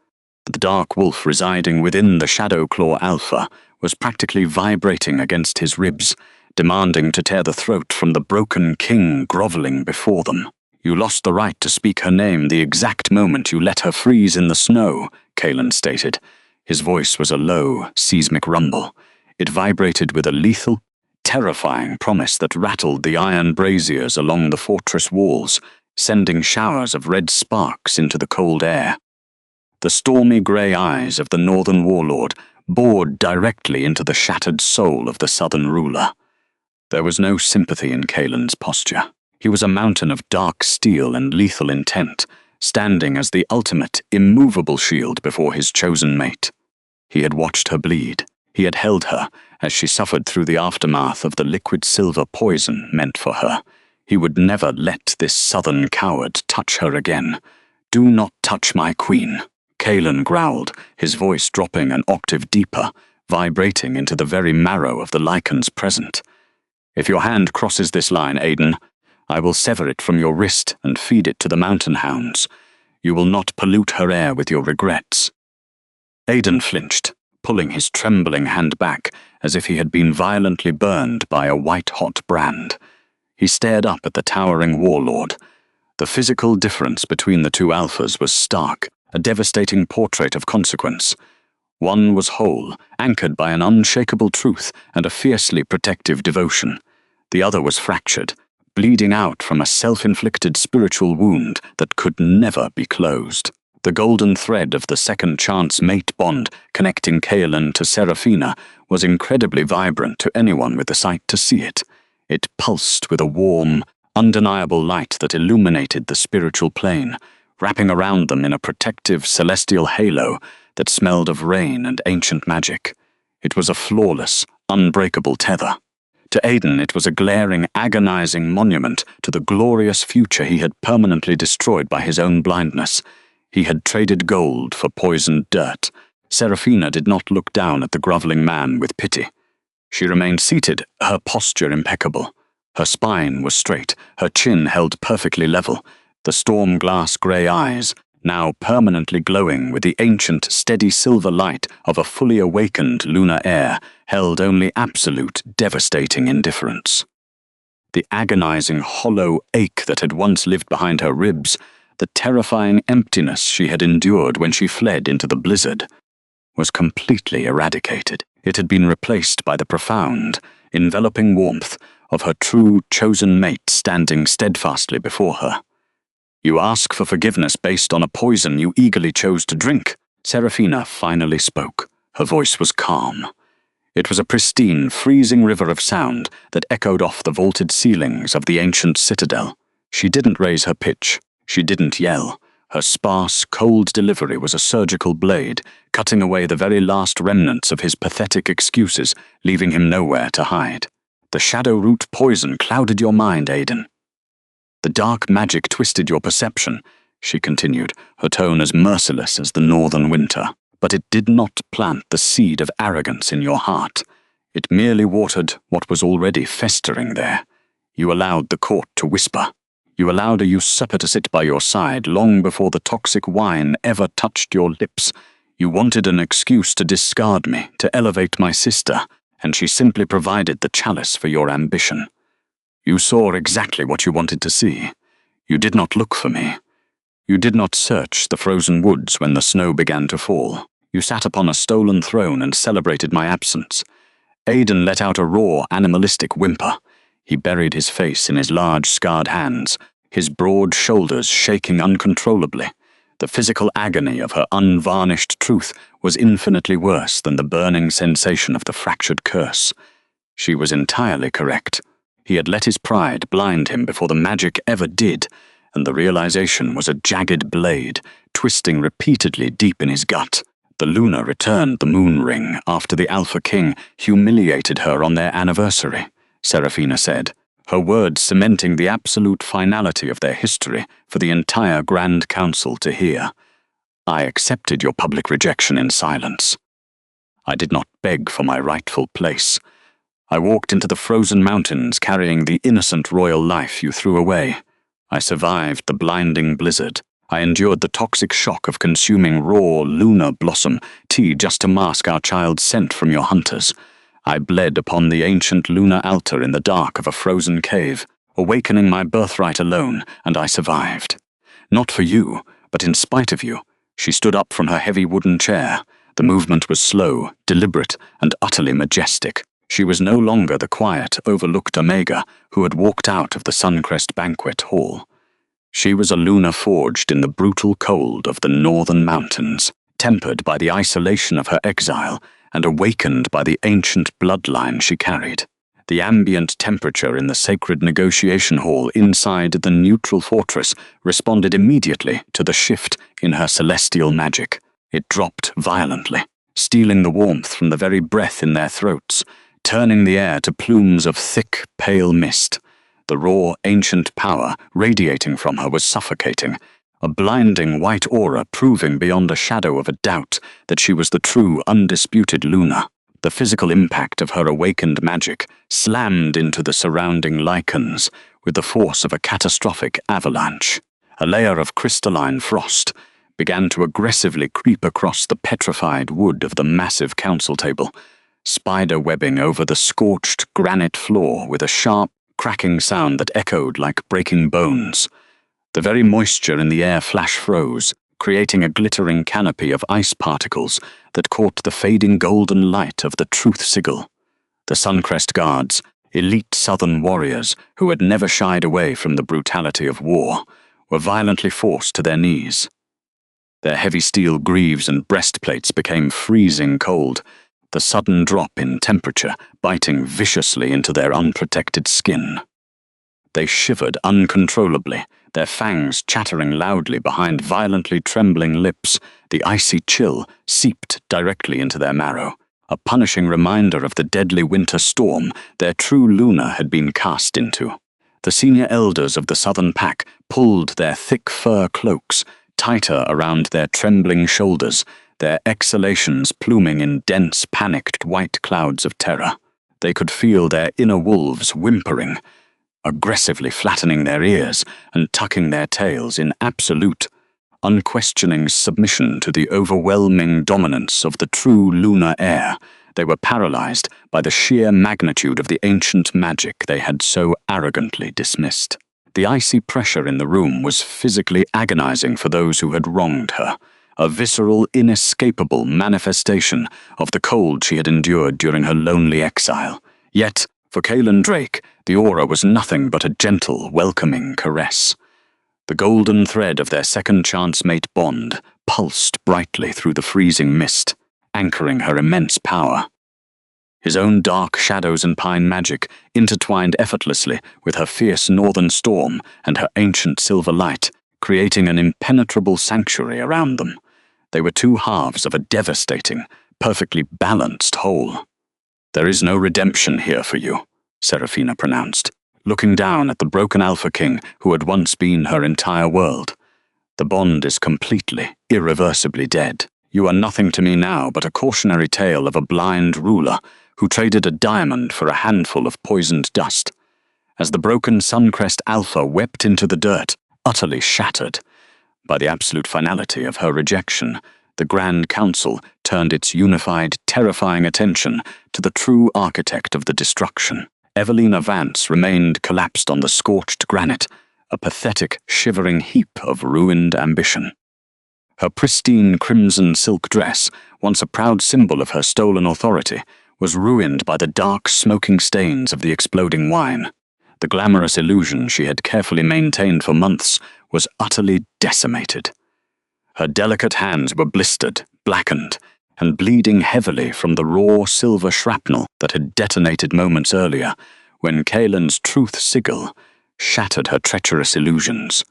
The dark wolf residing within the Shadow Claw Alpha was practically vibrating against his ribs, demanding to tear the throat from the broken king groveling before them. "You lost the right to speak her name the exact moment you let her freeze in the snow," Kaelen stated. His voice was a low, seismic rumble. It vibrated with a lethal, terrifying promise that rattled the iron braziers along the fortress walls, sending showers of red sparks into the cold air. The stormy grey eyes of the northern warlord bored directly into the shattered soul of the southern ruler. There was no sympathy in Kaelen's posture. He was a mountain of dark steel and lethal intent, standing as the ultimate, immovable shield before his chosen mate. He had watched her bleed. He had held her as she suffered through the aftermath of the liquid silver poison meant for her. He would never let this southern coward touch her again. "Do not touch my queen," Kaelen growled, his voice dropping an octave deeper, vibrating into the very marrow of the Lycans present. "If your hand crosses this line, Aiden, I will sever it from your wrist and feed it to the mountain hounds. You will not pollute her air with your regrets." Aiden flinched, pulling his trembling hand back as if he had been violently burned by a white-hot brand. He stared up at the towering warlord. The physical difference between the two alphas was stark, a devastating portrait of consequence. One was whole, anchored by an unshakable truth and a fiercely protective devotion. The other was fractured, bleeding out from a self-inflicted spiritual wound that could never be closed. The golden thread of the second chance mate bond connecting Kaelen to Seraphina was incredibly vibrant to anyone with the sight to see it. It pulsed with a warm, undeniable light that illuminated the spiritual plane, wrapping around them in a protective celestial halo that smelled of rain and ancient magic. It was a flawless, unbreakable tether. To Aiden, it was a glaring, agonizing monument to the glorious future he had permanently destroyed by his own blindness. He had traded gold for poisoned dirt. Seraphina did not look down at the groveling man with pity. She remained seated, her posture impeccable. Her spine was straight, her chin held perfectly level. The storm-glass grey eyes, now permanently glowing with the ancient, steady silver light of a fully awakened lunar air, held only absolute, devastating indifference. The agonizing, hollow ache that had once lived behind her ribs, the terrifying emptiness she had endured when she fled into the blizzard, was completely eradicated. It had been replaced by the profound, enveloping warmth of her true, chosen mate standing steadfastly before her. "You ask for forgiveness based on a poison you eagerly chose to drink," Seraphina finally spoke. Her voice was calm. It was a pristine, freezing river of sound that echoed off the vaulted ceilings of the ancient citadel. She didn't raise her pitch. She didn't yell. Her sparse, cold delivery was a surgical blade, cutting away the very last remnants of his pathetic excuses, leaving him nowhere to hide. "The shadow root poison clouded your mind, Aiden. The dark magic twisted your perception," she continued, her tone as merciless as the northern winter. "But it did not plant the seed of arrogance in your heart. It merely watered what was already festering there. You allowed the court to whisper. You allowed a usurper to sit by your side long before the toxic wine ever touched your lips. You wanted an excuse to discard me, to elevate my sister, and she simply provided the chalice for your ambition. You saw exactly what you wanted to see. You did not look for me. You did not search the frozen woods when the snow began to fall. You sat upon a stolen throne and celebrated my absence." Aiden let out a raw, animalistic whimper. He buried his face in his large, scarred hands, his broad shoulders shaking uncontrollably. The physical agony of her unvarnished truth was infinitely worse than the burning sensation of the fractured curse. She was entirely correct. He had let his pride blind him before the magic ever did, and the realization was a jagged blade, twisting repeatedly deep in his gut. The Luna returned the moon ring after the Alpha King humiliated her on their anniversary, Seraphina said, her words cementing the absolute finality of their history for the entire Grand Council to hear. "I accepted your public rejection in silence. I did not beg for my rightful place. I walked into the frozen mountains carrying the innocent royal life you threw away. I survived the blinding blizzard. I endured the toxic shock of consuming raw lunar blossom tea just to mask our child's scent from your hunters. I bled upon the ancient lunar altar in the dark of a frozen cave, awakening my birthright alone, and I survived. Not for you, but in spite of you." She stood up from her heavy wooden chair. The movement was slow, deliberate, and utterly majestic. She was no longer the quiet, overlooked Omega who had walked out of the Suncrest banquet hall. She was a Luna forged in the brutal cold of the northern mountains, tempered by the isolation of her exile, and awakened by the ancient bloodline she carried. The ambient temperature in the sacred negotiation hall inside the neutral fortress responded immediately to the shift in her celestial magic. It dropped violently, stealing the warmth from the very breath in their throats, turning the air to plumes of thick, pale mist. The raw, ancient power radiating from her was suffocating, a blinding white aura proving beyond a shadow of a doubt that she was the true, undisputed Luna. The physical impact of her awakened magic slammed into the surrounding lichens with the force of a catastrophic avalanche. A layer of crystalline frost, began to aggressively creep across the petrified wood of the massive council table, spider webbing over the scorched granite floor with a sharp, cracking sound that echoed like breaking bones. The very moisture in the air flash froze, creating a glittering canopy of ice particles that caught the fading golden light of the truth sigil. The Suncrest Guards, elite southern warriors who had never shied away from the brutality of war, were violently forced to their knees. Their heavy steel greaves and breastplates became freezing cold, the sudden drop in temperature biting viciously into their unprotected skin. They shivered uncontrollably, their fangs chattering loudly behind violently trembling lips. The icy chill seeped directly into their marrow, a punishing reminder of the deadly winter storm their true Luna had been cast into. The senior elders of the southern pack pulled their thick fur cloaks tighter around their trembling shoulders, their exhalations pluming in dense, panicked white clouds of terror. They could feel their inner wolves whimpering, aggressively flattening their ears and tucking their tails in absolute, unquestioning submission to the overwhelming dominance of the true lunar air. They were paralyzed by the sheer magnitude of the ancient magic they had so arrogantly dismissed. The icy pressure in the room was physically agonizing for those who had wronged her, a visceral, inescapable manifestation of the cold she had endured during her lonely exile. Yet, for Kaelen Drake, the aura was nothing but a gentle, welcoming caress. The golden thread of their second-chance mate bond pulsed brightly through the freezing mist, anchoring her immense power. His own dark shadows and pine magic intertwined effortlessly with her fierce northern storm and her ancient silver light, creating an impenetrable sanctuary around them. They were two halves of a devastating, perfectly balanced whole. "There is no redemption here for you," Seraphina pronounced, looking down at the broken Alpha King who had once been her entire world. "The bond is completely, irreversibly dead. You are nothing to me now but a cautionary tale of a blind ruler who traded a diamond for a handful of poisoned dust." As the broken Suncrest Alpha wept into the dirt, utterly shattered by the absolute finality of her rejection, the Grand Council turned its unified, terrifying attention to the true architect of the destruction. Evelina Vance remained collapsed on the scorched granite, a pathetic, shivering heap of ruined ambition. Her pristine crimson silk dress, once a proud symbol of her stolen authority, was ruined by the dark, smoking stains of the exploding wine. The glamorous illusion she had carefully maintained for months was utterly decimated. Her delicate hands were blistered, blackened, and bleeding heavily from the raw silver shrapnel that had detonated moments earlier when Kaelen's truth sigil shattered her treacherous illusions.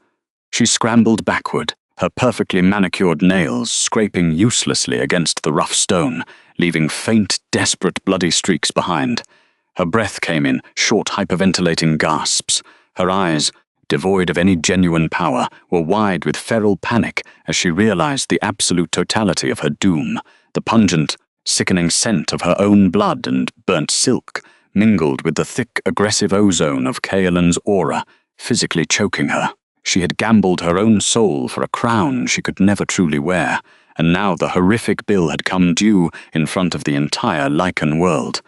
She scrambled backward, her perfectly manicured nails scraping uselessly against the rough stone, leaving faint, desperate bloody streaks behind. Her breath came in short, hyperventilating gasps. Her eyes, devoid of any genuine power, were wide with feral panic as she realized the absolute totality of her doom. The pungent, sickening scent of her own blood and burnt silk mingled with the thick, aggressive ozone of Kaelen's aura, physically choking her. She had gambled her own soul for a crown she could never truly wear, and now the horrific bill had come due in front of the entire Lycan world.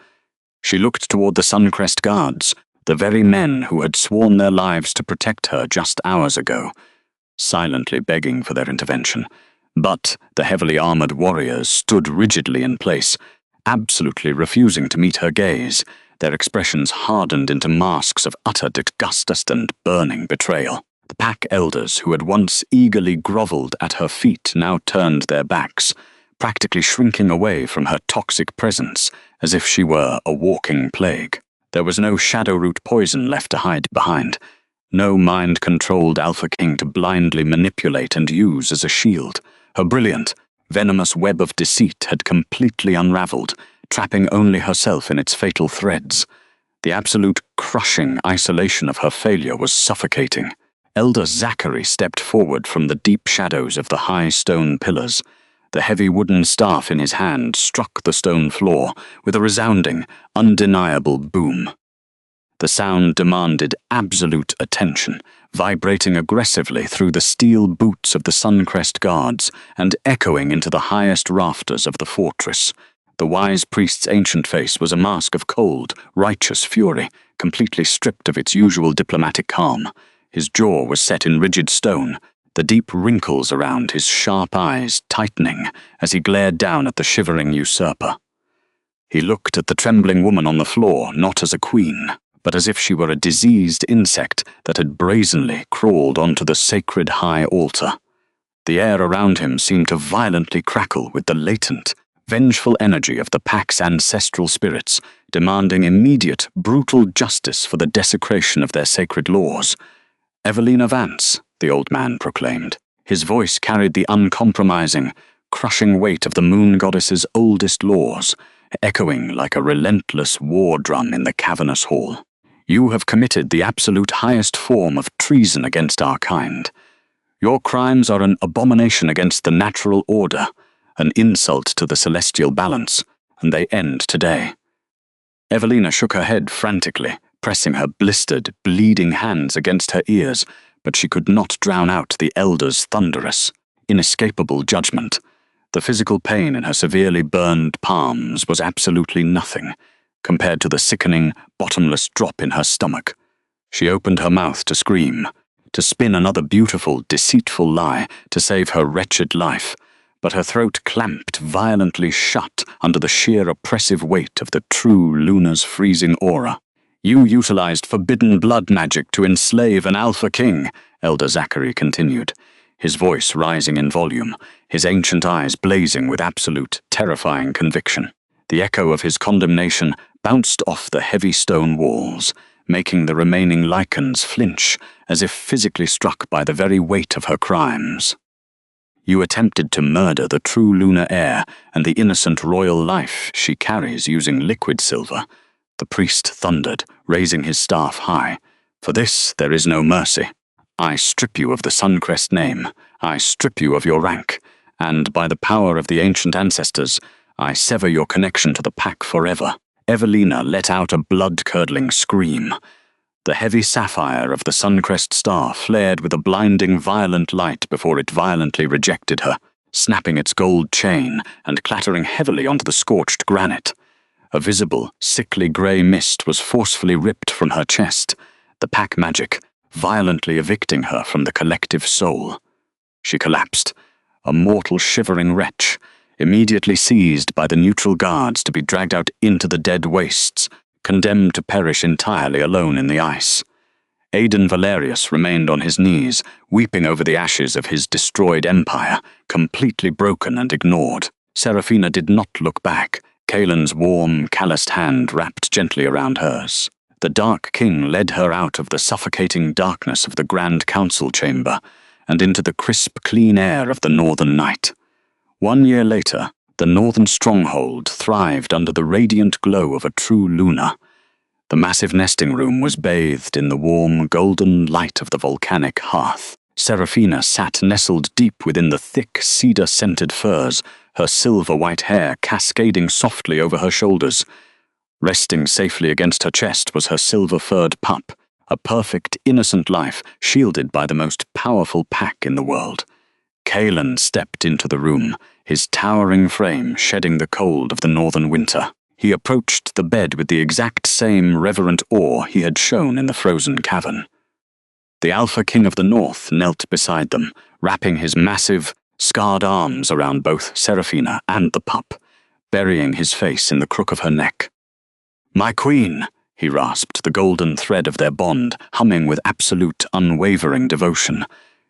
She looked toward the Suncrest Guards, the very men who had sworn their lives to protect her just hours ago, silently begging for their intervention. But the heavily armored warriors stood rigidly in place, absolutely refusing to meet her gaze, their expressions hardened into masks of utter disgust and burning betrayal. The pack elders who had once eagerly groveled at her feet now turned their backs, practically shrinking away from her toxic presence as if she were a walking plague. There was no shadowroot poison left to hide behind, no mind-controlled Alpha King to blindly manipulate and use as a shield. Her brilliant, venomous web of deceit had completely unraveled, trapping only herself in its fatal threads. The absolute crushing isolation of her failure was suffocating. Elder Zachary stepped forward from the deep shadows of the high stone pillars. The heavy wooden staff in his hand struck the stone floor with a resounding, undeniable boom. The sound demanded absolute attention, vibrating aggressively through the steel boots of the Suncrest guards and echoing into the highest rafters of the fortress. The wise priest's ancient face was a mask of cold, righteous fury, completely stripped of its usual diplomatic calm. His jaw was set in rigid stone, the deep wrinkles around his sharp eyes tightening as he glared down at the shivering usurper. He looked at the trembling woman on the floor not as a queen, but as if she were a diseased insect that had brazenly crawled onto the sacred high altar. The air around him seemed to violently crackle with the latent, vengeful energy of the pack's ancestral spirits, demanding immediate, brutal justice for the desecration of their sacred laws. "Evelina Vance," the old man proclaimed. His voice carried the uncompromising, crushing weight of the moon goddess's oldest laws, echoing like a relentless war drum in the cavernous hall. "You have committed the absolute highest form of treason against our kind. Your crimes are an abomination against the natural order, an insult to the celestial balance, and they end today." Evelina shook her head frantically, pressing her blistered, bleeding hands against her ears, but she could not drown out the elder's thunderous, inescapable judgment. The physical pain in her severely burned palms was absolutely nothing compared to the sickening, bottomless drop in her stomach. She opened her mouth to scream, to spin another beautiful, deceitful lie to save her wretched life, but her throat clamped violently shut under the sheer oppressive weight of the true Luna's freezing aura. "You utilized forbidden blood magic to enslave an Alpha King," Elder Zachary continued, his voice rising in volume, his ancient eyes blazing with absolute, terrifying conviction. The echo of his condemnation bounced off the heavy stone walls, making the remaining lichens flinch, as if physically struck by the very weight of her crimes. "You attempted to murder the true lunar heir and the innocent royal life she carries using liquid silver," the priest thundered, raising his staff high. "For this there is no mercy. I strip you of the Suncrest name, I strip you of your rank, and by the power of the ancient ancestors, I sever your connection to the pack forever." Evelina let out a blood-curdling scream. The heavy sapphire of the Suncrest star flared with a blinding, violent light before it violently rejected her, snapping its gold chain and clattering heavily onto the scorched granite. A visible, sickly grey mist was forcefully ripped from her chest, the pack magic violently evicting her from the collective soul. She collapsed, a mortal shivering wretch, immediately seized by the neutral guards to be dragged out into the dead wastes, condemned to perish entirely alone in the ice. Aidan Valerius remained on his knees, weeping over the ashes of his destroyed empire, completely broken and ignored. Seraphina did not look back, Kaelen's warm, calloused hand wrapped gently around hers. The Dark King led her out of the suffocating darkness of the Grand Council chamber and into the crisp, clean air of the northern night. 1 year later, the northern stronghold thrived under the radiant glow of a true Luna. The massive nesting room was bathed in the warm, golden light of the volcanic hearth. Seraphina sat nestled deep within the thick, cedar-scented furs, her silver-white hair cascading softly over her shoulders. Resting safely against her chest was her silver-furred pup, a perfect, innocent life shielded by the most powerful pack in the world. Kaelen stepped into the room, his towering frame shedding the cold of the northern winter. He approached the bed with the exact same reverent awe he had shown in the frozen cavern. The Alpha King of the North knelt beside them, wrapping his massive, scarred arms around both Seraphina and the pup, burying his face in the crook of her neck. "My queen," he rasped, the golden thread of their bond humming with absolute, unwavering devotion.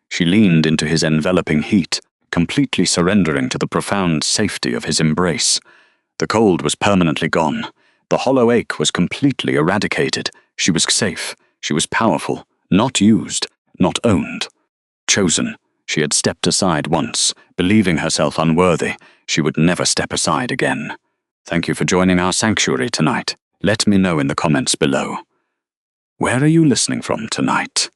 She leaned into his enveloping heat, completely surrendering to the profound safety of his embrace. The cold was permanently gone. The hollow ache was completely eradicated. She was safe. She was powerful. Not used. Not owned. Chosen. She had stepped aside once, believing herself unworthy. She would never step aside again. Thank you for joining our sanctuary tonight. Let me know in the comments below. Where are you listening from tonight?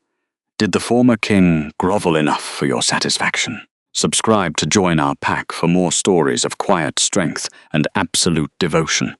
Did the former king grovel enough for your satisfaction? Subscribe to join our pack for more stories of quiet strength and absolute devotion.